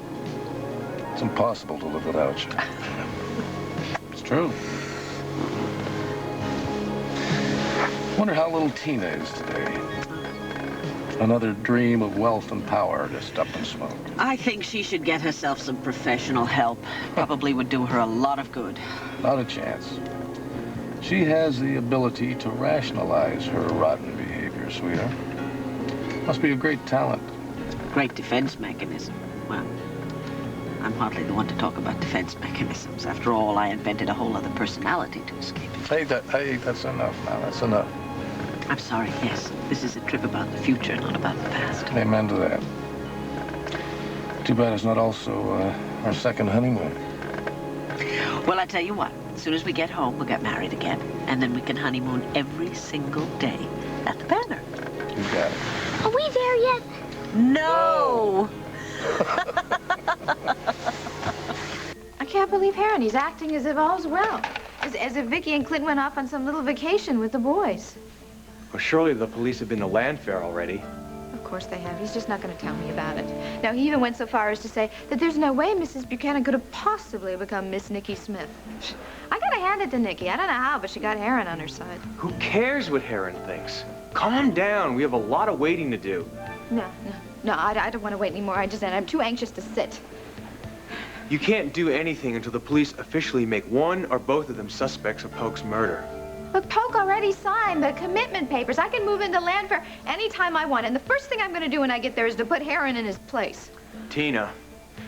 it's impossible to live without you. It's true. Wonder how little Tina is today. Another dream of wealth and power just up in smoke. I think she should get herself some professional help. Probably would do her a lot of good. Not a chance. She has the ability to rationalize her rotten behavior, sweetheart. Must be a great talent. Great defense mechanism. Well, I'm hardly the one to talk about defense mechanisms. After all, I invented a whole other personality to escape it. Hey, that's enough now. That's enough. I'm sorry, yes. This is a trip about the future, not about the past. Amen to that. Too bad it's not also our second honeymoon. Well, I tell you what. As soon as we get home, we'll get married again. And then we can honeymoon every single day at the Banner. You got it. Are we there yet? No! I can't believe Heron. He's acting as if all's well. As if Vicki and Clint went off on some little vacation with the boys. Well, surely the police have been to Landfair already. Of course they have. He's just not going to tell me about it. Now, he even went so far as to say that there's no way Mrs. Buchanan could have possibly become Miss Nikki Smith. I gotta hand it to Nikki. I don't know how, but she got Heron on her side. Who cares what Heron thinks? Calm down. We have a lot of waiting to do. No, I don't want to wait anymore. I'm too anxious to sit. You can't do anything until the police officially make one or both of them suspects of Polk's murder. Look, Polk already signed the commitment papers. I can move into Landfair anytime I want. And the first thing I'm going to do when I get there is to put Heron in his place. Tina,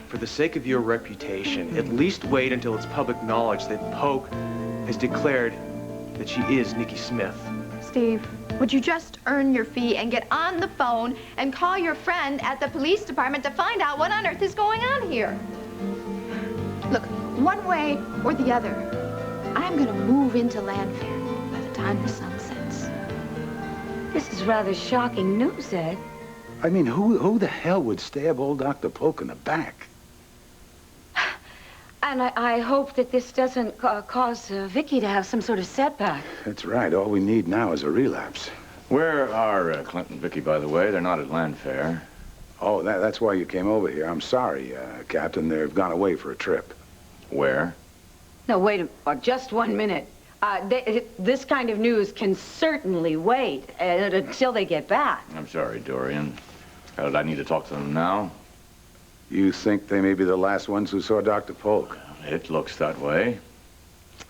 for the sake of your reputation, at least wait until it's public knowledge that Polk has declared that she is Nikki Smith. Steve, would you just earn your fee and get on the phone and call your friend at the police department to find out what on earth is going on here? Look, one way or the other, I'm going to move into Landfair by the time the sun sets. This is rather shocking news, Ed. I mean, who the hell would stab old Dr. Polk in the back? And I hope that this doesn't cause Vicki to have some sort of setback. That's right. All we need now is a relapse. Where are Clint and Vicki, by the way? They're not at Landfair. Oh, that's why you came over here. I'm sorry, Captain. They've gone away for a trip. Where? No, wait just 1 minute. This kind of news can certainly wait until they get back. I'm sorry, Dorian. Did I need to talk to them now? You think they may be the last ones who saw Dr. Polk? It looks that way.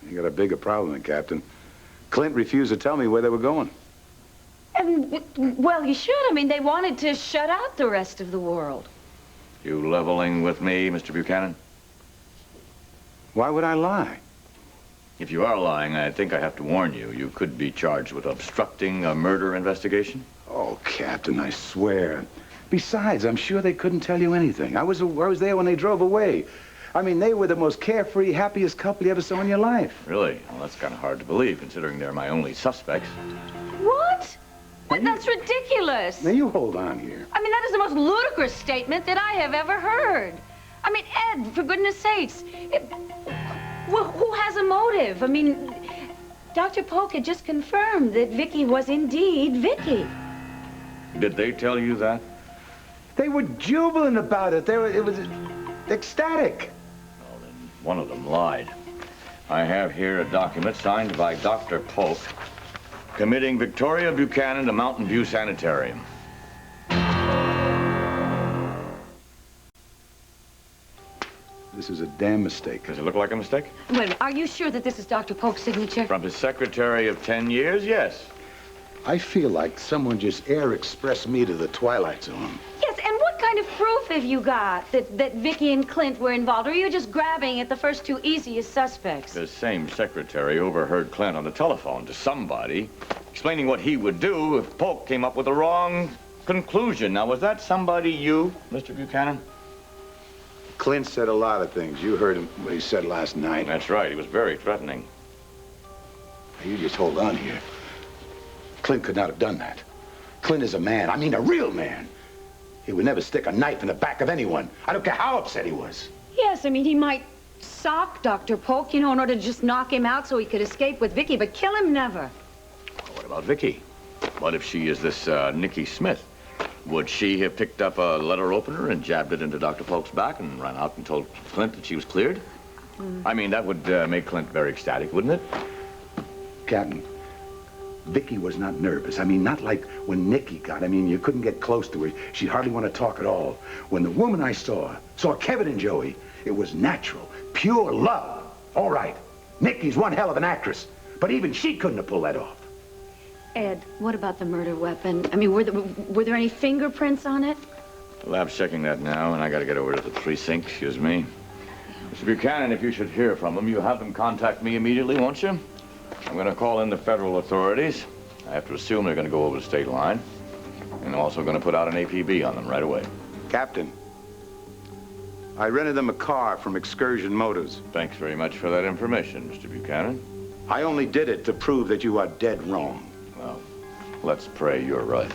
You got a bigger problem than Captain. Clint refused to tell me where they were going. And, well, you should. I mean, they wanted to shut out the rest of the world. You leveling with me, Mr. Buchanan? Why would I lie? If you are lying, I think I have to warn you. You could be charged with obstructing a murder investigation. Oh, Captain, I swear. Besides, I'm sure they couldn't tell you anything. I was there when they drove away. I mean, they were the most carefree, happiest couple you ever saw in your life. Really? Well, that's kind of hard to believe, considering they're my only suspects. What? That's ridiculous. Now, you hold on here. I mean, that is the most ludicrous statement that I have ever heard. I mean, Ed, for goodness sakes, who has a motive? I mean, Dr. Polk had just confirmed that Vicki was indeed Vicki. Did they tell you that? They were jubilant about it. It was ecstatic. Well, then one of them lied. I have here a document signed by Dr. Polk committing Victoria Buchanan to Mountain View Sanitarium. This is a damn mistake. Does it look like a mistake? Wait a minute, are you sure that this is Dr. Polk's signature? From his secretary of 10 years, yes. I feel like someone just air expressed me to the Twilight Zone. Yes, and what kind of proof have you got that Vicki and Clint were involved? Or are you just grabbing at the first two easiest suspects? The same secretary overheard Clint on the telephone to somebody, explaining what he would do if Polk came up with the wrong conclusion. Now, was that somebody you, Mr. Buchanan? Clint said a lot of things. You heard him, what he said last night. That's right. He was very threatening. You just hold on here. Clint could not have done that. Clint is a man. I mean, a real man. He would never stick a knife in the back of anyone. I don't care how upset he was. Yes, I mean, he might sock Dr. Polk, you know, in order to just knock him out so he could escape with Vicki, but kill him never. Well, what about Vicki? What if she is this Nikki Smith? Would she have picked up a letter opener and jabbed it into Dr. Polk's back and ran out and told Clint that she was cleared? I mean, that would make Clint very ecstatic, wouldn't it? Captain, Vicki was not nervous. I mean, not like when Nikki got. I mean, you couldn't get close to her. She'd hardly want to talk at all. When the woman I saw Kevin and Joey, it was natural, pure love. All right, Nikki's one hell of an actress, but even she couldn't have pulled that off. Ed, what about the murder weapon? I mean, were there any fingerprints on it? The lab's checking that now, and I gotta get over to the precinct. Excuse me. Mr. Buchanan, if you should hear from them, you have them contact me immediately, won't you? I'm gonna call in the federal authorities. I have to assume they're gonna go over the state line. And I'm also gonna put out an APB on them right away. Captain, I rented them a car from Excursion Motors. Thanks very much for that information, Mr. Buchanan. I only did it to prove that you are dead wrong. Well, let's pray you're right.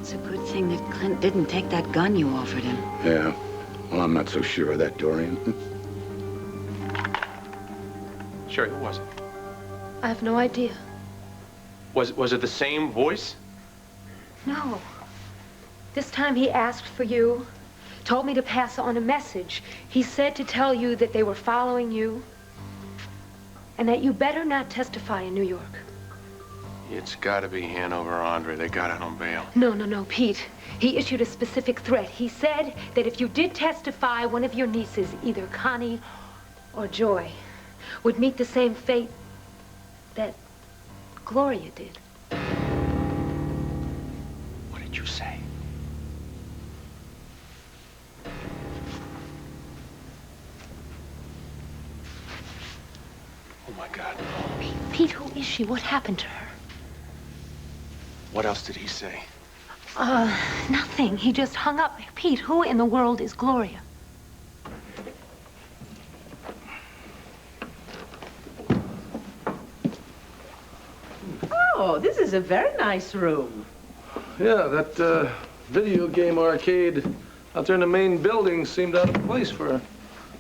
It's a good thing that Clint didn't take that gun you offered him. Yeah. Well, I'm not so sure of that, Dorian. Sherry, who was it? I have no idea. Was it the same voice? No. This time he asked for you, told me to pass on a message. He said to tell you that they were following you and that you better not testify in New York. It's gotta be Hanover or Andre. They got it on bail. No, Pete. He issued a specific threat. He said that if you did testify, one of your nieces, either Connie or Joy, would meet the same fate that Gloria did. What did you say? Oh, my God. Pete, who is she? What happened to her? What else did he say? Nothing. He just hung up. Pete, who in the world is Gloria? Oh, this is a very nice room. Yeah, that video game arcade out there in the main building seemed out of place for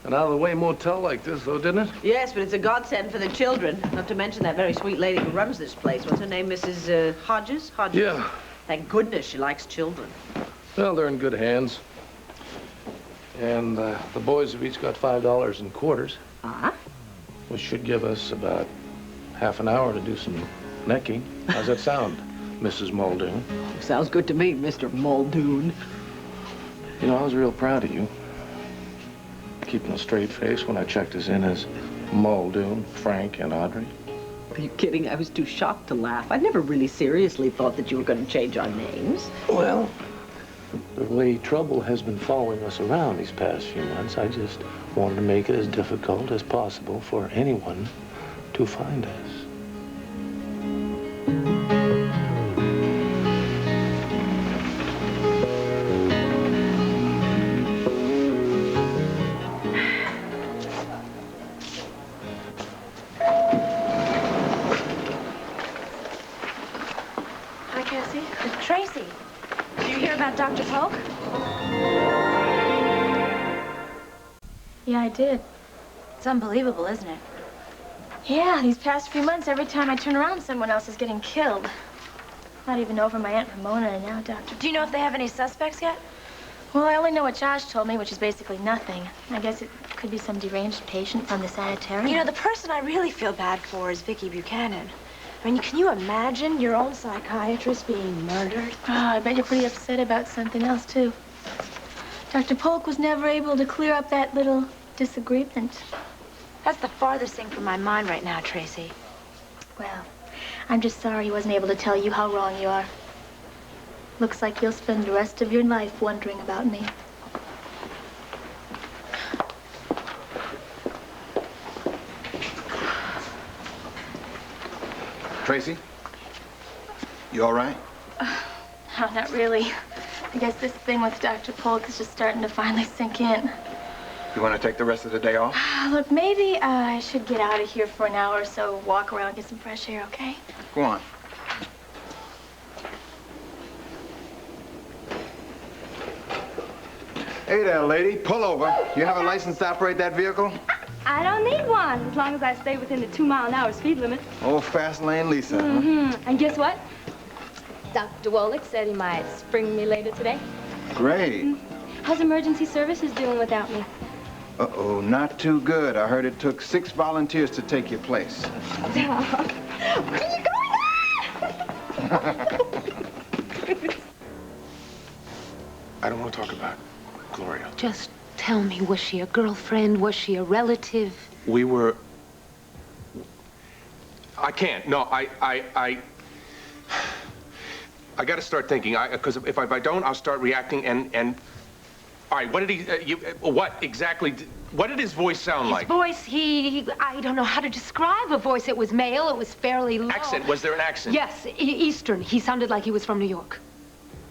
an out-of-the-way motel like this, though, didn't it? Yes, but it's a godsend for the children. Not to mention that very sweet lady who runs this place. What's her name, Mrs. Hodges? Hodges? Yeah. Thank goodness she likes children. Well, they're in good hands. And the boys have each got $5 in quarters. Uh-huh. Which should give us about half an hour to do some necking. How's that sound, Mrs. Muldoon? Sounds good to me, Mr. Muldoon. You know, I was real proud of you. Keeping a straight face when I checked us in as Muldoon, Frank, and Audrey. Are you kidding? I was too shocked to laugh. I never really seriously thought that you were going to change our names. Well, the way trouble has been following us around these past few months, I just wanted to make it as difficult as possible for anyone to find us. Tracy, did you hear about Dr. Polk? Yeah, I did. It's unbelievable, isn't it? Yeah, these past few months, every time I turn around, someone else is getting killed. Not even over my Aunt Ramona and now Dr. Do you know if they have any suspects yet? Well, I only know what Josh told me, which is basically nothing. I guess it could be some deranged patient from the sanitarium. You know, the person I really feel bad for is Vicki Buchanan. I mean, can you imagine your own psychiatrist being murdered? Oh, I bet you're pretty upset about something else, too. Dr. Polk was never able to clear up that little disagreement. That's the farthest thing from my mind right now, Tracy. Well, I'm just sorry he wasn't able to tell you how wrong you are. Looks like you'll spend the rest of your life wondering about me. Tracy? You all right? No, not really. I guess this thing with Dr. Polk is just starting to finally sink in. You want to take the rest of the day off? Look, maybe I should get out of here for an hour or so, walk around, get some fresh air, okay? Go on. Hey there, lady. Pull over. You have a license to operate that vehicle? I don't need one, as long as I stay within the 2-mile-an-hour speed limit. Oh, fast lane Lisa. Mm-hmm. And guess what? Dr. Wolick said he might spring me later today. Great. How's emergency services doing without me? Uh-oh, not too good. I heard it took 6 volunteers to take your place. Where are you I don't want to talk about Gloria. Just Tell me, was she a girlfriend? Was she a relative? We were... I can't. No, I got to start thinking. Because if I don't, I'll start reacting and... All right, what did he... what exactly... What did his voice sound like? His voice, I don't know how to describe a voice. It was male. It was fairly low. Accent. Was there an accent? Yes, Eastern. He sounded like he was from New York.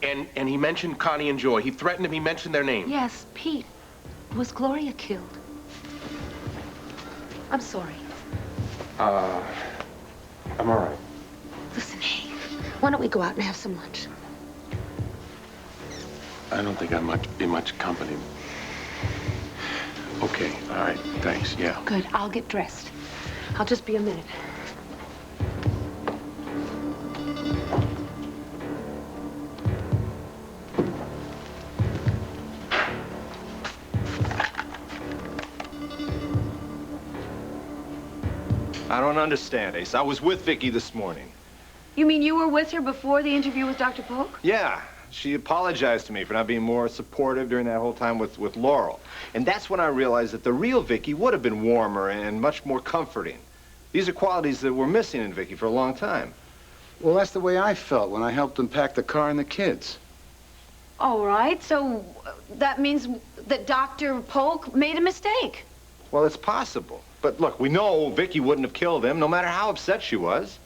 And he mentioned Connie and Joy. He threatened him. He mentioned their name. Yes, Pete. Was Gloria killed? I'm sorry. I'm all right. Listen, hey, why don't we go out and have some lunch? I don't think I'd be much company. Okay, all right, thanks, yeah. Good, I'll get dressed. I'll just be a minute. I don't understand, Ace. I was with Vicki this morning. You mean you were with her before the interview with Dr. Polk? Yeah. She apologized to me for not being more supportive during that whole time with Laurel. And that's when I realized that the real Vicki would have been warmer and much more comforting. These are qualities that were missing in Vicki for a long time. Well, that's the way I felt when I helped them pack the car and the kids. All right, so that means that Dr. Polk made a mistake. Well, it's possible. But look, we know Vicki wouldn't have killed him, no matter how upset she was.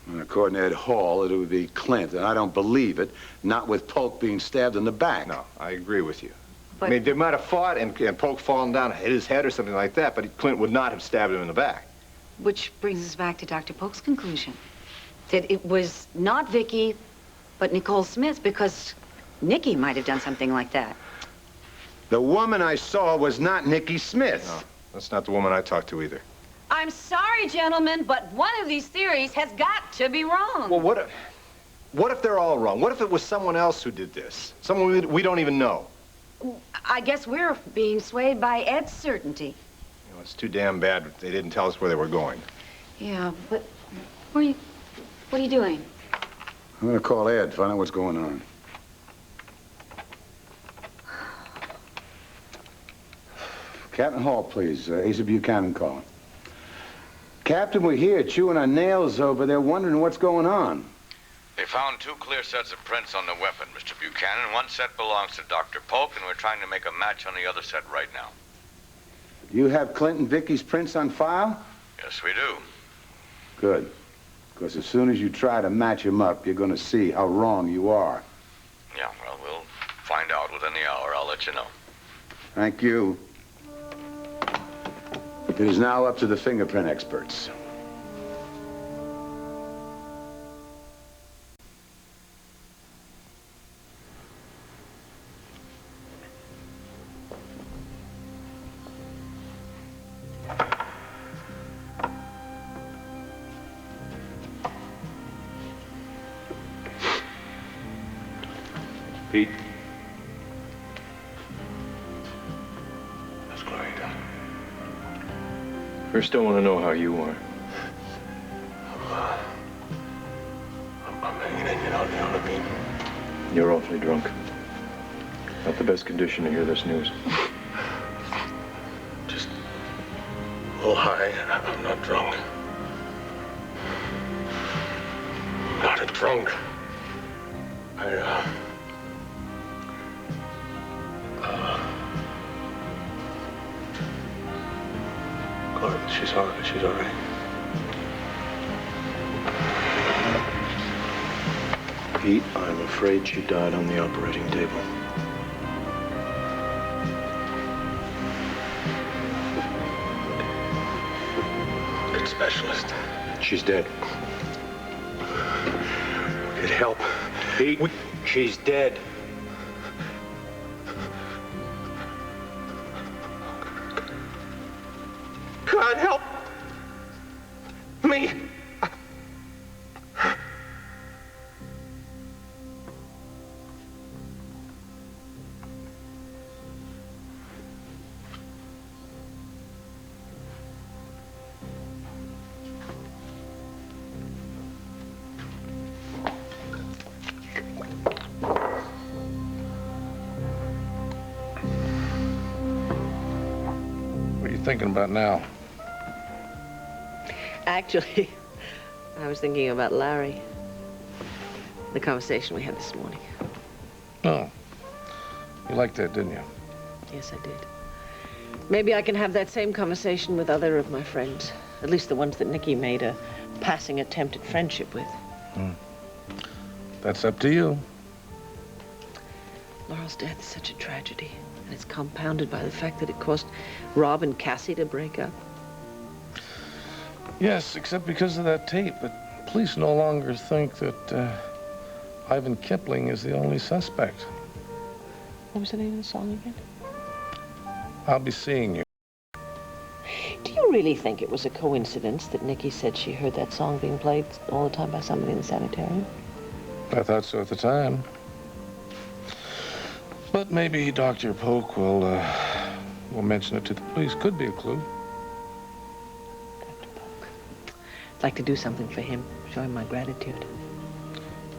And according to Ed Hall, it would be Clint, and I don't believe it, not with Polk being stabbed in the back. No, I agree with you. But... I mean, they might have fought and Polk fallen down and hit his head or something like that, but Clint would not have stabbed him in the back. Which brings us back to Dr. Polk's conclusion. That it was not Vicki, but Nicole Smith, because Nikki might have done something like that. The woman I saw was not Nikki Smith. No, that's not the woman I talked to either. I'm sorry, gentlemen, but one of these theories has got to be wrong. Well, what if they're all wrong? What if it was someone else who did this? Someone we don't even know? I guess we're being swayed by Ed's certainty. You know, it's too damn bad they didn't tell us where they were going. Yeah, but what are you doing? I'm gonna call Ed, find out what's going on. Captain Hall, please. Asa Buchanan calling. Captain, we're here chewing our nails over there, wondering what's going on. They found 2 clear sets of prints on the weapon, Mr. Buchanan. One set belongs to Dr. Polk, and we're trying to make a match on the other set right now. Do you have Clint and Vicki's prints on file? Yes, we do. Good. Because as soon as you try to match them up, you're going to see how wrong you are. Yeah, well, we'll find out within the hour. I'll let you know. Thank you. It is now up to the fingerprint experts. Pete? That's Gloria. First, I want to know how you are. I'm hanging in, you know what I mean? You're awfully drunk. Not the best condition to hear this news. Just a little high. I'm not drunk. Not a drunk. Gloria, she's all right. She's all right. Pete, I'm afraid she died on the operating table. Good specialist. She's dead. We could help. Pete, she's dead. God help me. thinking about now? Actually, I was thinking about Larry. The conversation we had this morning. Oh. You liked that, didn't you? Yes, I did. Maybe I can have that same conversation with other of my friends. At least the ones that Nikki made a passing attempt at friendship with. That's up to you. Laurel's death is such a tragedy. And it's compounded by the fact that it caused Rob and Cassie to break up. Yes, except because of that tape. But police no longer think that Ivan Kipling is the only suspect. What was the name of the song again? I'll be seeing you. Do you really think it was a coincidence that Nikki said she heard that song being played all the time by somebody in the sanitarium? I thought so at the time. But maybe Dr. Polk will mention it to the police. Could be a clue. Dr. Polk. I'd like to do something for him, show him my gratitude.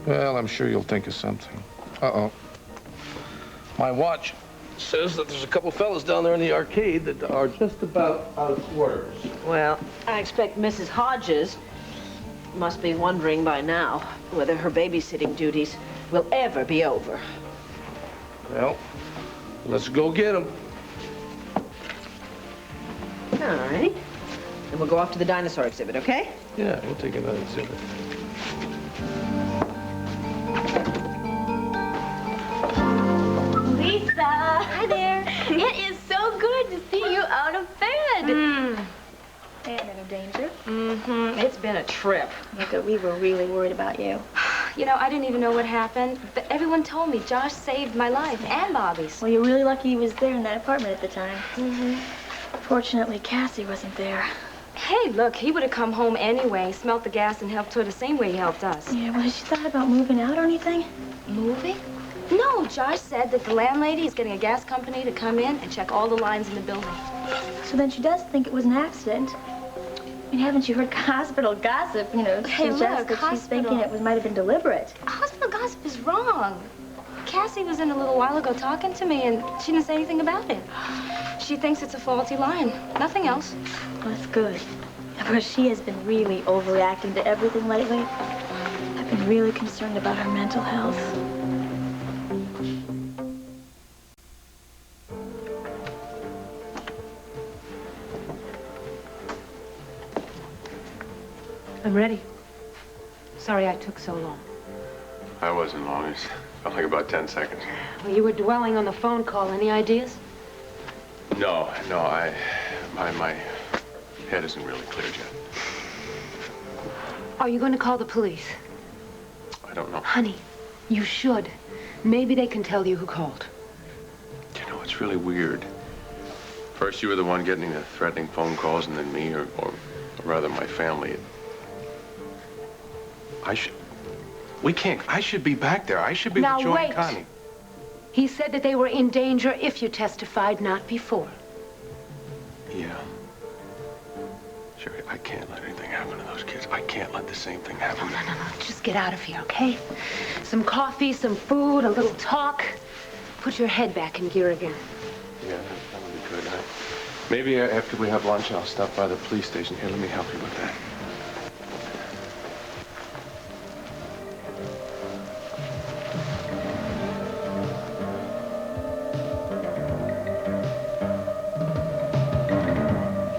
Well, I'm sure you'll think of something. Uh-oh. My watch says that there's a couple fellas down there in the arcade that are just about out of quarters. Well, I expect Mrs. Hodges must be wondering by now whether her babysitting duties will ever be over. Well, let's go get them. All right. And we'll go off to the dinosaur exhibit, okay? Yeah, we'll take another exhibit. Lisa! Hi there. It is so good to see you out of bed. Ain't no danger. It's been a trip. Look, we were really worried about you. You know, I didn't even know what happened, but everyone told me Josh saved my life and Bobby's. Well, you're really lucky he was there in that apartment at the time. Fortunately, Cassie wasn't there. Hey, look, he would have come home anyway, smelt the gas and helped her the same way he helped us. Yeah, well, has she thought about moving out or anything? Moving? No, Josh said that the landlady is getting a gas company to come in and check all the lines in the building. So then she does think it was an accident. I mean, haven't you heard hospital gossip, you know, Hey, suggest look, that she's thinking it might have been deliberate. Hospital gossip is wrong. Cassie was in a little while ago talking to me, and she didn't say anything about it. She thinks it's a faulty line. Nothing else. Well, that's good. Because she has been really overreacting to everything lately. I've been really concerned about her mental health. I'm ready. Sorry I took so long. I wasn't long. It felt like about 10 seconds. Well, you were dwelling on the phone call. Any ideas? No, my head isn't really cleared yet. Are you going to call the police? I don't know. Honey, you should. Maybe they can tell you who called. You know, it's really weird. First you were the one getting the threatening phone calls, and then me, or rather my family. I should be back there. I should be Now with Joy wait. and Connie. He said that they were in danger if you testified, not before. Yeah. Sherry, I can't let anything happen to those kids. I can't let the same thing happen. No. Just get out of here, okay? Some coffee, some food, a little talk. Put your head back in gear again. Yeah, that would be good. Maybe after we have lunch, I'll stop by the police station. Here, let me help you with that.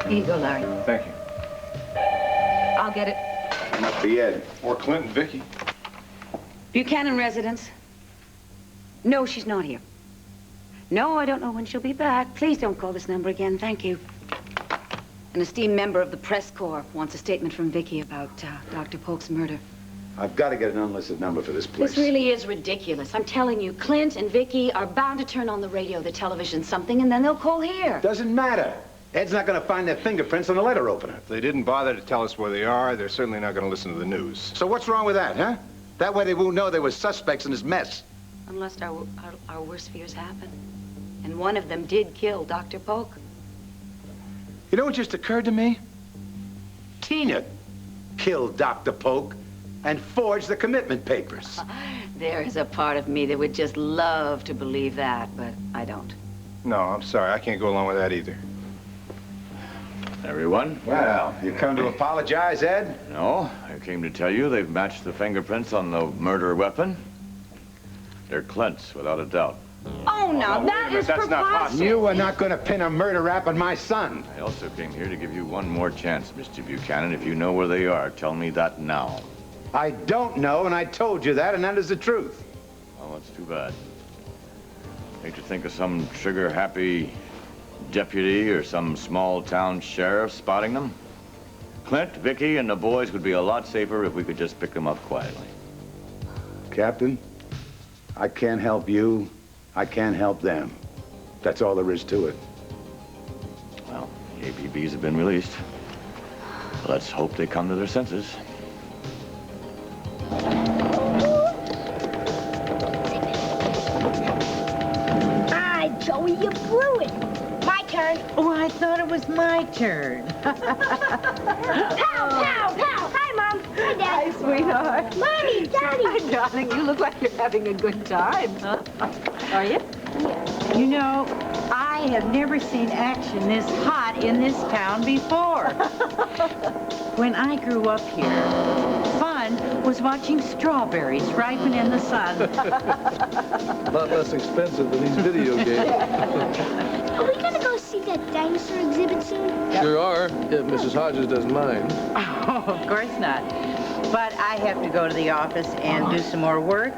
Here you go, Larry. Thank you. I'll get it. Must be Ed. Or Clint and Vicki. Buchanan residence. No, she's not here. No, I don't know when she'll be back. Please don't call this number again. Thank you. An esteemed member of the press corps wants a statement from Vicki about Dr. Polk's murder. I've got to get an unlisted number for this place. This really is ridiculous. I'm telling you, Clint and Vicki are bound to turn on the radio, the television, something, and then they'll call here. Doesn't matter. Ed's not going to find their fingerprints on the letter opener. If they didn't bother to tell us where they are, they're certainly not going to listen to the news. So what's wrong with that, huh? That way they won't know there were suspects in this mess. Unless our worst fears happen. And one of them did kill Dr. Polk. You know what just occurred to me? Tina killed Dr. Polk and forged the commitment papers. There is a part of me that would just love to believe that, but I don't. No, I'm sorry. I can't go along with that either. Everyone? Well, you come to apologize, Ed? No, I came to tell you they've matched the fingerprints on the murder weapon. They're Clint's, without a doubt. Oh, no, that is preposterous. You are not going to pin a murder rap on my son. I also came here to give you one more chance, Mr. Buchanan. If you know where they are, tell me that now. I don't know, and I told you that, and that is the truth. Well, that's too bad. Hate to think of some trigger-happy deputy or some small-town sheriff spotting them. Clint, Vicki, and the boys would be a lot safer if we could just pick them up quietly. Captain, I can't help you. I can't help them. That's all there is to it. Well, the APBs have been released. Let's hope they come to their senses. Ah, Joey, you blew it. My turn. Oh, I thought it was my turn. Pow, pow, pow. Hi, Mom. Hi, Dad. Hi, sweetheart. Mommy, Daddy. Hi, darling. You look like you're having a good time, huh? Are you? You know, I have never seen action this hot in this town before. When I grew up here, fun was watching strawberries ripen in the sun. A lot less expensive than these video games. Are we gonna go see that dinosaur exhibit soon? Sure are, if Mrs. Hodges doesn't mind. Oh, of course not. But I have to go to the office and do some more work,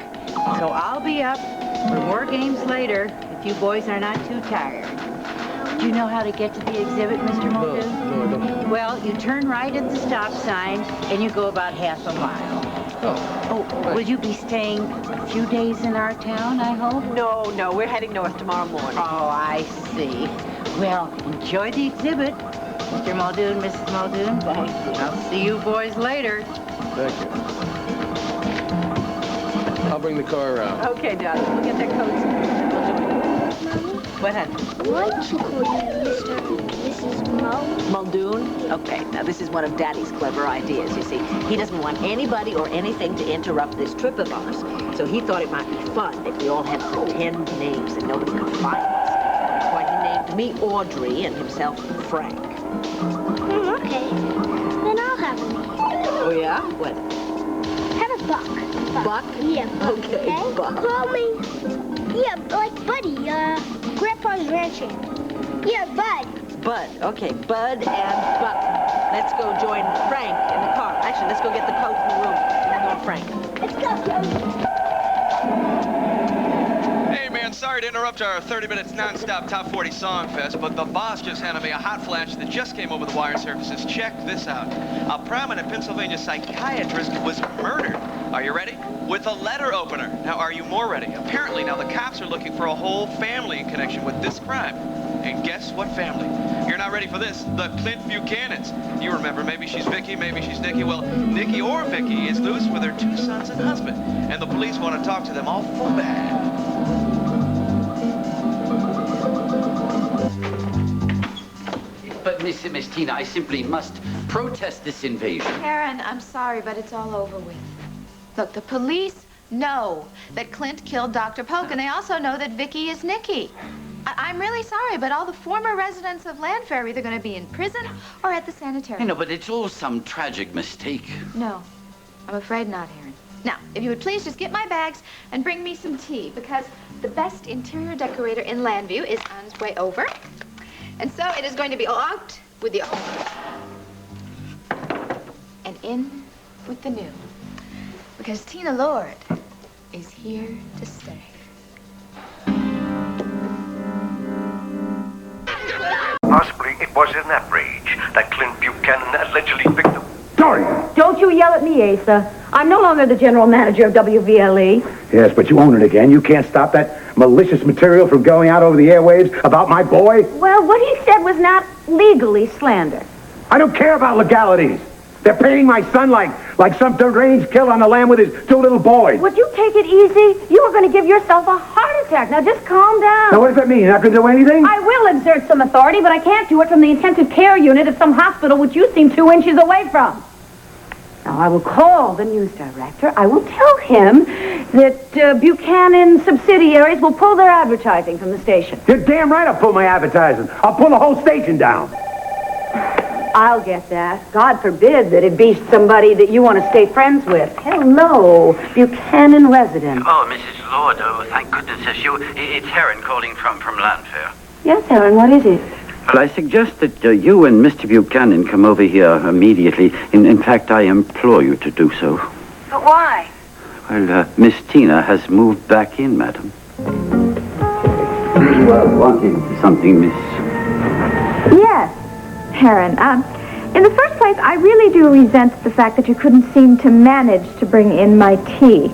so I'll be up for more games later if you boys are not too tired. Do you know how to get to the exhibit, Mr. Muldoon? No, I don't. Well, you turn right at the stop sign, and you go about half a mile. Oh, will you be staying a few days in our town, I hope? No, we're heading north tomorrow morning. Oh, I see. Well, enjoy the exhibit, Mr. Muldoon, Mrs. Muldoon. Thank you. I'll see you boys later. Thank you. I'll bring the car around. Okay, darling. We'll get their coats. What, honey? Why don't you call you Mr. and Mrs. Muldoon? Okay, now this is one of Daddy's clever ideas, you see. He doesn't want anybody or anything to interrupt this trip of ours. So he thought it might be fun if we all had pretend names that nobody could find us. That's why he named me Audrey and himself Frank. Okay. Then I'll have a name. Oh, yeah? What? Have a Buck. Buck? Yeah, Buck. Okay, Buck. Call me. Yeah, like Buddy, Grandpa's ranch hand. Yeah, Bud. Bud. Okay, Bud and Buck. Let's go join Frank in the car. Actually, let's go get the coats in the room. We'll go with Frank. Let's go, Hey, man, sorry to interrupt our 30 minutes non-stop Top 40 Song Fest, but the boss just handed me a hot flash that just came over the wire services. Check this out. A prominent Pennsylvania psychiatrist was murdered. Are you ready? With a letter opener. Now, are you more ready? Apparently, now the cops are looking for a whole family in connection with this crime. And guess what family? You're not ready for this. The Clint Buchanans. You remember, maybe she's Vicki, maybe she's Nikki. Well, Nikki or Vicki is loose with her 2 sons and husband. And the police want to talk to them all full bad. But, Miss Tina, I simply must protest this invasion. Karen, I'm sorry, but it's all over with. Look, the police know that Clint killed Dr. Polk, and they also know that Vicki is Nikki. I'm really sorry, but all the former residents of Landfair are either going to be in prison or at the sanitarium. I know, but it's all some tragic mistake. No, I'm afraid not, Aaron. Now, if you would please just get my bags and bring me some tea, because the best interior decorator in Landview is on his way over. And so it is going to be out with the old and in with the new. Because Tina Lord is here to stay. Possibly it was in that rage that Clint Buchanan allegedly picked up. Dorian! Don't you yell at me, Asa. I'm no longer the general manager of WVLE. Yes, but you own it again. You can't stop that malicious material from going out over the airwaves about my boy. Well, what he said was not legally slander. I don't care about legalities. They're painting my son like some deranged killer on the lam with his 2 little boys. Would you take it easy? You were going to give yourself a heart attack. Now, just calm down. Now, what does that mean? You're not going to do anything? I will exert some authority, but I can't do it from the intensive care unit of some hospital which you seem 2 inches away from. Now, I will call the news director. I will tell him that Buchanan subsidiaries will pull their advertising from the station. You're damn right I'll pull my advertising. I'll pull the whole station down. I'll get that. God forbid that it be somebody that you want to stay friends with. Hell no. Buchanan resident. Oh, Mrs. Lord, oh, thank goodness it's you. It's Heron calling from Landfair. Yes, Aaron, what is it? Well, I suggest that you and Mr. Buchanan come over here immediately. In fact, I implore you to do so. But why? Well, Miss Tina has moved back in, madam. You are wanting something, miss? Yes, Heron. In the first place, I really do resent the fact that you couldn't seem to manage to bring in my tea.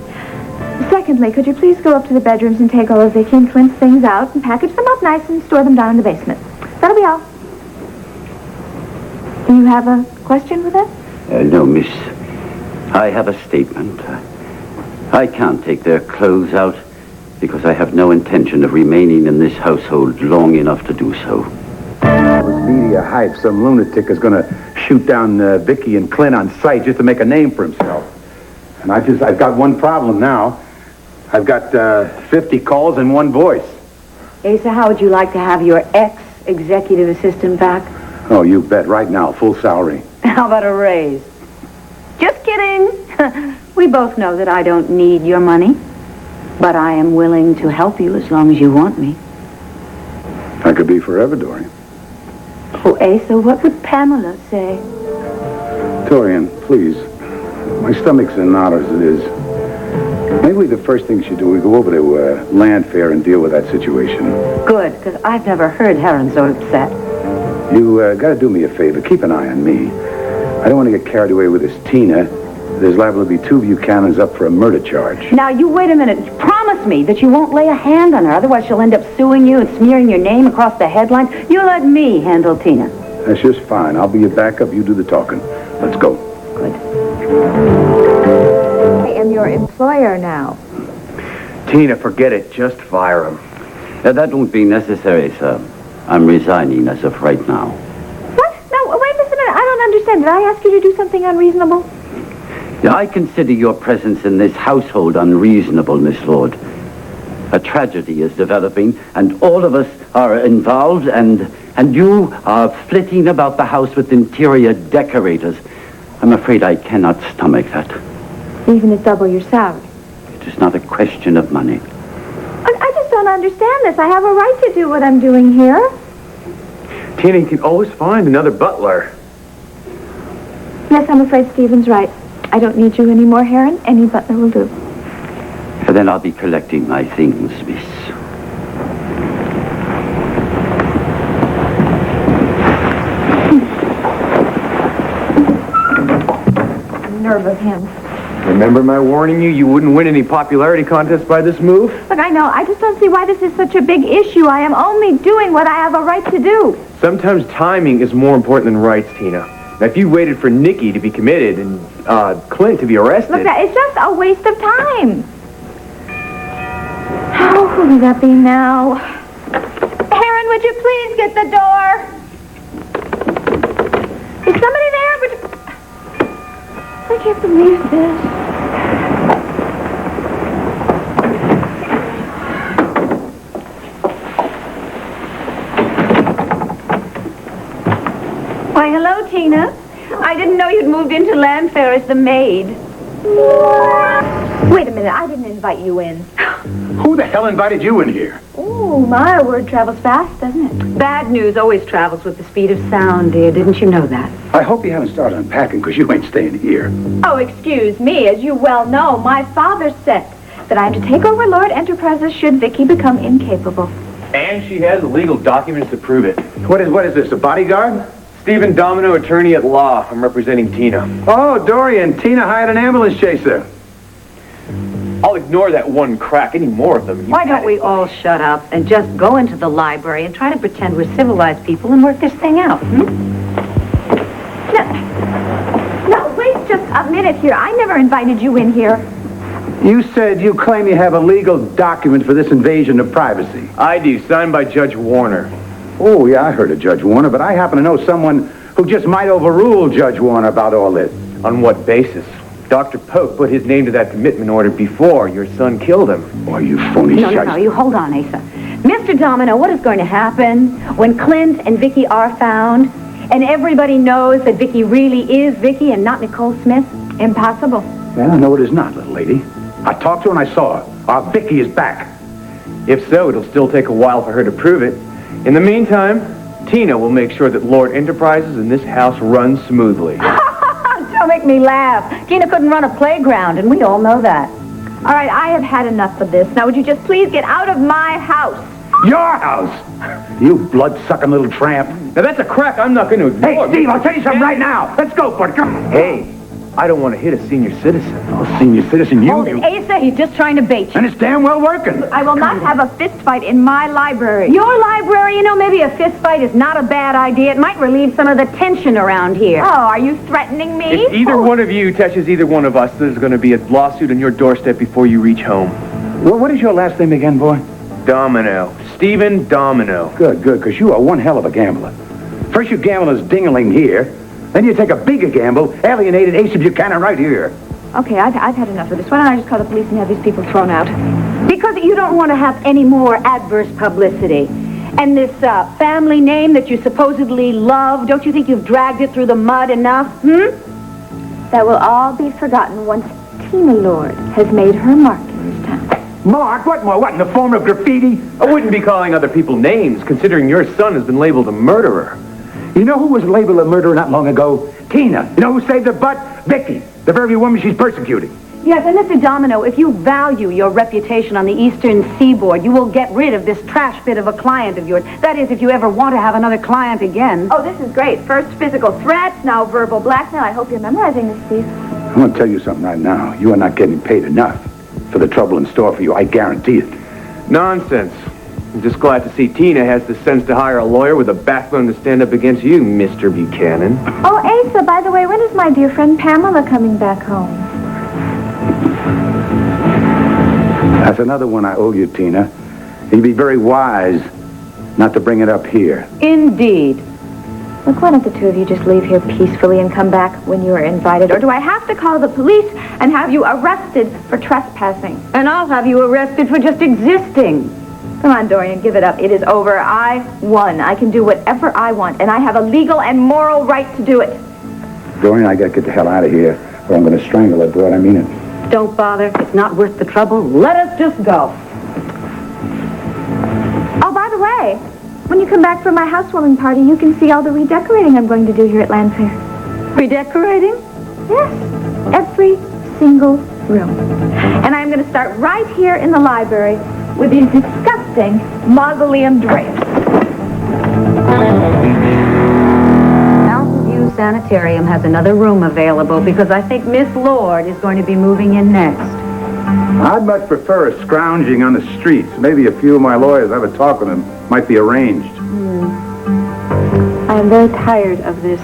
Secondly, could you please go up to the bedrooms and take all of Vicki and Clint's things out and package them up nice and store them down in the basement? That'll be all. Do you have a question with that? No, miss. I have a statement. I can't take their clothes out because I have no intention of remaining in this household long enough to do so. It was media hype. Some lunatic is going to shoot down Vicki and Clint on sight just to make a name for himself. And I've got one problem now. I've got 50 calls and one voice. Asa, how would you like to have your ex-executive assistant back? Oh, you bet. Right now, full salary. How about a raise? Just kidding. We both know that I don't need your money. But I am willing to help you as long as you want me. I could be forever, Dorian. Oh, Asa, what would Pamela say? Dorian, please. My stomach's in knot as it is. Maybe the first thing you should do, we go over to Landfair and deal with that situation. Good, because I've never heard Heron so upset. You got to do me a favor. Keep an eye on me. I don't want to get carried away with this Tina. There's liable to be 2 Buchanans up for a murder charge. Now, you wait a minute. Promise me that you won't lay a hand on her. Otherwise, she'll end up suing you and smearing your name across the headlines. You let me handle Tina. That's just fine. I'll be your backup. You do the talking. Let's go. Good. I am your employer now. Tina, forget it. Just fire him. That won't be necessary, sir. I'm resigning as of right now. What? No, wait just a minute. I don't understand. Did I ask you to do something unreasonable? I consider your presence in this household unreasonable, Miss Lord. A tragedy is developing, and all of us are involved, and you are flitting about the house with interior decorators. I'm afraid I cannot stomach that. Even at double your salary? It is not a question of money. I just don't understand this. I have a right to do what I'm doing here. Tina, you can always find another butler. Yes, I'm afraid Stephen's right. I don't need you anymore, Heron. Any butler will do. And then I'll be collecting my things, miss. The nerve of him. Remember my warning you wouldn't win any popularity contests by this move? Look, I know. I just don't see why this is such a big issue. I am only doing what I have a right to do. Sometimes timing is more important than rights, Tina. Now, if you waited for Nikki to be committed and Clint to be arrested... Look, it's just a waste of time. Oh, who would that be now? Heron, would you please get the door? Is somebody there? I can't believe this. Why, hello, Tina. I didn't know you'd moved into Landfair as the maid. Wait a minute. I didn't invite you in. Who the hell invited you in here? Oh, my word travels fast, doesn't it? Bad news always travels with the speed of sound, dear. Didn't you know that? I hope you haven't started unpacking, because you ain't staying here. Oh, excuse me. As you well know, my father said that I am to take over Lord Enterprises should Vicki become incapable. And she has legal documents to prove it. What is this, a bodyguard? Stephen Domino, attorney at law. I'm representing Tina. Oh, Dorian, Tina hired an ambulance chaser. I'll ignore that one crack. Any more of them. Why don't we all shut up and just go into the library and try to pretend we're civilized people and work this thing out, No, wait just a minute here. I never invited you in here. You said you claim you have a legal document for this invasion of privacy. I do, signed by Judge Warner. Oh, yeah, I heard of Judge Warner, but I happen to know someone who just might overrule Judge Warner about all this. On what basis? Dr. Polk put his name to that commitment order before your son killed him. Boy, you phony No, you hold on, Asa. Mr. Domino, what is going to happen when Clint and Vicki are found? And everybody knows that Vicki really is Vicki and not Nicole Smith? Impossible. Well, no, it is not, little lady. I talked to her and I saw her. Our Vicki is back. If so, it'll still take a while for her to prove it. In the meantime, Tina will make sure that Lord Enterprises and this house runs smoothly. Don't make me laugh. Tina couldn't run a playground, and we all know that. All right, I have had enough of this. Now, would you just please get out of my house? Your house? You blood-sucking little tramp. Now, that's a crack I'm not going to ignore. Hey, Steve, I'll tell you something right now. Let's go for it. Come on. Hey, I don't want to hit a senior citizen. Oh, senior citizen, you... Hold it, Asa, he's just trying to bait you. And it's damn well working. I will not have a fist fight in my library. Your library? You know, maybe a fist fight is not a bad idea. It might relieve some of the tension around here. Oh, are you threatening me? If either one of you touches either one of us, there's going to be a lawsuit on your doorstep before you reach home. Well, what is your last name again, boy? Domino. Stephen Domino. Good, because you are one hell of a gambler. First you gamble as dingling here, then you take a bigger gamble, alienated Asa Buchanan right here. Okay, I've had enough of this. Why don't I just call the police and have these people thrown out? Because you don't want to have any more adverse publicity. And this family name that you supposedly love, don't you think you've dragged it through the mud enough? That will all be forgotten once Tina Lord has made her mark in this town. Mark? What more? What, in the form of graffiti? I wouldn't be calling other people names, considering your son has been labeled a murderer. You know who was labeled a murderer not long ago? Tina. You know who saved her butt? Vicki, the very woman she's persecuting. Yes, and Mr. Domino, if you value your reputation on the Eastern Seaboard, you will get rid of this trash bit of a client of yours. That is, if you ever want to have another client again. Oh, this is great. First physical threats, now verbal blackmail. I hope you're memorizing this, Steve. I want to tell you something right now. You are not getting paid enough for the trouble in store for you. I guarantee it. Nonsense. I'm just glad to see Tina has the sense to hire a lawyer with a backbone to stand up against you, Mr. Buchanan. Oh, Asa, by the way, when is my dear friend Pamela coming back home? That's another one I owe you, Tina. You'd be very wise not to bring it up here. Indeed. Look, why don't the two of you just leave here peacefully and come back when you are invited? Or do I have to call the police and have you arrested for trespassing? And I'll have you arrested for just existing. Come on, Dorian, give it up. It is over. I won. I can do whatever I want, and I have a legal and moral right to do it. Dorian, I gotta get the hell out of here, or I'm gonna strangle her, Broad. I mean it. Don't bother. It's not worth the trouble. Let us just go. Oh, by the way, when you come back from my housewarming party, you can see all the redecorating I'm going to do here at Landfair. Redecorating? Yes. Every single room. And I'm going to start right here in the library with these disgusting mausoleum drapes. Mountain View Sanitarium has another room available because I think Miss Lord is going to be moving in next. I'd much prefer a scrounging on the streets. Maybe a few of my lawyers have a talk with them. Might be arranged. I am very tired of this.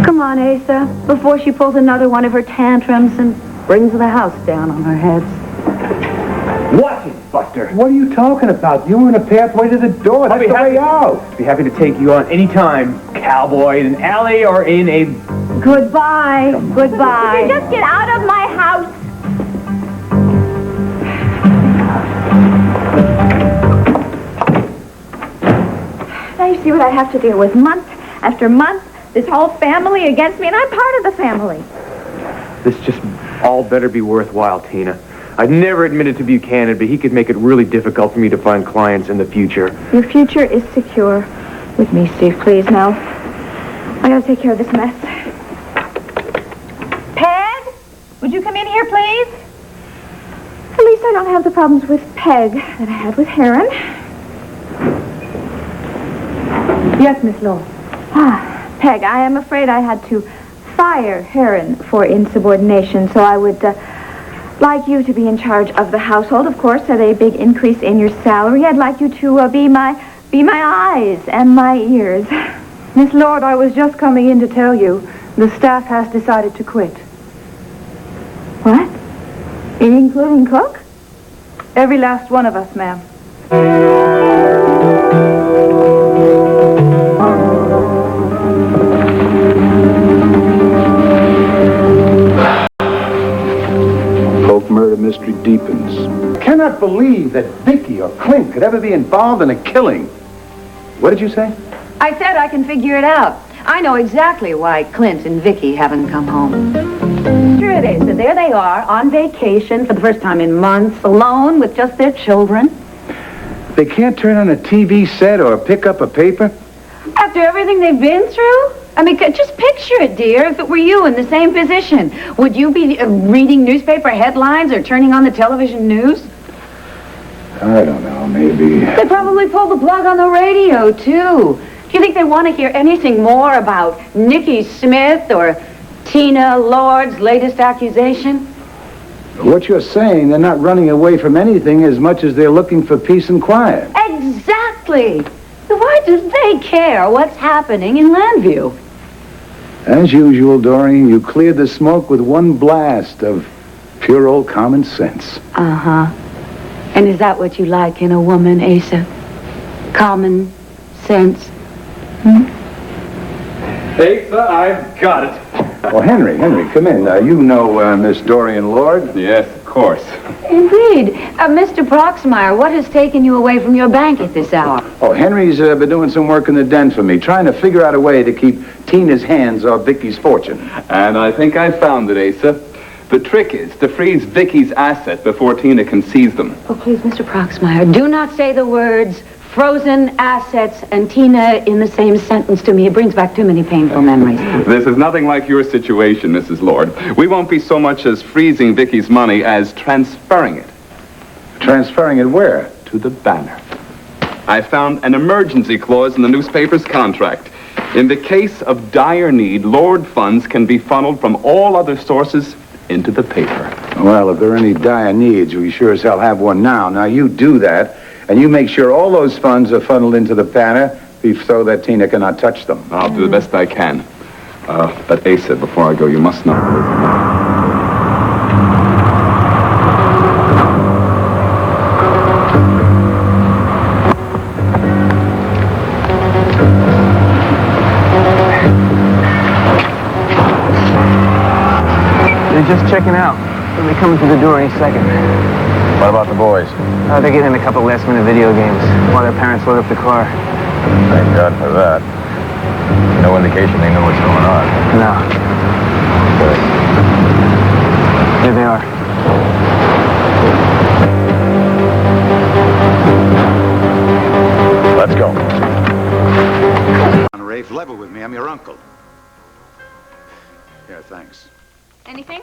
Come on, Asa, before she pulls another one of her tantrums and brings the house down on her heads. Watch it, Buster. What are you talking about? You were in a pathway to the door. That's the way out. Be happy to take you on any time, cowboy, in an alley or in a... Goodbye. Goodbye. Would you just get out of my house? Now you see what I have to deal with month after month. This whole family against me, and I'm part of the family. This just all better be worthwhile, Tina. I'd never admitted to Buchanan, but he could make it really difficult for me to find clients in the future. Your future is secure with me, Steve. Please, now. I gotta take care of this mess. Peg, would you come in here, please? At least I don't have the problems with Peg that I had with Heron. Yes, Miss Lord. Peg, I am afraid I had to fire Heron for insubordination, so I would like you to be in charge of the household, of course, at a big increase in your salary. I'd like you to be my eyes and my ears. Miss Lord, I was just coming in to tell you the staff has decided to quit. What? Including Cook? Every last one of us, ma'am. Murder mystery deepens. I cannot believe that Vicki or Clint could ever be involved in a killing. What did you say? I said I can figure it out. I know exactly why Clint and Vicki haven't come home. Sure it is. So there they are, on vacation for the first time in months, alone with just their children. They can't turn on a TV set or pick up a paper? After everything they've been through? I mean, just picture it, dear. If it were you in the same position, would you be reading newspaper headlines or turning on the television news? I don't know, maybe. They probably pulled the plug on the radio, too. Do you think they want to hear anything more about Nikki Smith or Tina Lord's latest accusation? What you're saying, they're not running away from anything as much as they're looking for peace and quiet. Exactly. Why do they care what's happening in Landview? As usual, Doreen, you cleared the smoke with one blast of pure old common sense. Uh-huh. And is that what you like in a woman, Asa? Common sense? Asa, I've got it. Oh, Henry, come in. You know Miss Dorian Lord? Yes, of course. Indeed. Mr. Proxmire, what has taken you away from your bank at this hour? Oh, Henry's been doing some work in the den for me, trying to figure out a way to keep Tina's hands off Vicki's fortune. And I think I found it, Asa. The trick is to freeze Vicki's asset before Tina can seize them. Oh, please, Mr. Proxmire, do not say the words frozen assets and Tina in the same sentence to me. It brings back too many painful memories. This is nothing like your situation, Mrs. Lord. We won't be so much as freezing Vicki's money as transferring it. Transferring it where? To the Banner. I found an emergency clause in the newspaper's contract. In the case of dire need, Lord funds can be funneled from all other sources into the paper. Well, if there are any dire needs, we sure as hell have one now. Now, you do that, and you make sure all those funds are funneled into the Banner so that Tina cannot touch them. I'll do the best I can. But Asa, before I go, you must know. They're just checking out. They'll be coming to the door any second. What about the boys? They're getting a couple last-minute video games while their parents load up the car. Thank God for that. No indication they know what's going on. No. Good. Here they are. Let's go. Rafe, level with me. I'm your uncle. Yeah, thanks. Anything?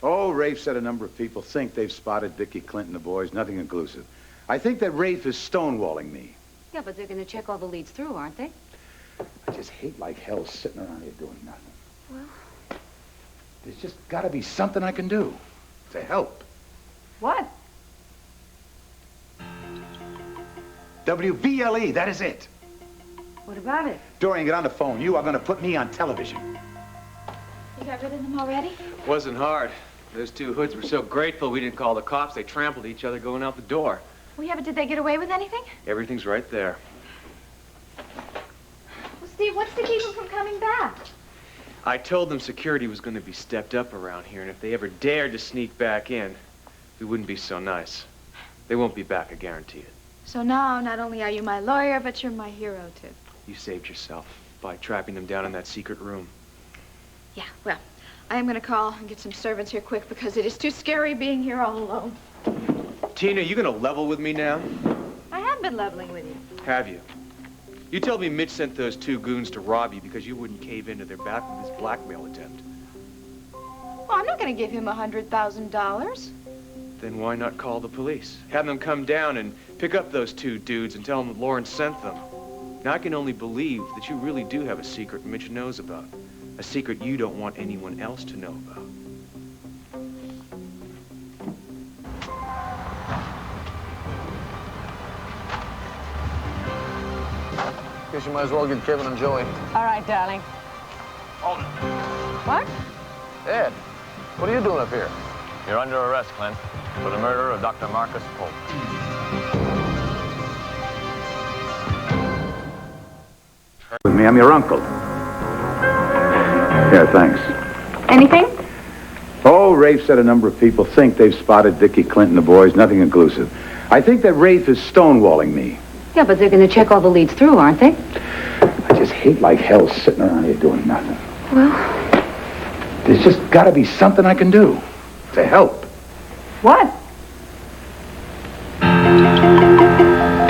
Oh, Rafe said a number of people think they've spotted Vicki, Clinton, the boys. Nothing conclusive. I think that Rafe is stonewalling me. Yeah, but they're going to check all the leads through, aren't they? I just hate like hell sitting around here doing nothing. Well, there's just got to be something I can do to help. What? WVLE, that is it. What about it? Dorian, get on the phone. You are going to put me on television. You got rid of them already? Wasn't hard. Those two hoods were so grateful we didn't call the cops. They trampled each other going out the door. Well, yeah, but did they get away with anything? Everything's right there. Well, Steve, what's to keep them from coming back? I told them security was going to be stepped up around here, and if they ever dared to sneak back in, we wouldn't be so nice. They won't be back, I guarantee it. So now, not only are you my lawyer, but you're my hero, too. You saved yourself by trapping them down in that secret room. Yeah, well, I am going to call and get some servants here quick because it is too scary being here all alone. Tina, you going to level with me now? I have been leveling with you. Have you? You told me Mitch sent those two goons to rob you because you wouldn't cave into their his blackmail attempt. Well, I'm not going to give him $100,000. Then why not call the police? Have them come down and pick up those two dudes and tell them that Lawrence sent them. Now, I can only believe that you really do have a secret Mitch knows about. A secret you don't want anyone else to know about. Guess you might as well get Kevin and Joey. All right, darling. Hold it. What? Ed, what are you doing up here? You're under arrest, Clint, for the murder of Dr. Marcus Polk. With me, I'm your uncle. Yeah, thanks. Anything? Oh, Rafe said a number of people think they've spotted Vicki, Clinton, the boys. Nothing conclusive. I think that Rafe is stonewalling me. Yeah, but they're going to check all the leads through, aren't they? I just hate like hell sitting around here doing nothing. Well, There's just got to be something I can do to help. what?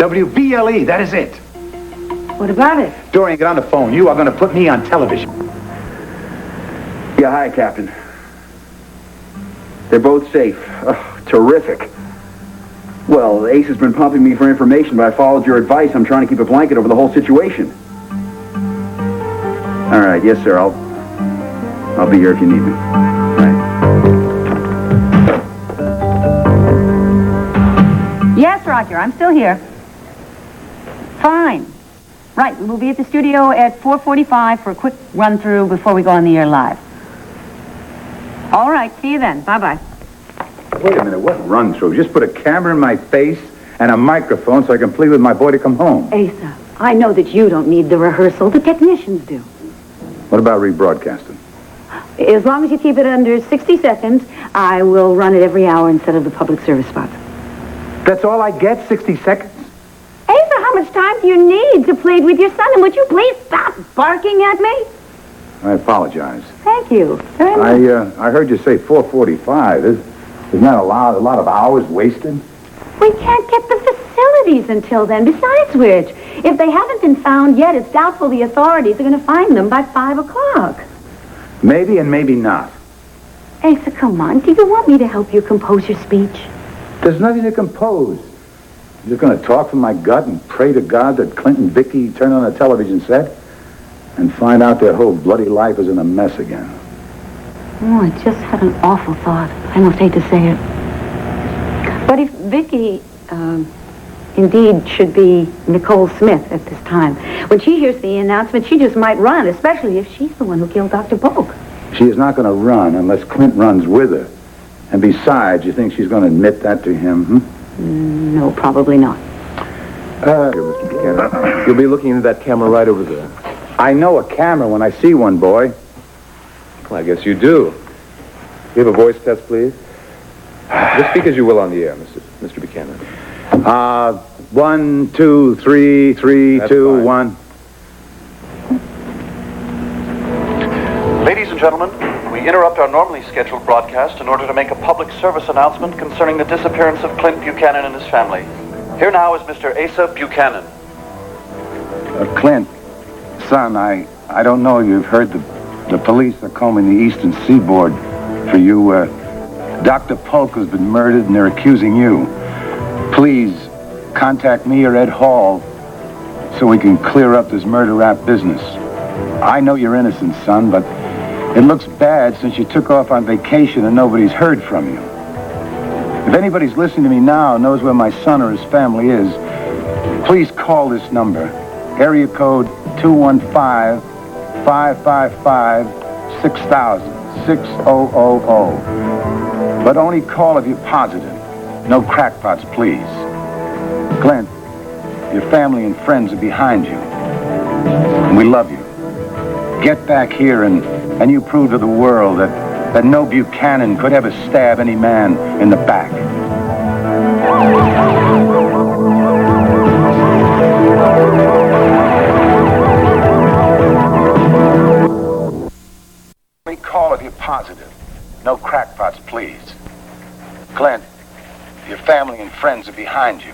WBLE, that is it. What about it? Dorian, get on the phone. You are going to put me on television. Yeah, hi, Captain. They're both safe. Terrific. Well, Ace has been pumping me for information, but I followed your advice. I'm trying to keep a blanket over the whole situation. All right, yes, sir. I'll be here if you need me. All right. Yes, Roger, I'm still here. Fine. Right, we'll be at the studio at 4:45 for a quick run-through before we go on the air live. All right, see you then. Bye-bye. Wait a minute, what run through? Just put a camera in my face and a microphone so I can plead with my boy to come home. Asa, I know that you don't need the rehearsal. The technicians do. What about rebroadcasting? As long as you keep it under 60 seconds, I will run it every hour instead of the public service spots. That's all I get, 60 seconds? Asa, how much time do you need to plead with your son? And would you please stop barking at me? I apologize. Thank you very much. I heard you say 4:45. Isn't that a lot of hours wasted? We can't get the facilities until then. Besides which, if they haven't been found yet, it's doubtful the authorities are going to find them by 5 o'clock. Maybe and maybe not. Asa, come on. Do you want me to help you compose your speech? There's nothing to compose. I'm just going to talk from my gut and pray to God that Clint and Vicki turn on a television set and find out their whole bloody life is in a mess again. Oh, I just had an awful thought. I almost hate to say it. But if Vicki, indeed should be Nicole Smith at this time, when she hears the announcement, she just might run, especially if she's the one who killed Dr. Polk. She is not going to run unless Clint runs with her. And besides, you think she's going to admit that to him, No, probably not. Here, Mr. Buchanan. You'll be looking into that camera right over there. I know a camera when I see one, boy. Well, I guess you do. Give a voice test, please. Just speak as you will on the air, Mr. Buchanan. 1, 2, 3, 3, That's 2, fine. 1. Ladies and gentlemen, we interrupt our normally scheduled broadcast in order to make a public service announcement concerning the disappearance of Clint Buchanan and his family. Here now is Mr. Asa Buchanan. Clint, son, I don't know if you've heard the police are combing the eastern seaboard for you. Dr. Polk has been murdered and they're accusing you. Please contact me or Ed Hall so we can clear up this murder rap business. I know you're innocent, son, but it looks bad since you took off on vacation and nobody's heard from you. If anybody's listening to me now knows where my son or his family is, please call this number. Area code 215-555-6000. 6000. But only call if you're positive. No crackpots, please. Clint, your family and friends are behind you. And we love you. Get back here and you prove to the world that no Buchanan could ever stab any man in the back. Call if you're positive. No crackpots, please. Clint, your family and friends are behind you.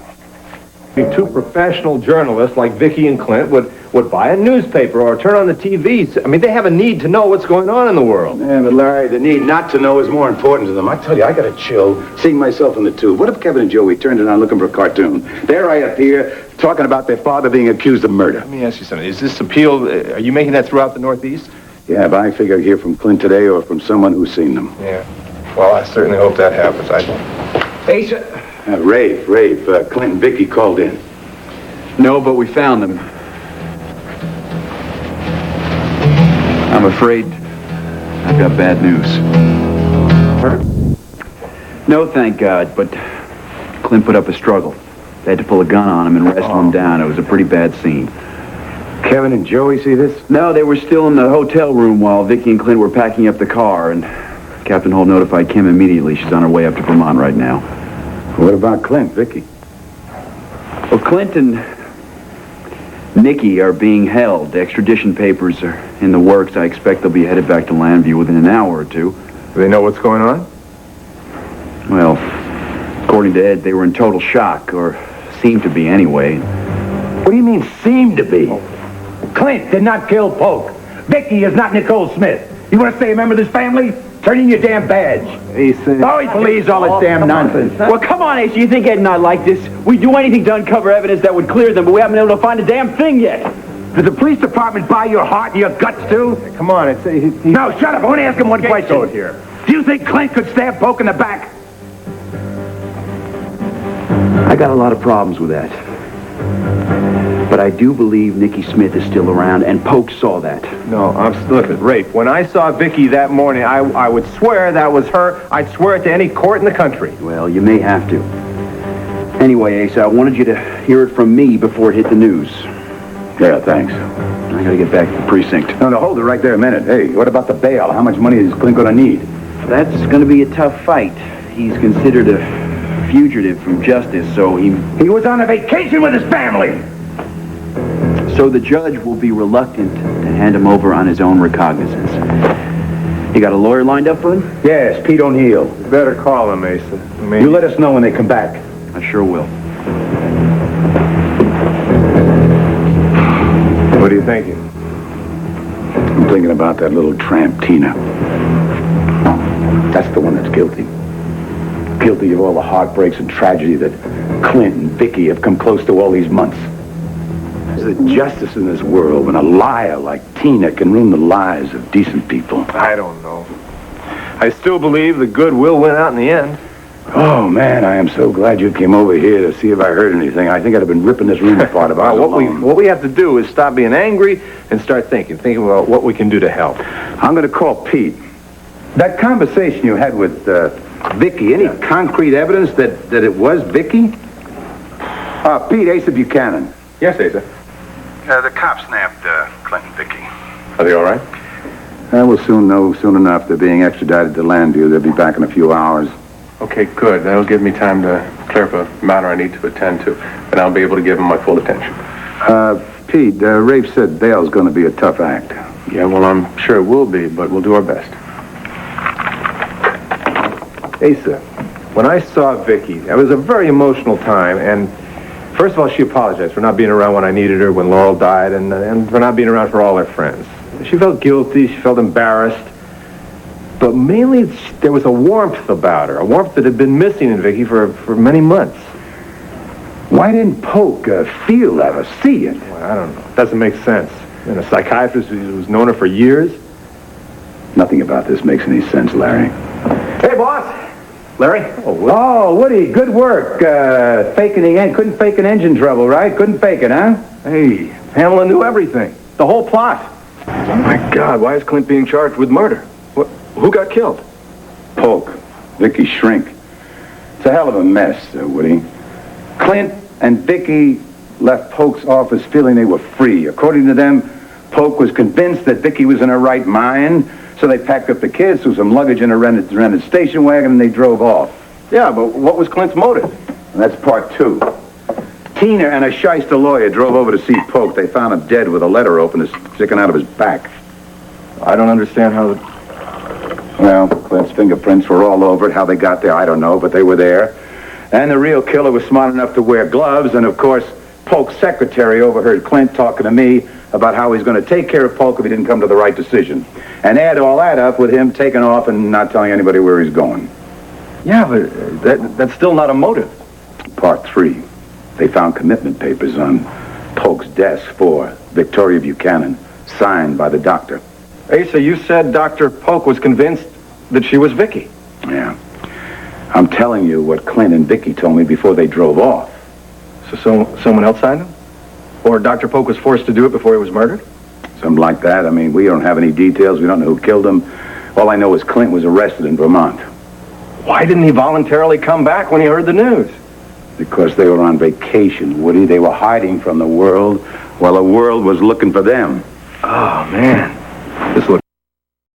Two professional journalists like Vicki and Clint would buy a newspaper or turn on the TV. I mean, they have a need to know what's going on in the world. Yeah, but Larry, the need not to know is more important to them. I tell you, I got a chill seeing myself in the tube. What if Kevin and Joey turned it on looking for a cartoon? There I appear talking about their father being accused of murder. Let me ask you something. Is this appeal, are you making that throughout the Northeast? Yeah, but I figure I hear from Clint today or from someone who's seen them. Yeah. Well, I certainly hope that happens. Asa. Rafe, Clint and Vicki called in. No, but we found them. I'm afraid I've got bad news. No, thank God, but Clint put up a struggle. They had to pull a gun on him and wrestle him down. It was a pretty bad scene. Kevin and Joey see this? No, they were still in the hotel room while Vicki and Clint were packing up the car, and Captain Holt notified Kim immediately. She's on her way up to Vermont right now. What about Clint, Vicki? Well, Clint and Nicky are being held. The extradition papers are in the works. I expect they'll be headed back to Landview within an hour or two. Do they know what's going on? Well, according to Ed, they were in total shock, or seemed to be anyway. What do you mean, seem to be? Clint did not kill Polk. Vicki is not Nicole Smith. You want to stay a member of this family? Turn in your damn badge. Asa. Oh, he believes all this damn nonsense. Well, come on, Asa. You think Ed and I like this? We'd do anything to uncover evidence that would clear them, but we haven't been able to find a damn thing yet. Did the police department buy your heart and your guts, too? Come on, it's... No, shut up. I want to ask him one question. Here. Do you think Clint could stab Polk in the back? I got a lot of problems with that. But I do believe Nicky Smith is still around, and Polk saw that. No, look, Rafe, when I saw Vicki that morning, I would swear that was her. I'd swear it to any court in the country. Well, you may have to. Anyway, Asa, I wanted you to hear it from me before it hit the news. Yeah, thanks. I gotta get back to the precinct. No, hold it right there a minute. Hey, what about the bail? How much money is Clint going to need? That's gonna be a tough fight. He's considered a fugitive from justice, so he was on a vacation with his family. So the judge will be reluctant to hand him over on his own recognizance. You got a lawyer lined up for him? Yes, Pete O'Neill. You better call him, Asa. You let us know when they come back. I sure will. What are you thinking? I'm thinking about that little tramp, Tina. That's the one that's guilty. Guilty of all the heartbreaks and tragedy that Clint and Vicki have come close to all these months. Is there justice in this world when a liar like Tina can ruin the lives of decent people? I don't know. I still believe the good will win out in the end. Oh, man, I am so glad you came over here to see if I heard anything. I think I'd have been ripping this room apart about what we have to do is stop being angry and start thinking about what we can do to help. I'm going to call Pete. That conversation you had with Vicki, any concrete evidence that it was Vicki? Pete, Asa Buchanan. Yes, Asa. The cops nabbed Clint and Vicki. Are they all right? We'll soon know soon enough. They're being extradited to Landview. They'll be back in a few hours. Okay, good. That'll give me time to clear up a matter I need to attend to, and I'll be able to give him my full attention. Pete, Rafe said bail's going to be a tough act. Yeah, well, I'm sure it will be, but we'll do our best. Asa, when I saw Vicki, it was a very emotional time, and first of all, she apologized for not being around when I needed her, when Laurel died, and for not being around for all her friends. She felt guilty, she felt embarrassed, but mainly there was a warmth about her, a warmth that had been missing in Vicki for many months. Why didn't Polk feel that or see it? Well, I don't know. It doesn't make sense. And a psychiatrist who's known her for years? Nothing about this makes any sense, Larry. Hey, boss! Larry? Oh, Woody, good work. Couldn't fake an engine trouble, right? Couldn't fake it, huh? Hey, Pamela knew everything. The whole plot. Oh, my God, why is Clint being charged with murder? Who got killed? Polk. Vicki's shrink. It's a hell of a mess, Woody. Clint and Vicki left Polk's office feeling they were free. According to them, Polk was convinced that Vicki was in her right mind, so they packed up the kids, threw some luggage in a rented station wagon, and they drove off. Yeah, but what was Clint's motive? And that's part two. Tina and a shyster lawyer drove over to see Polk. They found him dead with a letter opener sticking out of his back. I don't understand how... Well, Clint's fingerprints were all over it. How they got there, I don't know, but they were there. And the real killer was smart enough to wear gloves, and of course, Polk's secretary overheard Clint talking to me about how he's going to take care of Polk if he didn't come to the right decision. And add all that up with him taking off and not telling anybody where he's going. Yeah, but that's still not a motive. Part three. They found commitment papers on Polk's desk for Victoria Buchanan, signed by the doctor. Asa, you said Dr. Polk was convinced that she was Vicki. Yeah. I'm telling you what Clint and Vicki told me before they drove off. So someone else signed him? Or Dr. Polk was forced to do it before he was murdered? Something like that. I mean, we don't have any details. We don't know who killed him. All I know is Clint was arrested in Vermont. Why didn't he voluntarily come back when he heard the news? Because they were on vacation, Woody. They were hiding from the world while the world was looking for them. Oh, man. This looks